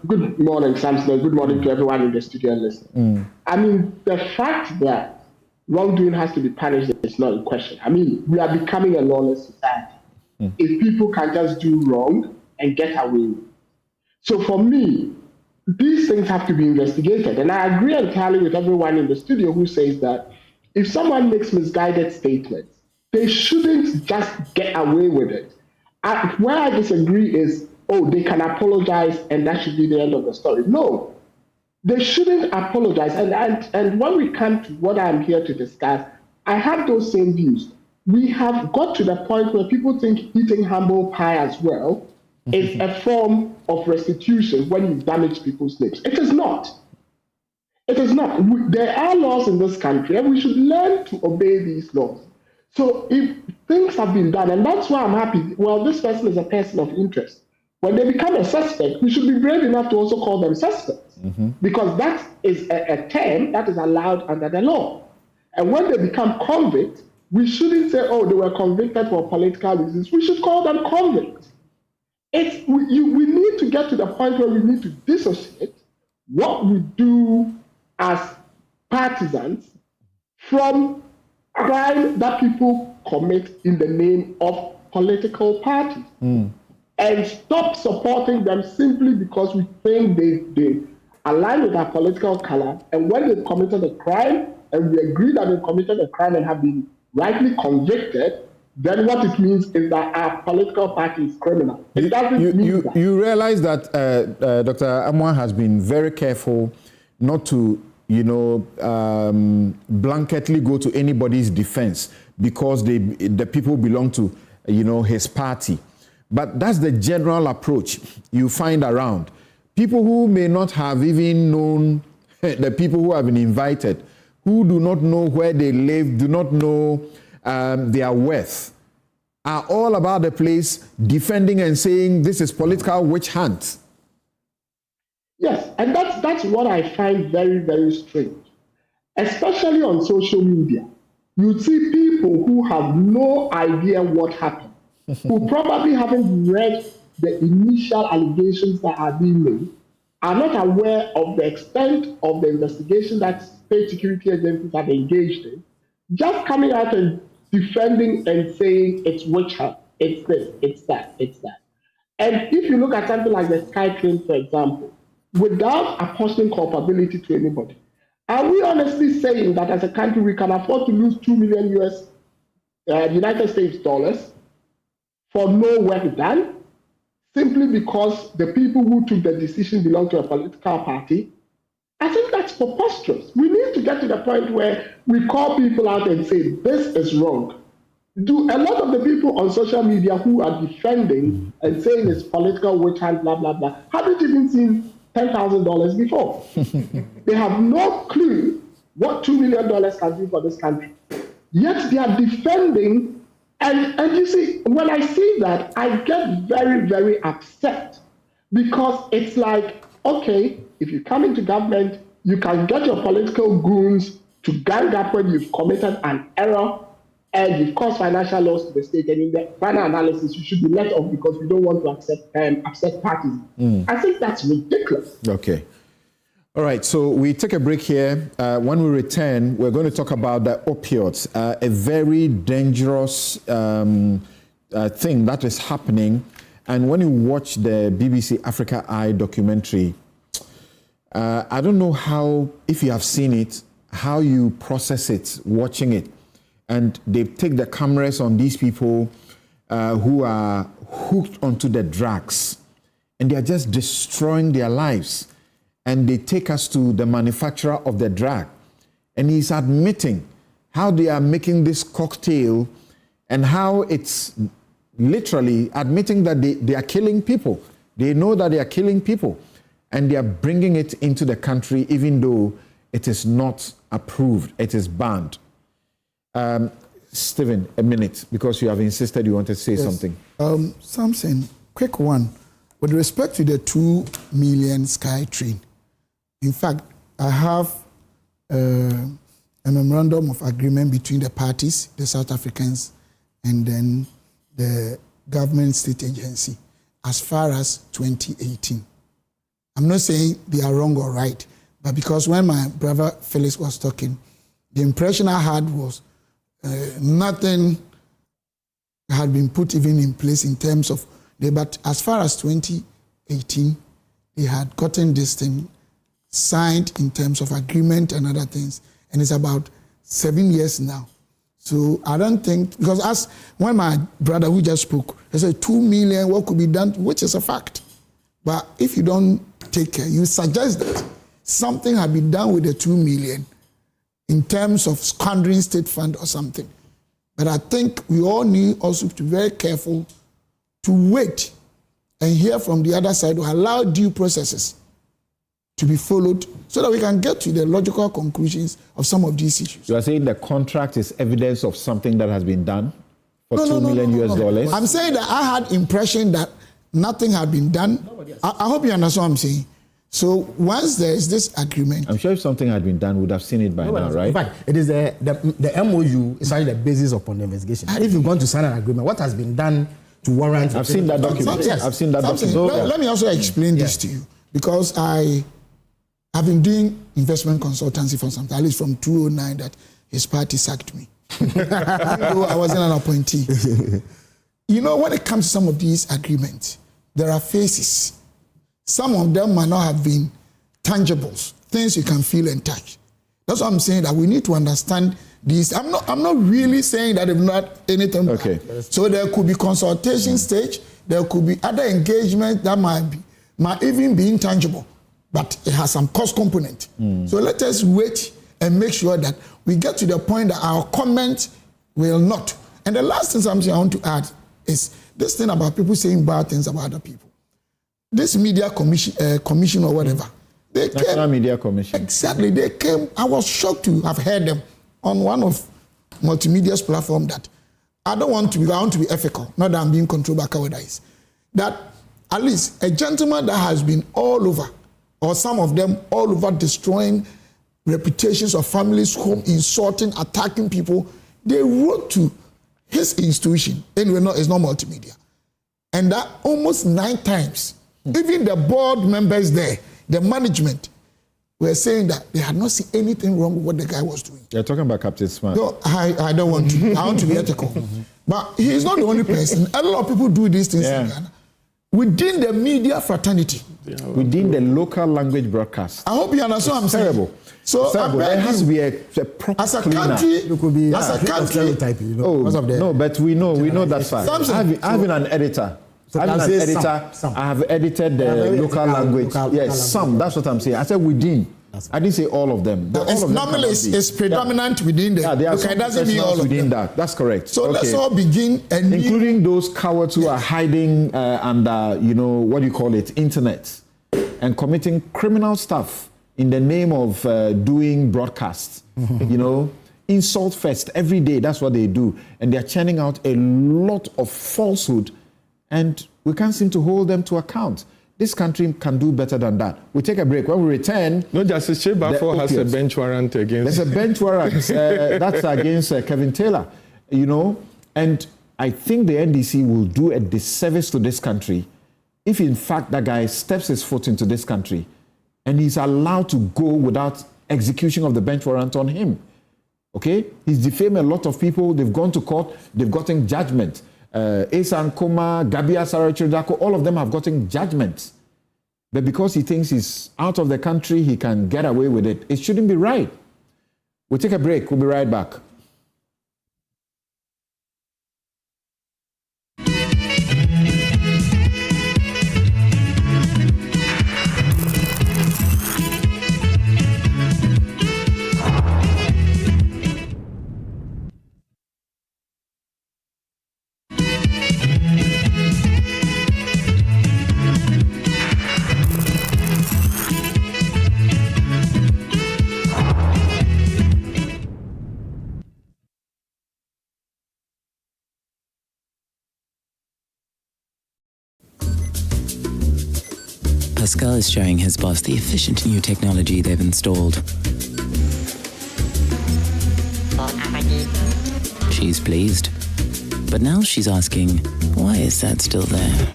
good morning, Samson. Good morning to everyone in the studio and listening. I mean, the fact that wrongdoing has to be punished is not in question. I mean, we are becoming a lawless society. If people can just do wrong and get away with it. So for me, these things have to be investigated. And I agree entirely with everyone in the studio who says that if someone makes misguided statements, they shouldn't just get away with it. Where I disagree is, they can apologize and that should be the end of the story. No, they shouldn't apologize. And when we come to what I'm here to discuss, I have those same views. We have got to the point where people think eating humble pie as well is a form of restitution when you damage people's lives. It is not. It is not. There are laws in this country and we should learn to obey these laws. So if things have been done, and that's why I'm happy, this person is a person of interest. When they become a suspect, we should be brave enough to also call them suspects, because that is a term that is allowed under the law. And when they become convicts, we shouldn't say, they were convicted for political reasons. We should call them convicts. We need to get to the point where we need to dissociate what we do as partisans from crime that people commit in the name of political parties, and stop supporting them simply because we think they align with our political color. And when they've committed a crime, and we agree that they've committed a crime and have been rightly convicted, then what it means is that our political party is criminal. It doesn't mean that. You realize that Dr. Amwa has been very careful not to blanketly go to anybody's defense because the people belong to, his party. But that's the general approach you find around. People who may not have even known the people who have been invited, who do not know where they live, do not know their worth, are all about the place defending and saying this is political witch hunt. Yes, and that's what I find very, very strange, especially on social media. You see people who have no idea what happened, who probably haven't read the initial allegations that are being made, are not aware of the extent of the investigation that state security agencies have engaged in, just coming out and defending and saying it's witch hunt, it's this, it's that, it's that. And if you look at something like the Sky Train, for example, without apportioning culpability to anybody, are we honestly saying that as a country we can afford to lose $2 million United States dollars for no work done, simply because the people who took the decision belong to a political party? I think that's preposterous. We need to get to the point where we call people out and say, this is wrong. Do a lot of the people on social media who are defending and saying it's political witch hunt, blah, blah, blah, haven't even seen $10,000 before. They have no clue what $2 million can do for this country. Yet they are defending, and you see, when I see that, I get very, very upset, because it's like, okay, if you come into government, you can get your political goons to gang up when you've committed an error and you've caused financial loss to the state, and in the final analysis, you should be let off because we don't want to upset parties. I think that's ridiculous. Okay. All right, so we take a break here. When we return, we're going to talk about the opioids, a very dangerous thing that is happening. And when you watch the BBC Africa Eye documentary, I don't know how, if you have seen it, how you process it, watching it. And they take the cameras on these people who are hooked onto the drugs, and they are just destroying their lives. and they take us to the manufacturer of the drug. And he's admitting how they are making this cocktail and how it's literally admitting that they are killing people. They know that they are killing people, and they are bringing it into the country even though it is not approved, it is banned. Stephen, a minute, because you have insisted you wanted to say something. Something, quick one. With respect to the 2 million Sky Train, in fact, I have a memorandum of agreement between the parties, the South Africans, and then the government state agency, as far as 2018. I'm not saying they are wrong or right, but because when my brother Felix was talking, the impression I had was nothing had been put even in place in terms of, but as far as 2018, they had gotten this thing signed in terms of agreement and other things, and it's about 7 years now. So I don't think, because as when my brother who just spoke, he said 2 million, what could be done, which is a fact. But if you don't take care, you suggest that something had been done with the 2 million in terms of squandering state fund or something. But I think we all need also to be very careful to wait and hear from the other side, or allow due processes to be followed so that we can get to the logical conclusions of some of these issues. You are saying the contract is evidence of something that has been done for $2 million US dollars? I'm saying that I had impression that nothing had been done. I hope you understand what I'm saying. So once there is this agreement, I'm sure if something had been done, we would have seen it by now, right? In fact, it is the MOU is actually the basis upon the investigation. If you're going to sign an agreement, what has been done to warrant? I've seen that document. Yes. I've seen that document. Let me also explain this to you, because I've been doing investment consultancy for some time, at least from 2009, that his party sacked me. Though I wasn't an appointee. You know, when it comes to some of these agreements, there are faces. Some of them might not have been tangibles, things you can feel and touch. That's what I'm saying, that we need to understand these. I'm not really saying that it's not anything. Okay. So there could be consultation stage, there could be other engagement that might even be intangible, but it has some cost component. So let us wait and make sure that we get to the point that our comment will not. And the last thing I want to add is this thing about people saying bad things about other people. This media commission or whatever, they came. National Media Commission. Exactly, they came. I was shocked to have heard them on one of multimedia's platform that I want to be ethical, not that I'm being controlled by cowardice. That at least a gentleman that has been all over, or some of them all over, destroying reputations of families, home, insulting, attacking people, they wrote to his institution. Anyway, it's not multimedia. And that almost 9 times. Even the board members there, the management, were saying that they had not seen anything wrong with what the guy was doing. You're talking about Captain Smart. No, I don't want to. I want to be ethical. But he's not the only person. A lot of people do these things in Ghana. Within the media fraternity. Within the local language broadcast. I hope you understand what I'm saying. Terrible. So there has to be a proper as a country, no, but we know that fact. Having an editor. I have edited the local language. Some. That's what I'm saying. I said within. I didn't say all of them. Normally, it's predominant within the. It doesn't mean all within that. That's correct. So let's all begin, including those cowards who are hiding under, what do you call it, internet, and committing criminal stuff in the name of doing broadcasts. Insult fest every day. That's what they do, and they're churning out a lot of falsehood. And we can't seem to hold them to account. This country can do better than that. We take a break. When we return... No, Justice Chebafo has a bench warrant against... There's a bench warrant. That's against Kevin Taylor. And I think the NDC will do a disservice to this country if, in fact, that guy steps his foot into this country and he's allowed to go without execution of the bench warrant on him. Okay? He's defamed a lot of people. They've gone to court. They've gotten judgment. Asa Nkoma, Gabia Sarachiridako, all of them have gotten judgments. But because he thinks he's out of the country, he can get away with it. It shouldn't be right. We'll take a break. We'll be right back. Fiscal is showing his boss the efficient new technology they've installed. She's pleased. But now she's asking, why is that still there?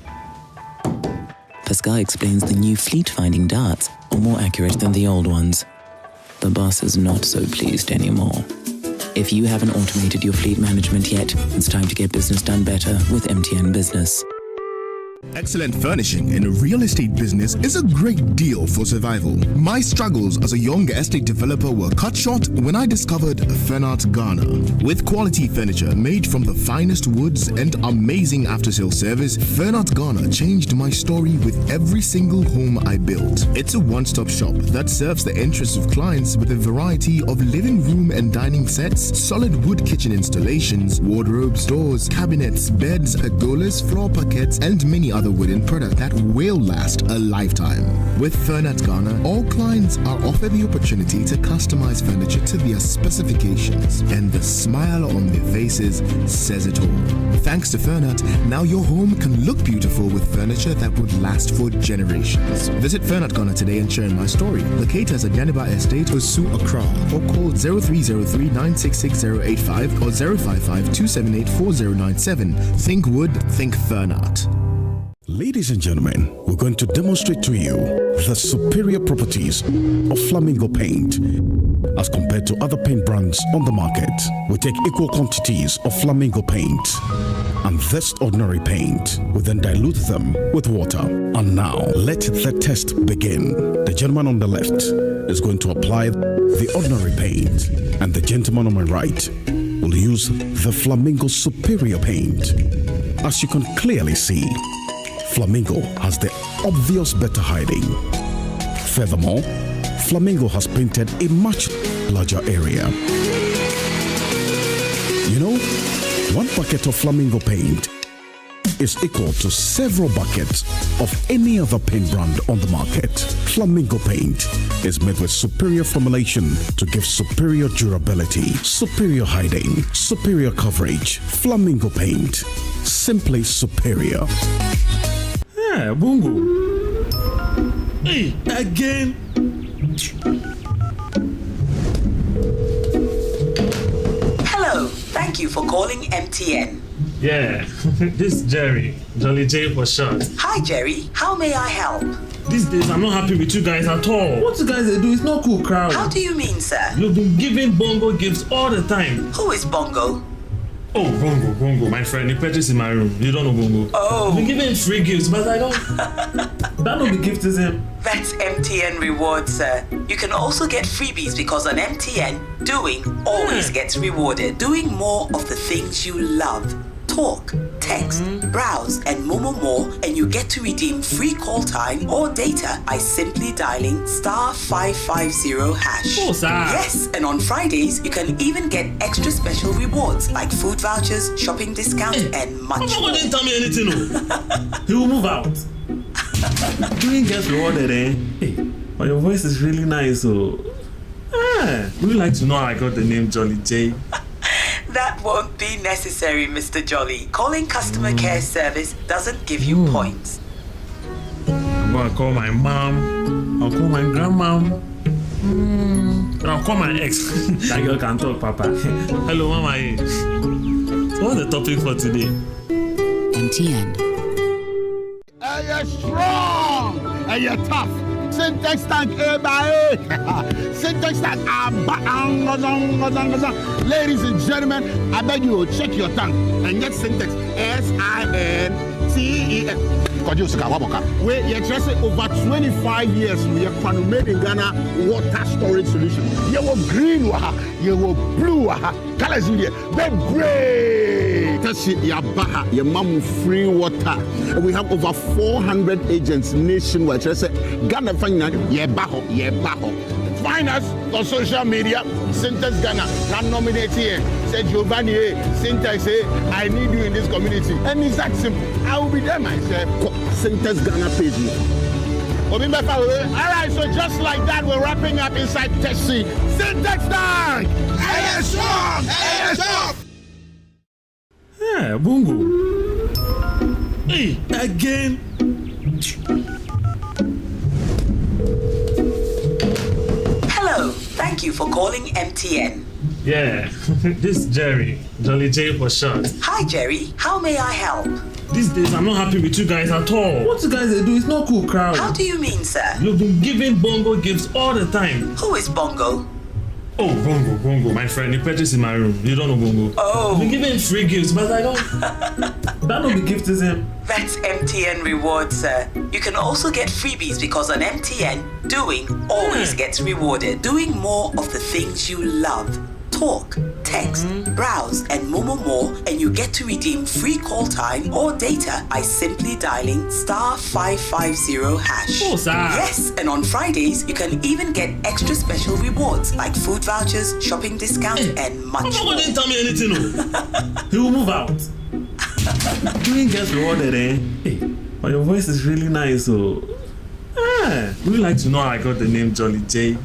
Fiscal explains the new fleet-finding darts are more accurate than the old ones. The boss is not so pleased anymore. If you haven't automated your fleet management yet, it's time to get business done better with MTN Business. Excellent furnishing in a real estate business is a great deal for survival. My struggles as a young estate developer were cut short when I discovered Furnart Ghana. With quality furniture made from the finest woods and amazing after-sale service, Furnart Ghana changed my story with every single home I built. It's a one-stop shop that serves the interests of clients with a variety of living room and dining sets, solid wood kitchen installations, wardrobes, doors, cabinets, beds, pergolas, floor parquets, and many other wooden products that will last a lifetime. With Furnart Ghana, all clients are offered the opportunity to customize furniture to their specifications, and the smile on their faces says it all. Thanks to Furnart, now your home can look beautiful with furniture that would last for generations. Visit Furnart Ghana today and share my story. Locate us at Yaniba Estate, Osu, Accra, or call 0303 966 085 or 055 278 4097. Think wood, think Furnart. Ladies and gentlemen, we're going to demonstrate to you the superior properties of Flamingo paint as compared to other paint brands on the market. We take equal quantities of Flamingo paint and this ordinary paint. We then dilute them with water. And now, let the test begin. The gentleman on the left is going to apply the ordinary paint, and the gentleman on my right will use the Flamingo superior paint. As you can clearly see, Flamingo has the obvious better hiding. Furthermore, Flamingo has painted a much larger area. You know, one bucket of Flamingo paint is equal to several buckets of any other paint brand on the market. Flamingo paint is made with superior formulation to give superior durability, superior hiding, superior coverage. Flamingo paint, simply superior. Yeah, Bungo. Hey, again. Hello, thank you for calling MTN. Yeah, this is Jerry. Jolly J for short. Hi Jerry, how may I help? These days I'm not happy with you guys at all. What you guys do is not cool, crowd. How do you mean, sir? You've been giving Bongo gifts all the time. Who is Bongo? Oh, Bongo, my friend. He purchased in my room. You don't know Bongo. Oh. I've been giving him free gifts, but I don't. That not be gift is him. That's MTN rewards, sir. You can also get freebies because on MTN, doing always gets rewarded. Doing more of the things you love. Talk, text, browse, and more, and you get to redeem free call time or data by simply dialing *550#. Oh, sir. Yes, and on Fridays, you can even get extra special rewards like food vouchers, shopping discounts, and much more. Didn't tell me anything, no. He will move out. Doing gets rewarded, eh? Hey, but your voice is really nice, so. Would you like to know how I got the name Jolly J? That won't be necessary, Mr. Jolly. Calling customer care service doesn't give you points. I'm gonna call my mom. I'll call my grandmom. I'll call my ex. That girl can talk, Papa. Hello, Mama. So what's the topic for today? MTN. You're strong and you're tough. Syntax tank, syntax tank. Ladies and gentlemen, I beg you, check your tongue and get syntax. SINTEX. Where you're just over 25 years, we are made in Ghana water storage solution. You were green, you were blue, colors in here. They break. That's it, your baha, your mom free water. And we have over 400 agents nationwide. Just say, Ghana Finance, yeah, baho. Find us on social media, Syntax Ghana. Can nominate here. Say Giovanni, Syntax, I need you in this community. And it's that simple. I will be there myself. Syntax Ghana page. All right, so just like that, we're wrapping up inside Tessie. Syntax Tank! Hey, strong! Hey, strong! Yeah, Bungo. Hey, again. Thank you for calling MTN. Yeah, this is Jerry. Jolly J for short. Hi, Jerry. How may I help? These days, I'm not happy with you guys at all. What you guys do is not cool, crowd. How do you mean, sir? You've been giving Bongo gifts all the time. Who is Bongo? Oh, Bongo, my friend. He purchased in my room. You don't know Bongo. Oh. You've been giving free gifts, but I don't. That don't be gift is him. That's MTN rewards, sir. You can also get freebies because on MTN, doing always gets rewarded. Doing more of the things you love. Talk, text, browse, and more, and you get to redeem free call time or data by simply dialing *550#. Oh, sir. Yes, and on Fridays, you can even get extra special rewards like food vouchers, shopping discounts, and much more. Didn't tell me anything, no. He will move out. Doing gets rewarded, eh? Hey, but your voice is really nice, so. Would you like to know how I got the name Jolly J?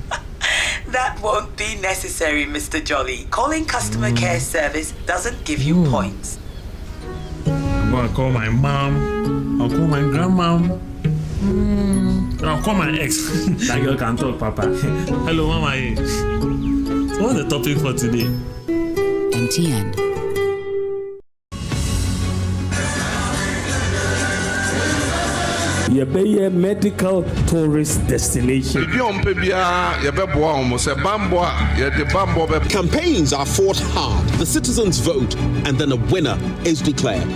That won't be necessary, Mr. Jolly. Calling customer care service doesn't give you points. I'm gonna call my mom. I'll call my grandmom. I'll call my ex. That girl can talk, Papa. Hello, Mama. So what's the topic for today? MTN. Yebeye medical tourist destination. Campaigns are fought hard. The citizens vote, and then a winner is declared.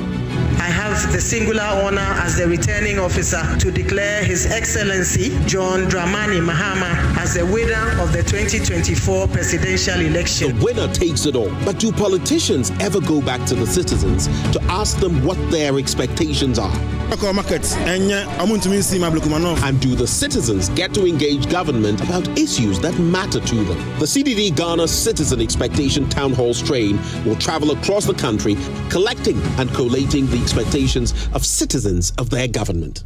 I have the singular honor as the returning officer to declare His Excellency John Dramani Mahama as the winner of the 2024 presidential election. The winner takes it all. But do politicians ever go back to the citizens to ask them what their expectations are? And do the citizens get to engage government about issues that matter to them? The CDD Ghana Citizen Expectation Town Hall strain will travel across the country, collecting and collating the expectations of citizens of their government.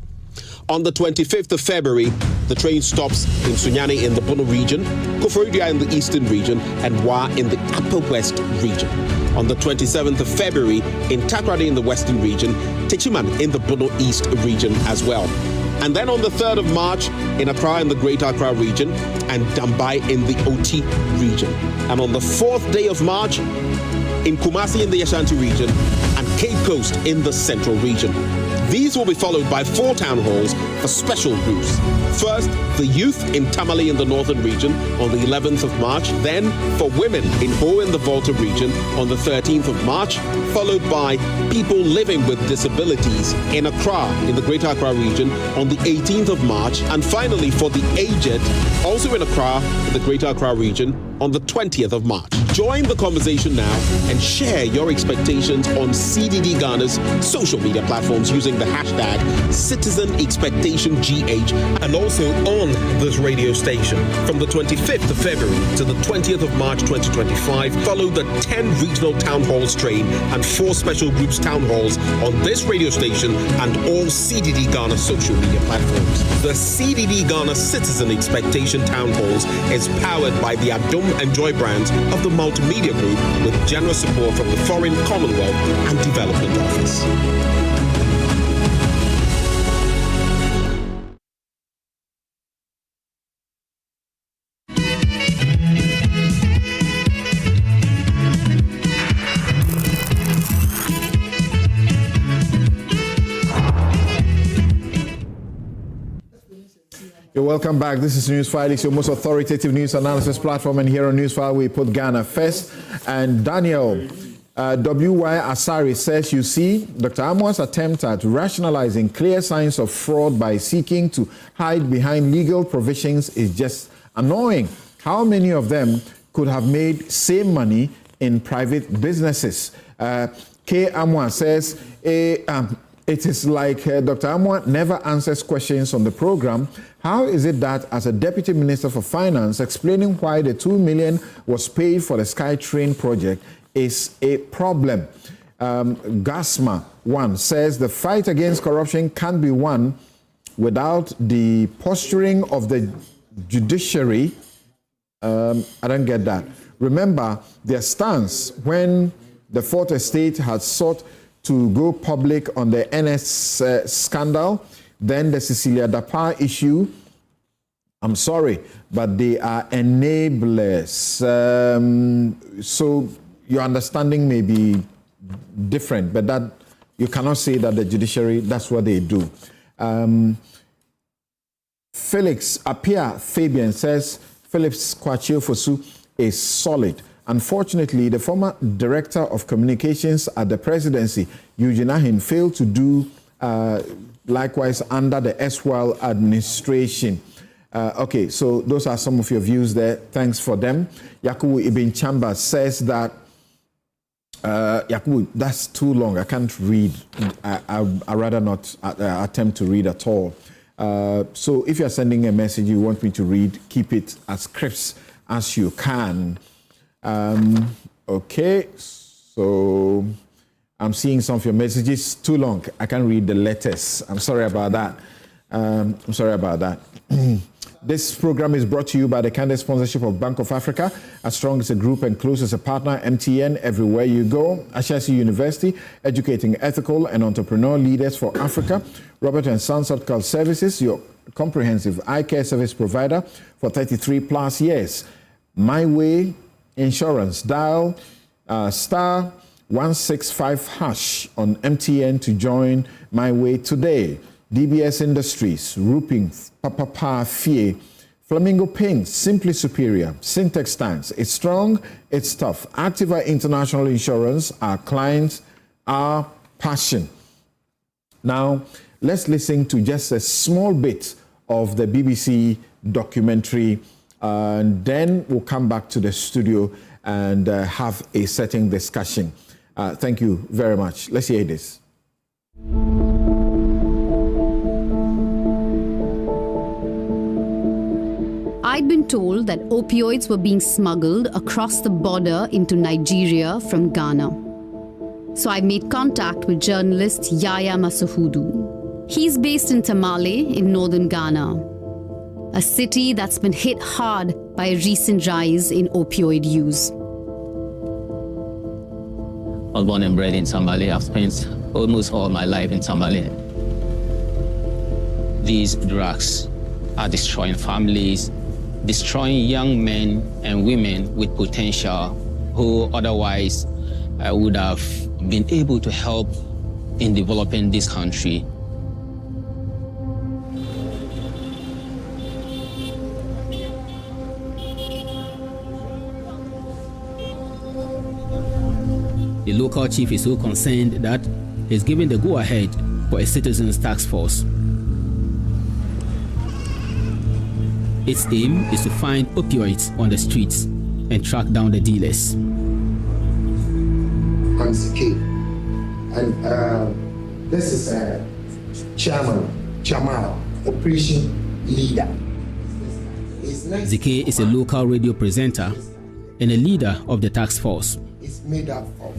On the 25th of February, the train stops in Sunyani in the Bono region, Koforidua in the eastern region, and Wa in the upper west region. On the 27th of February, in Takrady in the western region, Techiman in the Bono east region as well. And then on the 3rd of March, in Accra in the Greater Accra region, and Dambai in the Oti region. And on the 4th day of March, in Kumasi in the Ashanti region, and Cape Coast in the central region. These will be followed by 4 town halls for special groups. First, the youth in Tamale in the northern region on the 11th of March. Then, for women in Ho in the Volta region on the 13th of March, followed by people living with disabilities in Accra in the Greater Accra region on the 18th of March. And finally, for the aged, also in Accra in the Greater Accra region on the 20th of March. Join the conversation now and share your expectations on CDD Ghana's social media platforms using the hashtag CitizenExpectationGH and also on this radio station. From the 25th of February to the 20th of March 2025, follow the 10 regional town halls train and 4 special groups town halls on this radio station and all CDD Ghana social media platforms. The CDD Ghana Citizen Expectation Town Halls is powered by the Adom and Joy brands of the Multimedia Group with generous support from the Foreign, Commonwealth and Development Office. You're welcome back. This is Newsfile. It's your most authoritative news analysis platform, and here on Newsfile we put Ghana first. And Daniel W.Y. Asari says, you see, Dr. Amoah's attempt at rationalizing clear signs of fraud by seeking to hide behind legal provisions is just annoying. How many of them could have made same money in private businesses? K. Amoah says, it is like Dr. Amoah never answers questions on the program. How is it that as a Deputy Minister for Finance, explaining why the 2 million was paid for the SkyTrain project is a problem? Gasma 1 says the fight against corruption can't be won without the posturing of the judiciary. I don't get that. Remember their stance when the Fourth Estate had sought to go public on the NS scandal, then the Cecilia Dapa issue, I'm sorry, but they are enablers. So your understanding may be different, but that you cannot say that the judiciary, that's what they do. Felix Apia Fabian says, Phillips Kwachio Fosu is solid. Unfortunately, the former director of communications at the presidency, Eugene Ahin, failed to do likewise under the Eswell administration. Okay, so those are some of your views there. Thanks for them. Yakubu Ibn Chamba says that, Yakubu, that's too long. I can't read. I'd rather not attempt to read at all. So if you're sending a message you want me to read, keep it as crisp as you can. Okay, so I'm seeing some of your messages. Too long. I can't read the letters. I'm sorry about that. This program is brought to you by the kind sponsorship of Bank of Africa, as strong as a group and close as a partner, MTN, everywhere you go. Ashesi University, educating ethical and entrepreneur leaders for Africa. Robert & Sons Optical Services, your comprehensive eye care service provider for 33 plus years. My Way Insurance, dial star 165 hash on MTN to join My Way today. DBS Industries, Rooping, Papa Fie, Flamingo Paint, simply superior. Syntax Tanks, it's strong, it's tough. Activa International Insurance, our clients, our passion. Now, let's listen to just a small bit of the BBC documentary, and then we'll come back to the studio and have a setting discussion. Thank you very much. Let's hear this. I'd been told that opioids were being smuggled across the border into Nigeria from Ghana. So I made contact with journalist Yaya Masuhudu. He's based in Tamale in northern Ghana, a city that's been hit hard by a recent rise in opioid use. I was born and bred in Tamale. I've spent almost all my life in Tamale. These drugs are destroying families, destroying young men and women with potential who otherwise would have been able to help in developing this country. The local chief is so concerned that he's given the go-ahead for a citizens' task force. Its aim is to find opioids on the streets and track down the dealers. I'm Ziki, and this is Chairman Jamal, Operation Leader. Ziki is a local radio presenter and a leader of the task force. It's made up of.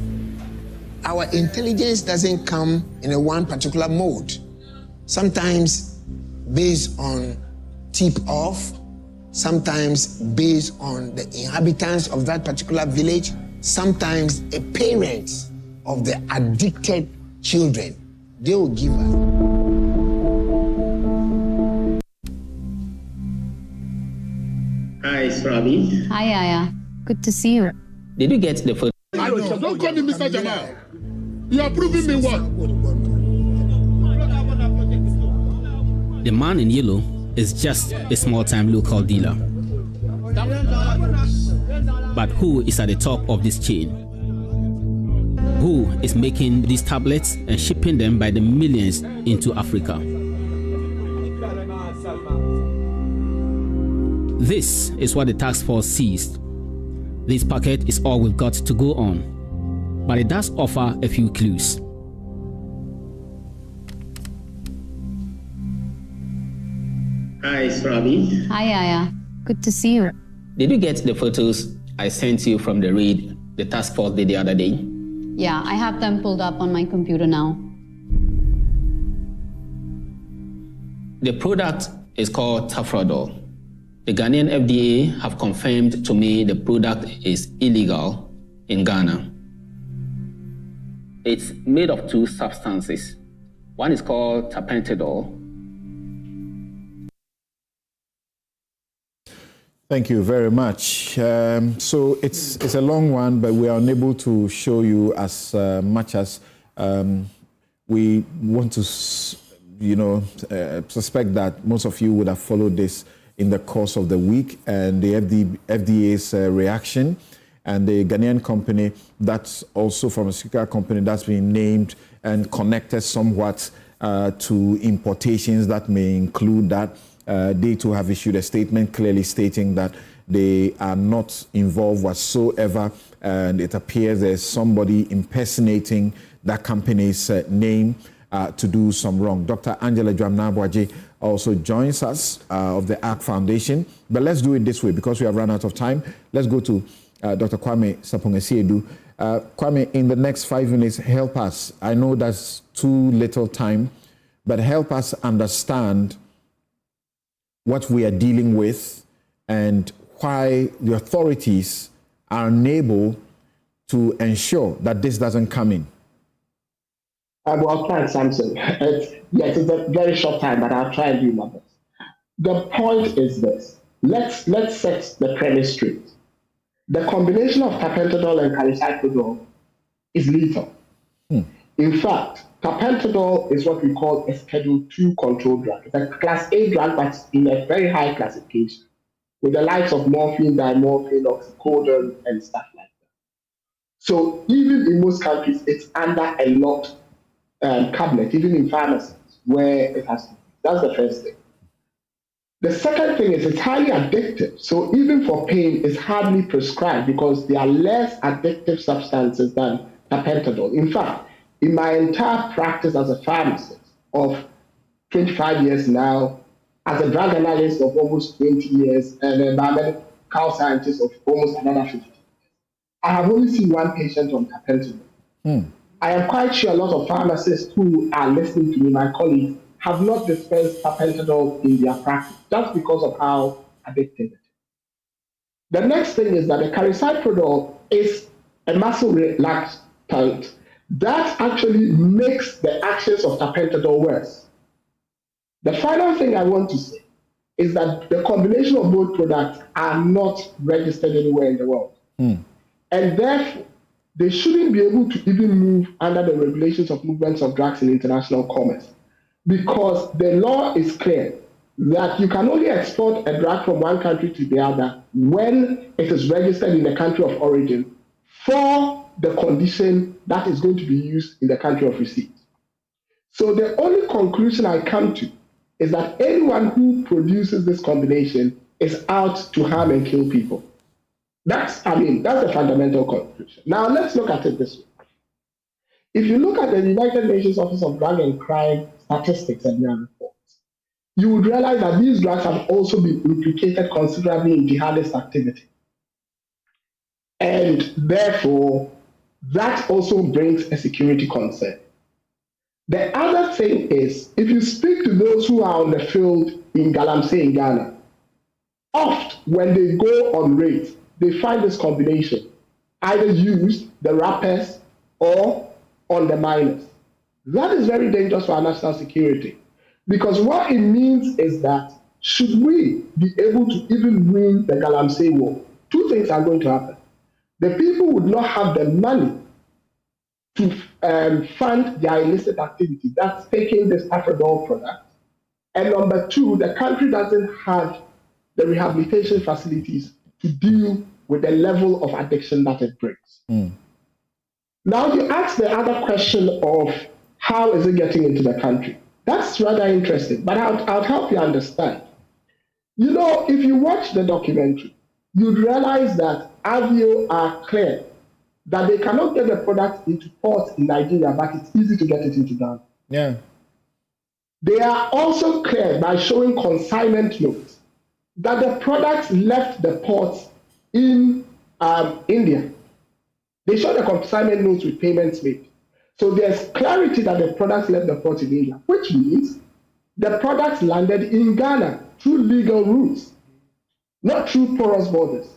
Our intelligence doesn't come in a one particular mode. Sometimes based on tip off, sometimes based on the inhabitants of that particular village, sometimes a parent of the addicted children. They will give us. Hi, it's Ravi. Hi, Yaya. Good to see you. Did you get the photo? Don't call me Mr. Jamal. You are proving me what? The man in yellow is just a small-time local dealer. But who is at the top of this chain? Who is making these tablets and shipping them by the millions into Africa? This is what the task force seized. This packet is all we've got to go on, but it does offer a few clues. Hi, it's Ravi. Hi, Yaya. Good to see you. Did you get the photos I sent you from the raid the task force did the other day? Yeah, I have them pulled up on my computer now. The product is called Tafrodol. The Ghanaian FDA have confirmed to me the product is illegal in Ghana. It's made of two substances. One is called tapentadol. Thank you very much. So it's a long one, but we are unable to show you as much as we want to, suspect that most of you would have followed this in the course of the week, and the FDA's reaction, and the Ghanaian company that's also pharmaceutical company that's been named and connected somewhat to importations that may include that. They too have issued a statement clearly stating that they are not involved whatsoever, and it appears there's somebody impersonating that company's name to do some wrong. Dr. Angela Dwamnabwaje also joins us of the ARC Foundation. But let's do it this way because we have run out of time. Let's go to Dr. Kwame Sapong-Asiedu. Kwame, in the next 5 minutes, help us. I know that's too little time, but help us understand what we are dealing with and why the authorities are unable to ensure that this doesn't come in. I'll try, Samson. Yes, it's a very short time, but I'll try and do my best. The point is this. Let's set the premise straight. The combination of tapentadol and carisoprodol is lethal. In fact, tapentadol is what we call a Schedule 2 control drug. It's a Class A drug that's in a very high classification, with the likes of morphine, dimorphine, oxycodone, and stuff like that. So even in most countries, it's under a locked cabinet, even in pharmacies, where it has to be. That's the first thing. The second thing is it's highly addictive. So even for pain, it's hardly prescribed because there are less addictive substances than tapentadol. In fact, in my entire practice as a pharmacist of 25 years now, as a drug analyst of almost 20 years, and a biomedical scientist of almost another 50 years, I have only seen one patient on tapentadol. I am quite sure a lot of pharmacists who are listening to me, my colleagues, have not dispensed tapentadol in their practice just because of how addictive it is. The next thing is that the carisoprodol is a muscle relaxant that actually makes the actions of tapentadol worse. The final thing I want to say is that the combination of both products are not registered anywhere in the world. And therefore, they shouldn't be able to even move under the regulations of movements of drugs in international commerce, because the law is clear that you can only export a drug from one country to the other when it is registered in the country of origin for the condition that is going to be used in the country of receipt. So the only conclusion I come to is that anyone who produces this combination is out to harm and kill people. That's the fundamental conclusion. Now let's look at it this way. If you look at the United Nations Office of Drug and Crime statistics and their reports, you would realize that these drugs have also been implicated considerably in jihadist activity. And therefore, that also brings a security concern. The other thing is, if you speak to those who are on the field in Galamsey in Ghana, oft when they go on raids, they find this combination either used, the rappers, or on the miners. That is very dangerous for our national security, because what it means is that should we be able to even win the Galamsey war, two things are going to happen. The people would not have the money to fund their illicit activity, that's taking this tapentadol product. And number two, the country doesn't have the rehabilitation facilities to deal with the level of addiction that it brings. Now you ask the other question of how is it getting into the country? That's rather interesting, but I'll help you understand. You know, if you watch the documentary, you'd realize that Avio are clear that they cannot get the product into ports in Nigeria, but it's easy to get it into Ghana. Yeah. They are also clear by showing consignment notes that the products left the ports in India. They show the consignment notes with payments made. So there's clarity that the products left the port in India, which means the products landed in Ghana through legal routes, not through porous borders.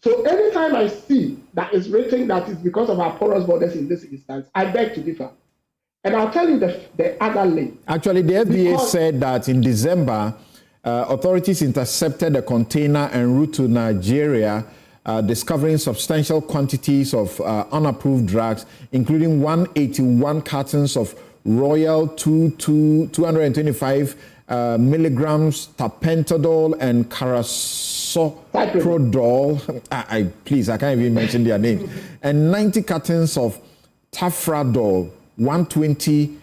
So anytime I see that it's written that it's because of our porous borders in this instance, I beg to differ. And I'll tell you the other link. Actually, the FDA said that in December, authorities intercepted a container en route to Nigeria, discovering substantial quantities of unapproved drugs, including 181 cartons of Royal 225 milligrams tapentadol and carisoprodol. Please, I can't even mention their names. And 90 cartons of tafradol, 120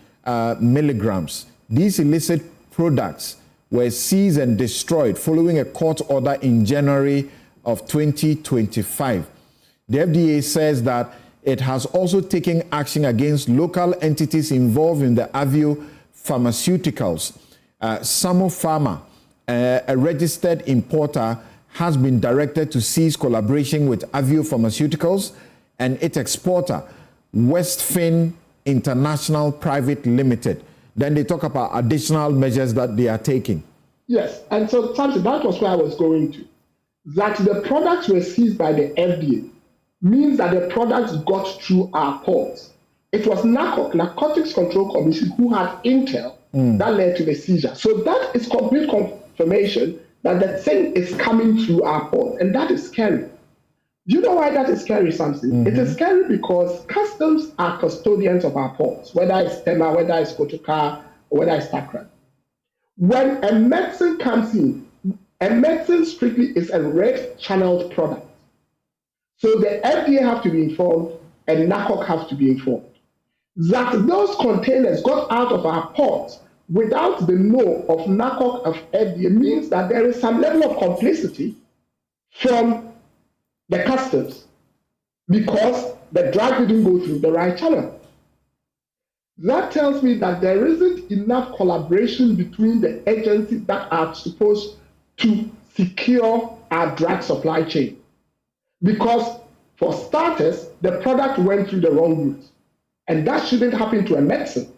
milligrams. These illicit products were seized and destroyed following a court order in January of 2025. The FDA says that it has also taken action against local entities involved in the Avio Pharmaceuticals. Samo Pharma, a registered importer, has been directed to cease collaboration with Avio Pharmaceuticals and its exporter, Westfin International Private Limited. Then they talk about additional measures that they are taking. Yes, and so Samson, that was where I was going to. That the products were seized by the FDA means that the products got through our ports. It was NACOC, Narcotics Control Commission, who had intel that led to the seizure. So that is complete confirmation that the thing is coming through our port, and that is scary. Do you know why that is scary, Samson? It is scary because customs are custodians of our ports, whether it's Tema, whether it's Kotoka, or whether it's Takran. When a medicine comes in, a medicine strictly is a red-channeled product. So the FDA have to be informed and NACOC have to be informed. That those containers got out of our ports without the know of NACOC of FDA means that there is some level of complicity from the customs because the drug didn't go through the right channel. That tells me that there isn't enough collaboration between the agencies that are supposed to secure our drug supply chain. Because for starters, the product went through the wrong route. And that shouldn't happen to a medicine.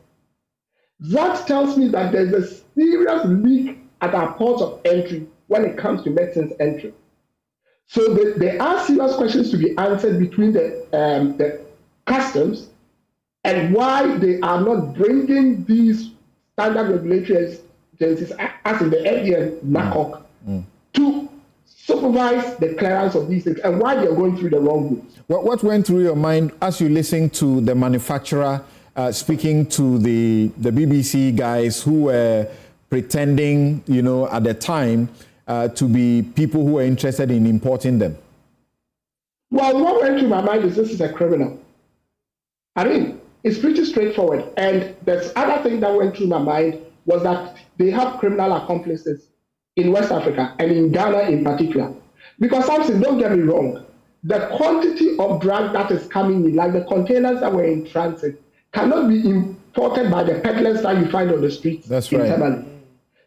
That tells me that there's a serious leak at our ports of entry when it comes to medicines entry. So there are serious questions to be answered between the customs and why they are not bringing these standard regulatory agencies, as in the FDA and NACOC, to supervise the clearance of these things and why they're going through the wrong route. What went through your mind as you listened to the manufacturer speaking to the BBC guys who were pretending, at the time to be people who were interested in importing them? Well, what went through my mind is this is a criminal. I mean, it's pretty straightforward. And the other thing that went through my mind was that they have criminal accomplices in West Africa and in Ghana in particular. Because Samson, don't get me wrong, the quantity of drug that is coming in, like the containers that were in transit, cannot be imported by the peddlers that you find on the streets. That's right. Internally.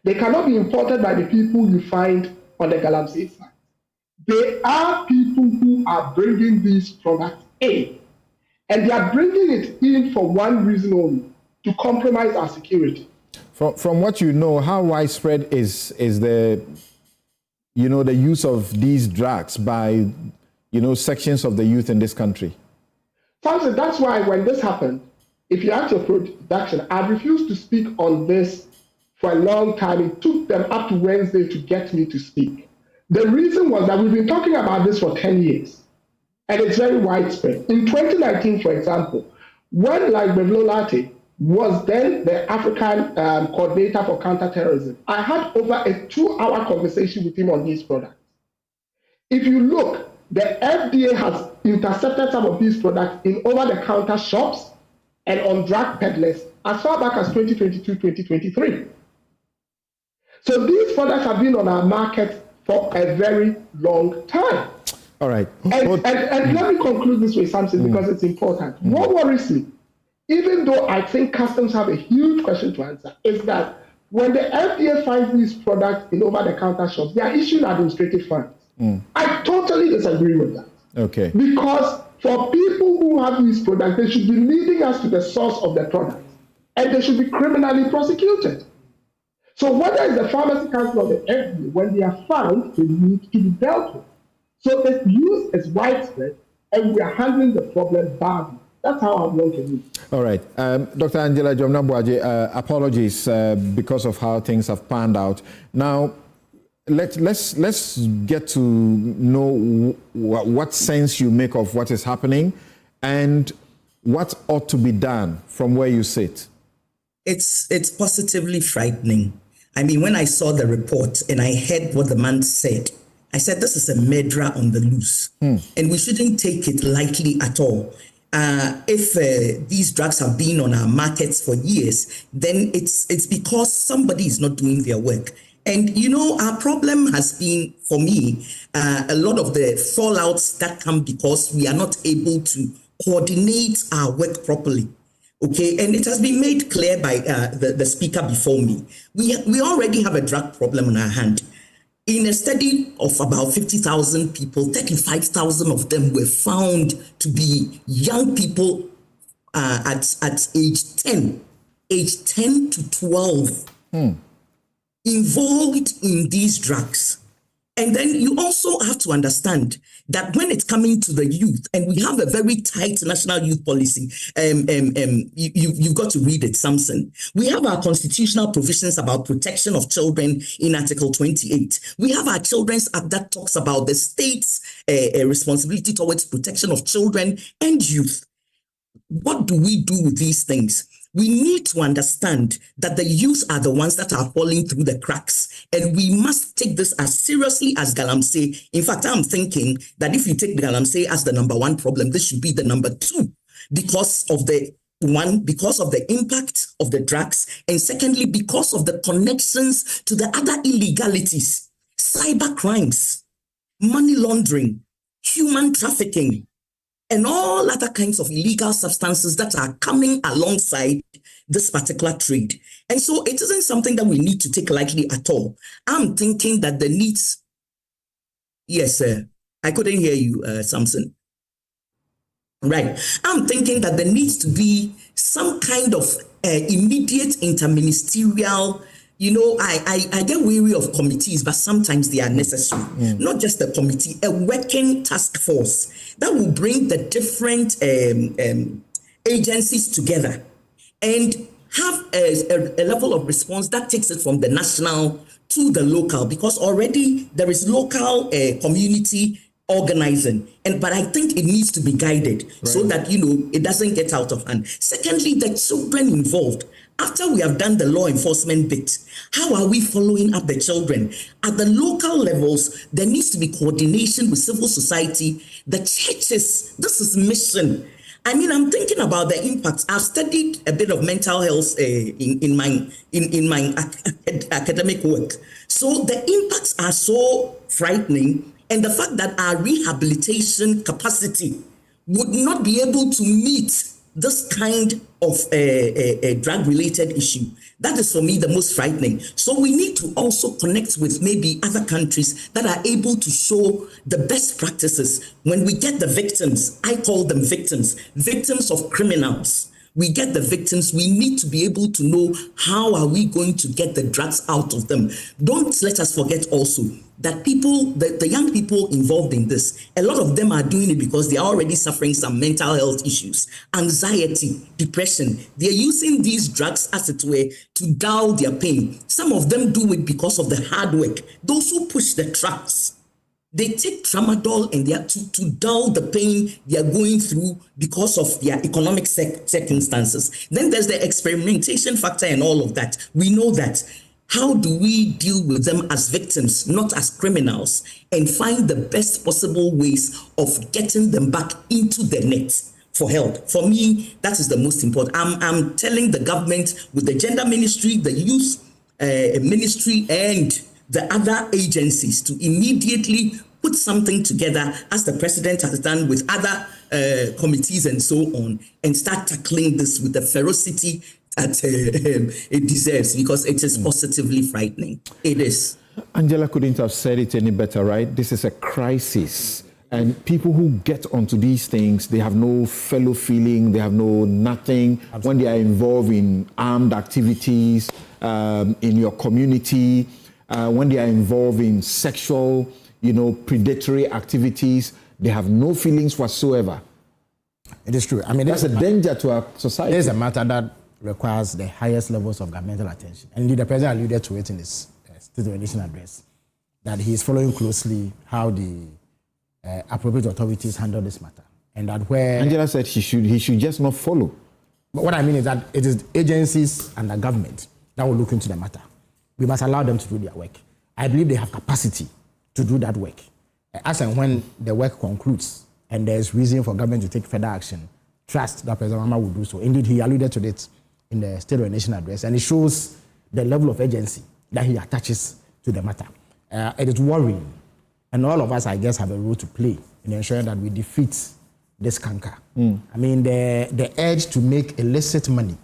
They cannot be imported by the people you find on the Galamsey side. They are people who are bringing these products in. And they are bringing it in for one reason only, to compromise our security. From what you know, how widespread is the the use of these drugs by sections of the youth in this country? Samson, that's why when this happened, if you ask your production, I refused to speak on this for a long time. It took them up to Wednesday to get me to speak. The reason was that we've been talking about this for 10 years, and it's very widespread. In 2019, for example, when Livestream was then the African coordinator for counterterrorism, I had over a 2-hour conversation with him on these products. If you look, the FDA has intercepted some of these products in over-the-counter shops and on drug peddlers as far back as 2022, 2023. So these products have been on our market for a very long time. All right. And let me conclude this way, Samson, because it's important. What worries me, even though I think customs have a huge question to answer, is that when the FDA finds these products in over-the-counter shops, they are issuing administrative fines. I totally disagree with that. Okay. Because for people who have these products, they should be leading us to the source of the product, and they should be criminally prosecuted. So whether it's the Pharmacy Council or the FDA, when they are found, they need to be dealt with. So the use is widespread, and we are handling the problem badly. That's how I want to do. All right. Dr. Angela Jomnabwaje, apologies because of how things have panned out. Now, let's get to know what sense you make of what is happening and what ought to be done from where you sit. It's positively frightening. I mean, when I saw the report and I heard what the man said, I said, this is a murderer on the loose, and we shouldn't take it lightly at all. If these drugs have been on our markets for years, then it's because somebody is not doing their work. And, you know, our problem has been, for me, a lot of the fallouts that come because we are not able to coordinate our work properly. Okay, and it has been made clear by the speaker before me. We already have a drug problem on our hand. In a study of about 50,000 people, 35,000 of them were found to be young people at age 10 to 12, involved in these drugs. And then you also have to understand that when it's coming to the youth, and we have a very tight national youth policy, you've got to read it, Samson. We have our constitutional provisions about protection of children in Article 28. We have our Children's Act that talks about the state's responsibility towards protection of children and youth. What do we do with these things? We need to understand that the youth are the ones that are falling through the cracks, and we must take this as seriously as Galamsey. In fact, I'm thinking that if you take Galamsey as the number one problem, this should be the number two, because of the impact of the drugs, and secondly, because of the connections to the other illegalities, cyber crimes, money laundering, human trafficking, and all other kinds of illegal substances that are coming alongside this particular trade. And so it isn't something that we need to take lightly at all. I'm thinking that the needs... Yes, sir. I couldn't hear you, Samson. Right. I'm thinking that there needs to be some kind of immediate interministerial... You know, I get weary of committees, but sometimes they are necessary. Not just a committee, a working task force that will bring the different agencies together and have a level of response that takes it from the national to the local, because already there is local community organizing, but I think it needs to be guided so that, you know, it doesn't get out of hand. Secondly, the children involved. After we have done the law enforcement bit, how are we following up the children? At the local levels, there needs to be coordination with civil society, the churches. This is mission. I mean, I'm thinking about the impacts. I've studied a bit of mental health in my academic work. So the impacts are so frightening, and the fact that our rehabilitation capacity would not be able to meet this kind of a drug-related issue, that is for me the most frightening. So we need to also connect with maybe other countries that are able to show the best practices. When we get the victims, I call them victims of criminals. We get the victims, we need to be able to know how are we going to get the drugs out of them. Don't let us forget also that the young people involved in this, a lot of them are doing it because they are already suffering some mental health issues, anxiety, depression. They're using these drugs, as it were, to dull their pain. Some of them do it because of the hard work. Those who push the trucks, they take tramadol and they are to dull the pain they are going through because of their economic circumstances. Then there's the experimentation factor and all of that. We know that. How do we deal with them as victims, not as criminals, and find the best possible ways of getting them back into the net for help? For me, that is the most important. I'm telling the government, with the gender ministry, the youth ministry, and the other agencies, to immediately put something together, as the president has done with other committees and so on, and start tackling this with the ferocity that it deserves, because it is positively frightening. It is. Angela couldn't have said it any better, right? This is a crisis. And people who get onto these things, they have no fellow feeling, they have no nothing. Absolutely. When they are involved in armed activities in your community, when they are involved in sexual, predatory activities, they have no feelings whatsoever. It is true. I mean, that's a danger to our society. It is a matter that requires the highest levels of governmental attention. And indeed, the president alluded to it in his State of the Nation address. that he is following closely how the appropriate authorities handle this matter. And that where Angela said he should just not follow. But what I mean is that it is agencies and the government that will look into the matter. We must allow them to do their work. I believe they have capacity to do that work. As and when the work concludes and there's reason for government to take further action, trust that President Mahama will do so. Indeed, he alluded to it in the State of the Nation address, and it shows the level of urgency that he attaches to the matter. It is worrying, and all of us, I guess, have a role to play in ensuring that we defeat this canker. I mean, the urge to make illicit money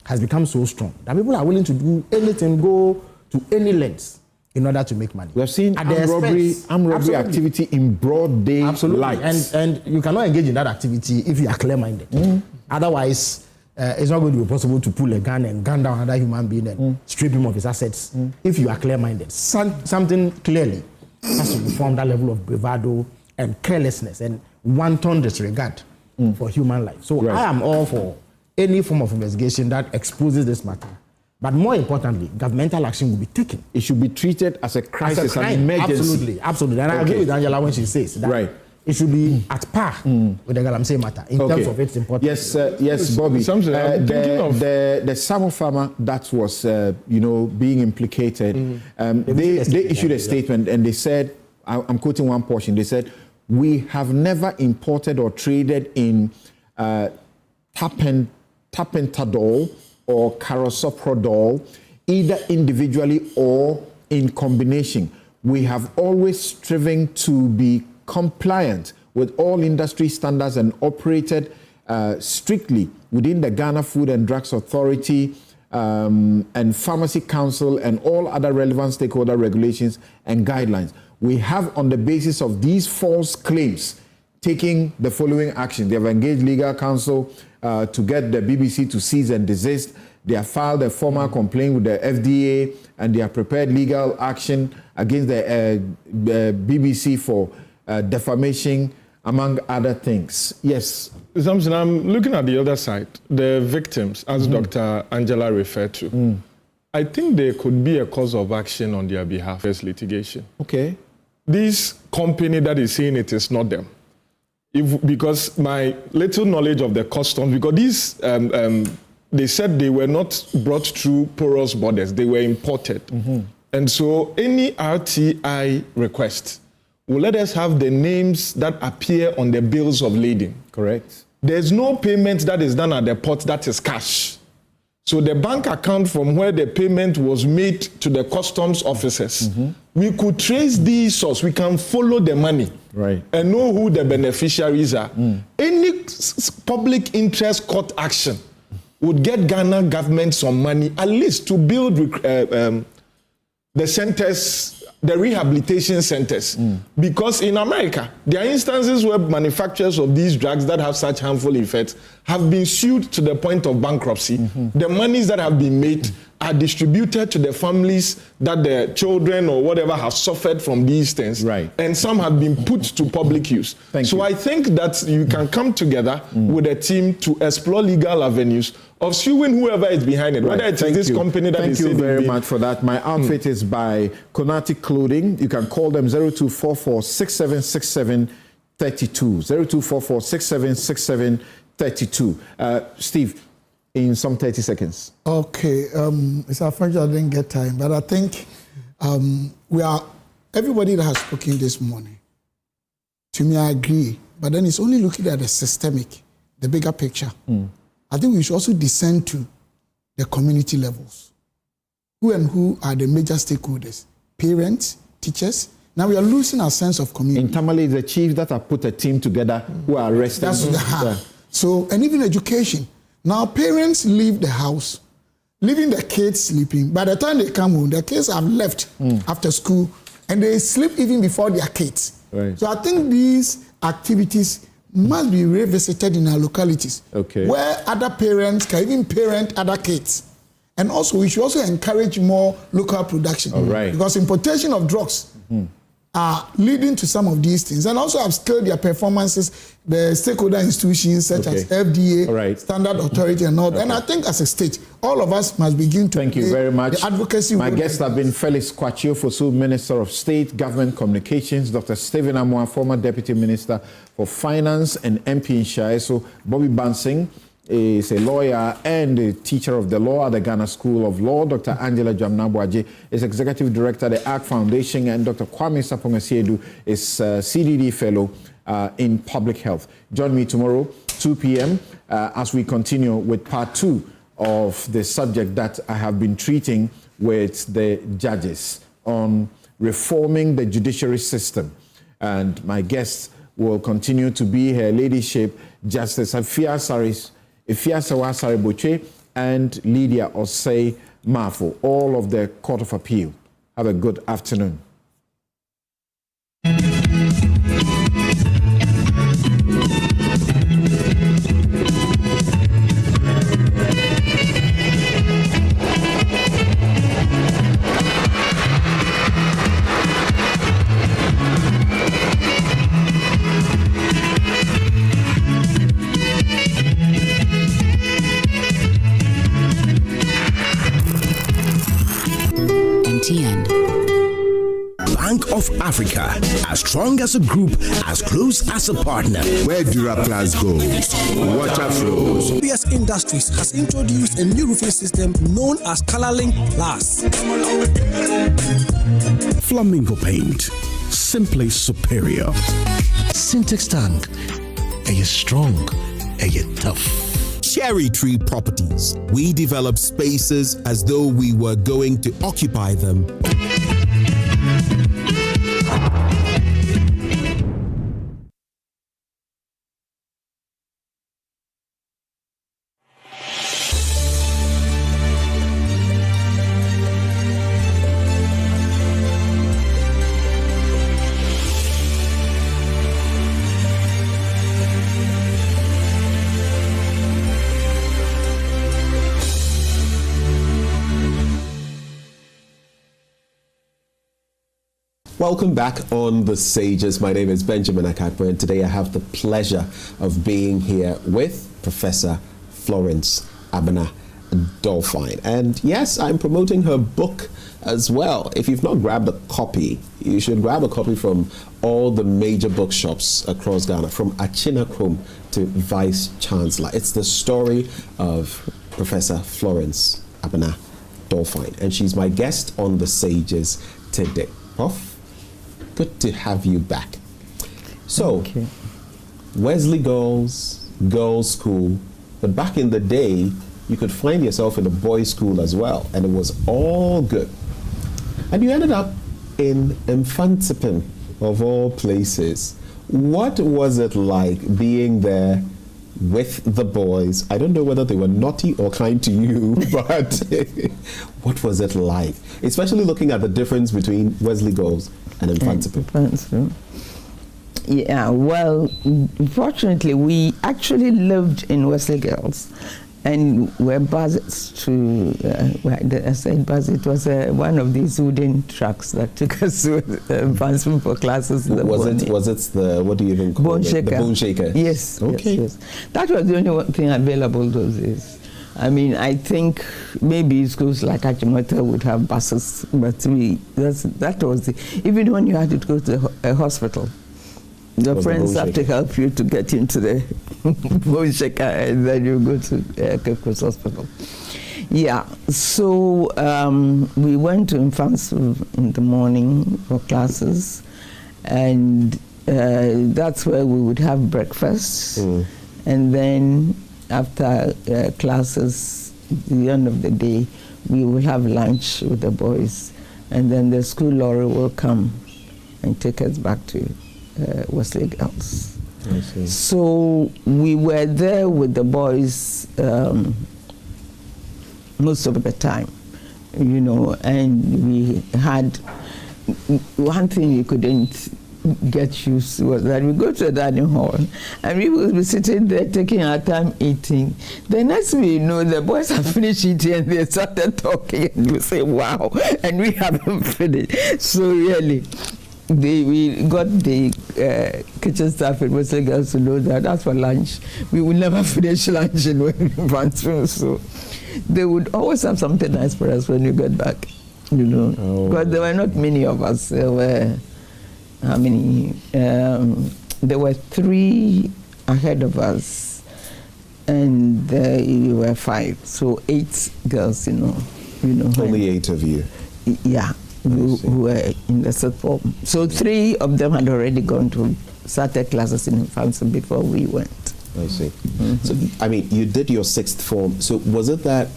has become so strong that people are willing to do anything, go to any lengths in order to make money. We have seen armed robbery activity in broad day light. And you cannot engage in that activity if you are clear-minded. Otherwise, it's not going to be possible to pull a gun and gun down another human being and strip him of his assets if you are clear-minded. Something clearly has to inform that level of bravado and carelessness and wanton disregard for human life. So I am all for any form of investigation that exposes this matter. But more importantly, governmental action will be taken. It should be treated as a crisis, an emergency. Absolutely. And I agree with Angela when she says that it should be at par with the Galamsey matter in terms of its importance. Yes, Bobby. The salmon farmer that was, being implicated, they issued a statement and they said, I'm quoting one portion, they said, we have never imported or traded in tapentadol or carousoprodol, either individually or in combination. We have always striven to be compliant with all industry standards and operated strictly within the Ghana Food and Drugs Authority and Pharmacy Council and all other relevant stakeholder regulations and guidelines. We have, on the basis of these false claims, taking the following action. They have engaged legal counsel to get the BBC to cease and desist. They have filed a formal complaint with the FDA, and they have prepared legal action against the BBC for defamation, among other things. Yes. Something I'm looking at the other side, the victims, as Dr. Angela referred to. I think there could be a cause of action on their behalf as litigation. Okay. This company that is saying it is not them. Because my little knowledge of the customs, because these, they said they were not brought through porous borders, they were imported. And so any RTI request will let us have the names that appear on the bills of lading. Correct. There's no payment that is done at the port that is cash. So the bank account from where the payment was made to the customs officers, we could trace the source, we can follow the money and know who the beneficiaries are. Any public interest court action would get Ghana government some money, at least to build the centers, the rehabilitation centers. Because in America, there are instances where manufacturers of these drugs that have such harmful effects have been sued to the point of bankruptcy. The monies that have been made are distributed to the families that the children or whatever have suffered from these things. And some have been put to public use. I think that you can come together with a team to explore legal avenues of suing whoever is behind it, whether it's this company that is. Thank you very much for that. My outfit is by Konati Clothing. You can call them 0244 6767 32. 0244 6767 32. Steve, in some 30 seconds. Okay, it's unfortunate I didn't get time, but I think everybody that has spoken this morning, to me, I agree, but then it's only looking at the systemic, the bigger picture. I think we should also descend to the community levels. Who are the major stakeholders? Parents, teachers. Now we are losing our sense of community. In Tamale, the chiefs that have put a team together who are arrested. So, and even education. Now parents leave the house, leaving the kids sleeping. By the time they come home, the kids have left after school, and they sleep even before their kids. So I think these activities must be revisited in our localities, where other parents can even parent other kids. And also, we should also encourage more local production. Because importation of drugs are leading to some of these things, and also upscale their performances, the stakeholder institutions such as FDA, Standard Authority, and all that. And I think as a state, all of us must begin to Thank you very much. The advocacy. My guests have been Felix Kwachio-Fosu, Minister of State Government Communications, Dr. Stephen Amoah, former Deputy Minister for Finance and MP in Shaiso, Bobby Bansing is a lawyer and a teacher of the law at the Ghana School of Law. Dr. Angela Jamnabwaje is Executive Director at the ARC Foundation, and Dr. Kwame Sapong-Asiedu is CDD Fellow in Public Health. Join me tomorrow, 2 p.m., as we continue with part 2 of the subject that I have been treating with the judges on reforming the judiciary system. And my guests will continue to be Her Ladyship Justice Afia Sawasari Boche and Lydia Osei Mafo, all of the Court of Appeal. Have a good afternoon. Bank of Africa, as strong as a group, as close as a partner. Where Duraplas goes, water flows. PS Industries has introduced a new roofing system known as ColorLink Plus. Flamingo paint, simply superior. Syntax tank, are you strong? Are you tough? Cherry Tree Properties. We develop spaces as though we were going to occupy them. Welcome back on The Sages. My name is Benjamin Akakwe, and today I have the pleasure of being here with Professor Florence Abena Dolphine. And yes, I'm promoting her book as well. If you've not grabbed a copy, you should grab a copy from all the major bookshops across Ghana, from Achina Krom to Vice Chancellor. It's the story of Professor Florence Abena Dolphine, and she's my guest on The Sages today. Prof, good to have you back. So, Wesley Girls School, but back in the day, you could find yourself in a boys' school as well, and it was all good. And you ended up in Mfantsipim, of all places. What was it like being there with the boys? I don't know whether they were naughty or kind to you, but what was it like? Especially looking at the difference between Wesley Girls and Mfantsipim. Yeah, well, fortunately, we actually lived in Wesley Girls, and we're buzzed to, I said buzz, it was one of these wooden trucks that took us to Mfantsipim for classes. Was it the, what do you even call bone it? shaker. The bone shaker. Yes, okay. Yes. That was the only thing available those days. I mean, I think maybe schools like Achimota would have buses, but that was the, even when you had to go to a hospital, your friends have to help you to get into the bone shaker, and then you go to Cape Coast Hospital. Yeah, so we went to Mfantsipim in the morning for classes, and that's where we would have breakfast, and then after classes, at the end of the day, we will have lunch with the boys, and then the school lorry will come and take us back to Wesley Girls. So we were there with the boys most of the time, you know, and we had one thing you couldn't get used to was that we go to the dining hall and we will be sitting there taking our time eating. The next thing you know, the boys have finished eating and they started talking, and you say, wow, and we haven't finished. So really, we got the kitchen staff in Western Girls to know that as for lunch, we will never finish lunch in Vancouver. So they would always have something nice for us when we got back, you know. Because there were not many of us. There were, how many? There were 3 ahead of us, and there were 5. So 8 girls, you know. Only 8 of you. Yeah. Who were in the sixth form. So 3 of them had already gone to started classes in infancy before we went. I see. So, I mean, you did your 6th form. So was it that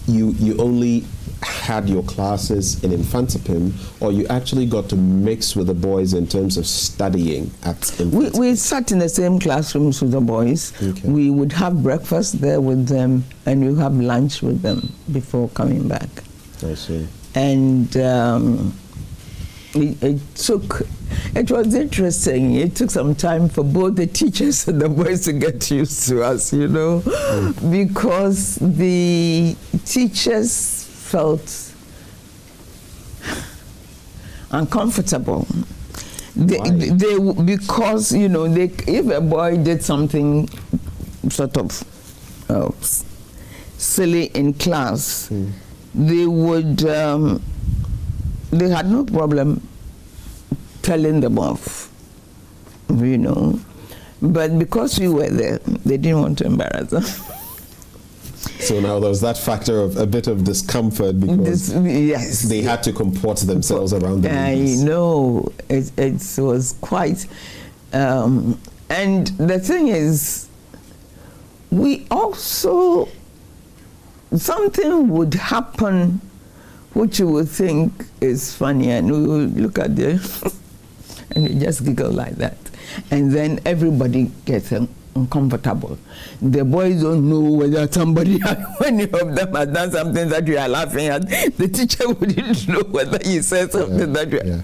you only had your classes in infanticipim, or you actually got to mix with the boys in terms of studying at infanticipim? We sat in the same classrooms with the boys. Okay. We would have breakfast there with them, and we have lunch with them before coming back. I see. And it was interesting. It took some time for both the teachers and the boys to get used to us, you know, because the teachers felt uncomfortable. Because, you know, if a boy did something sort of silly in class, they would, they had no problem telling them off, you know. But because we were there, they didn't want to embarrass them. So now there was that factor of a bit of discomfort because yes, they had to comport themselves around the ladies. I know. It was quite... and the thing is, we also... Something would happen which you would think is funny, and we would look at it and we just giggle like that. And then everybody gets uncomfortable. The boys don't know whether somebody, any of them has done something that you are laughing at. The teacher wouldn't know whether you said something that you are...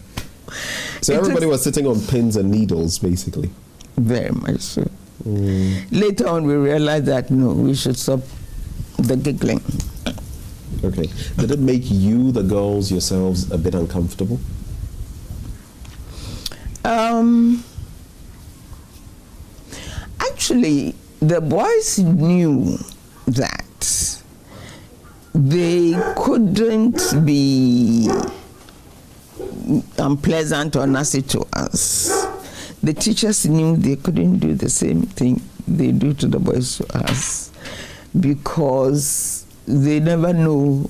So everybody was sitting on pins and needles, basically. Very much so. Later on, we realized that, no, we should stop the giggling. Okay. Did it make you, the girls, yourselves, a bit uncomfortable? Actually, the boys knew that they couldn't be unpleasant or nasty to us. The teachers knew they couldn't do the same thing they do to the boys to us, because they never know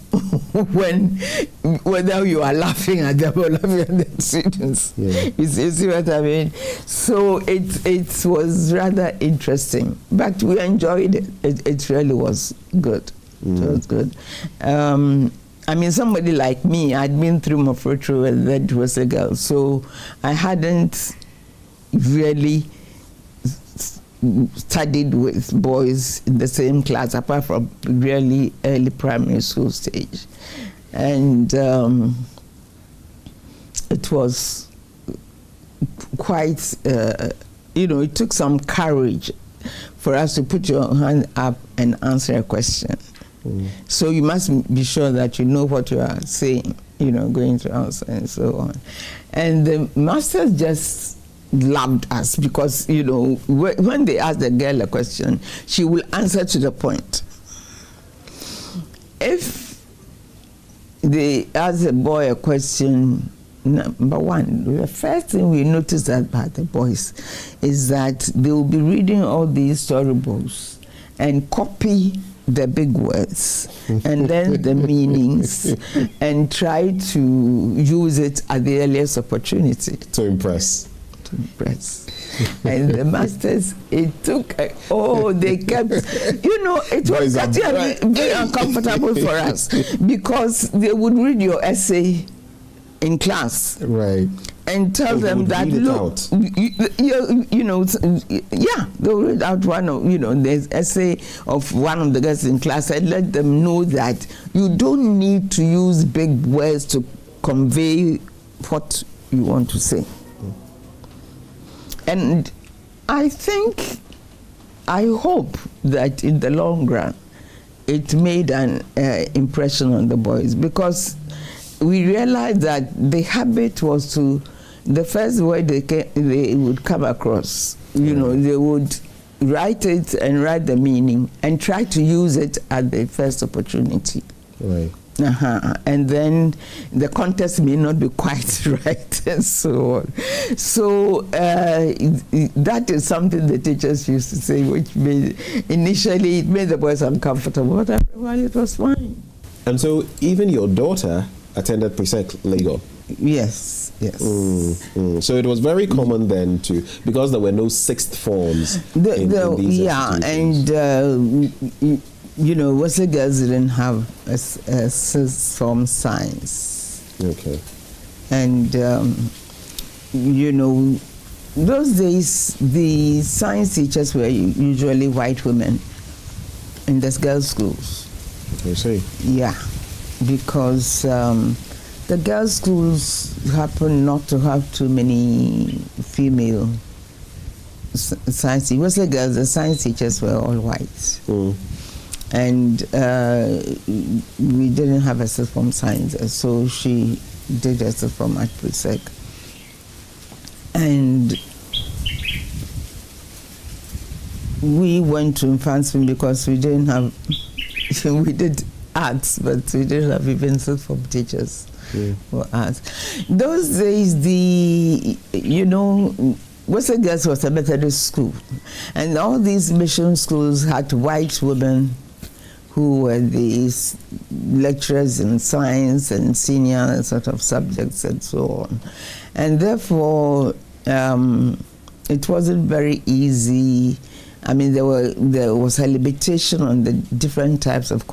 whether you are laughing at them or laughing at the students. Yeah. You see what I mean? So it was rather interesting, but we enjoyed it. It really was good. It was good. I mean, somebody like me, I'd been through Mofrotro and that was a girl, so I hadn't really studied with boys in the same class, apart from really early primary school stage. And it was quite, you know, it took some courage for us to put your hand up and answer a question. So you must be sure that you know what you are saying, you know, going to answer and so on. And the masters just loved us because, you know, when they asked the girl a question, she will answer to the point. If they ask the boy a question, number one, the first thing we noticed about the boys is that they will be reading all these storybooks and copy the big words and then the meanings and try to use it at the earliest opportunity. To impress. And the masters, it took, they kept, you know, it was actually very uncomfortable for us because they would read your essay in class. Right. And tell them that, look, you know, yeah, they'll read out one of, you know, there's essay of one of the girls in class and let them know that you don't need to use big words to convey what you want to say. And I think, I hope that in the long run, it made an impression on the boys, because we realized that the habit was to the first word they would come across, they would write it and write the meaning and try to use it at the first opportunity. Right. And then the context may not be quite right and so on. So that is something the teachers used to say, which initially it made the boys uncomfortable, but after a while it was fine. And so even your daughter attended pre-sec legal? Yes. So it was very common then because there were no sixth forms in these institutions. And Wesley girls didn't have a sixth form science. Okay. And those days the science teachers were usually white women in the girls' schools. You see? Yeah, because the girls' schools happen not to have too many female science teachers. Wesley girls, the science teachers were all white. And we didn't have a sixth form science, so she did a sixth form at pre-sec. And we went to Infantsville because we didn't have, we did arts, but we didn't have even sixth form teachers for arts. Those days, Wesley Girls was a Methodist school, and all these mission schools had white women who were these lecturers in science and senior sort of subjects and so on. And therefore, it wasn't very easy. I mean, there was a limitation on the different types of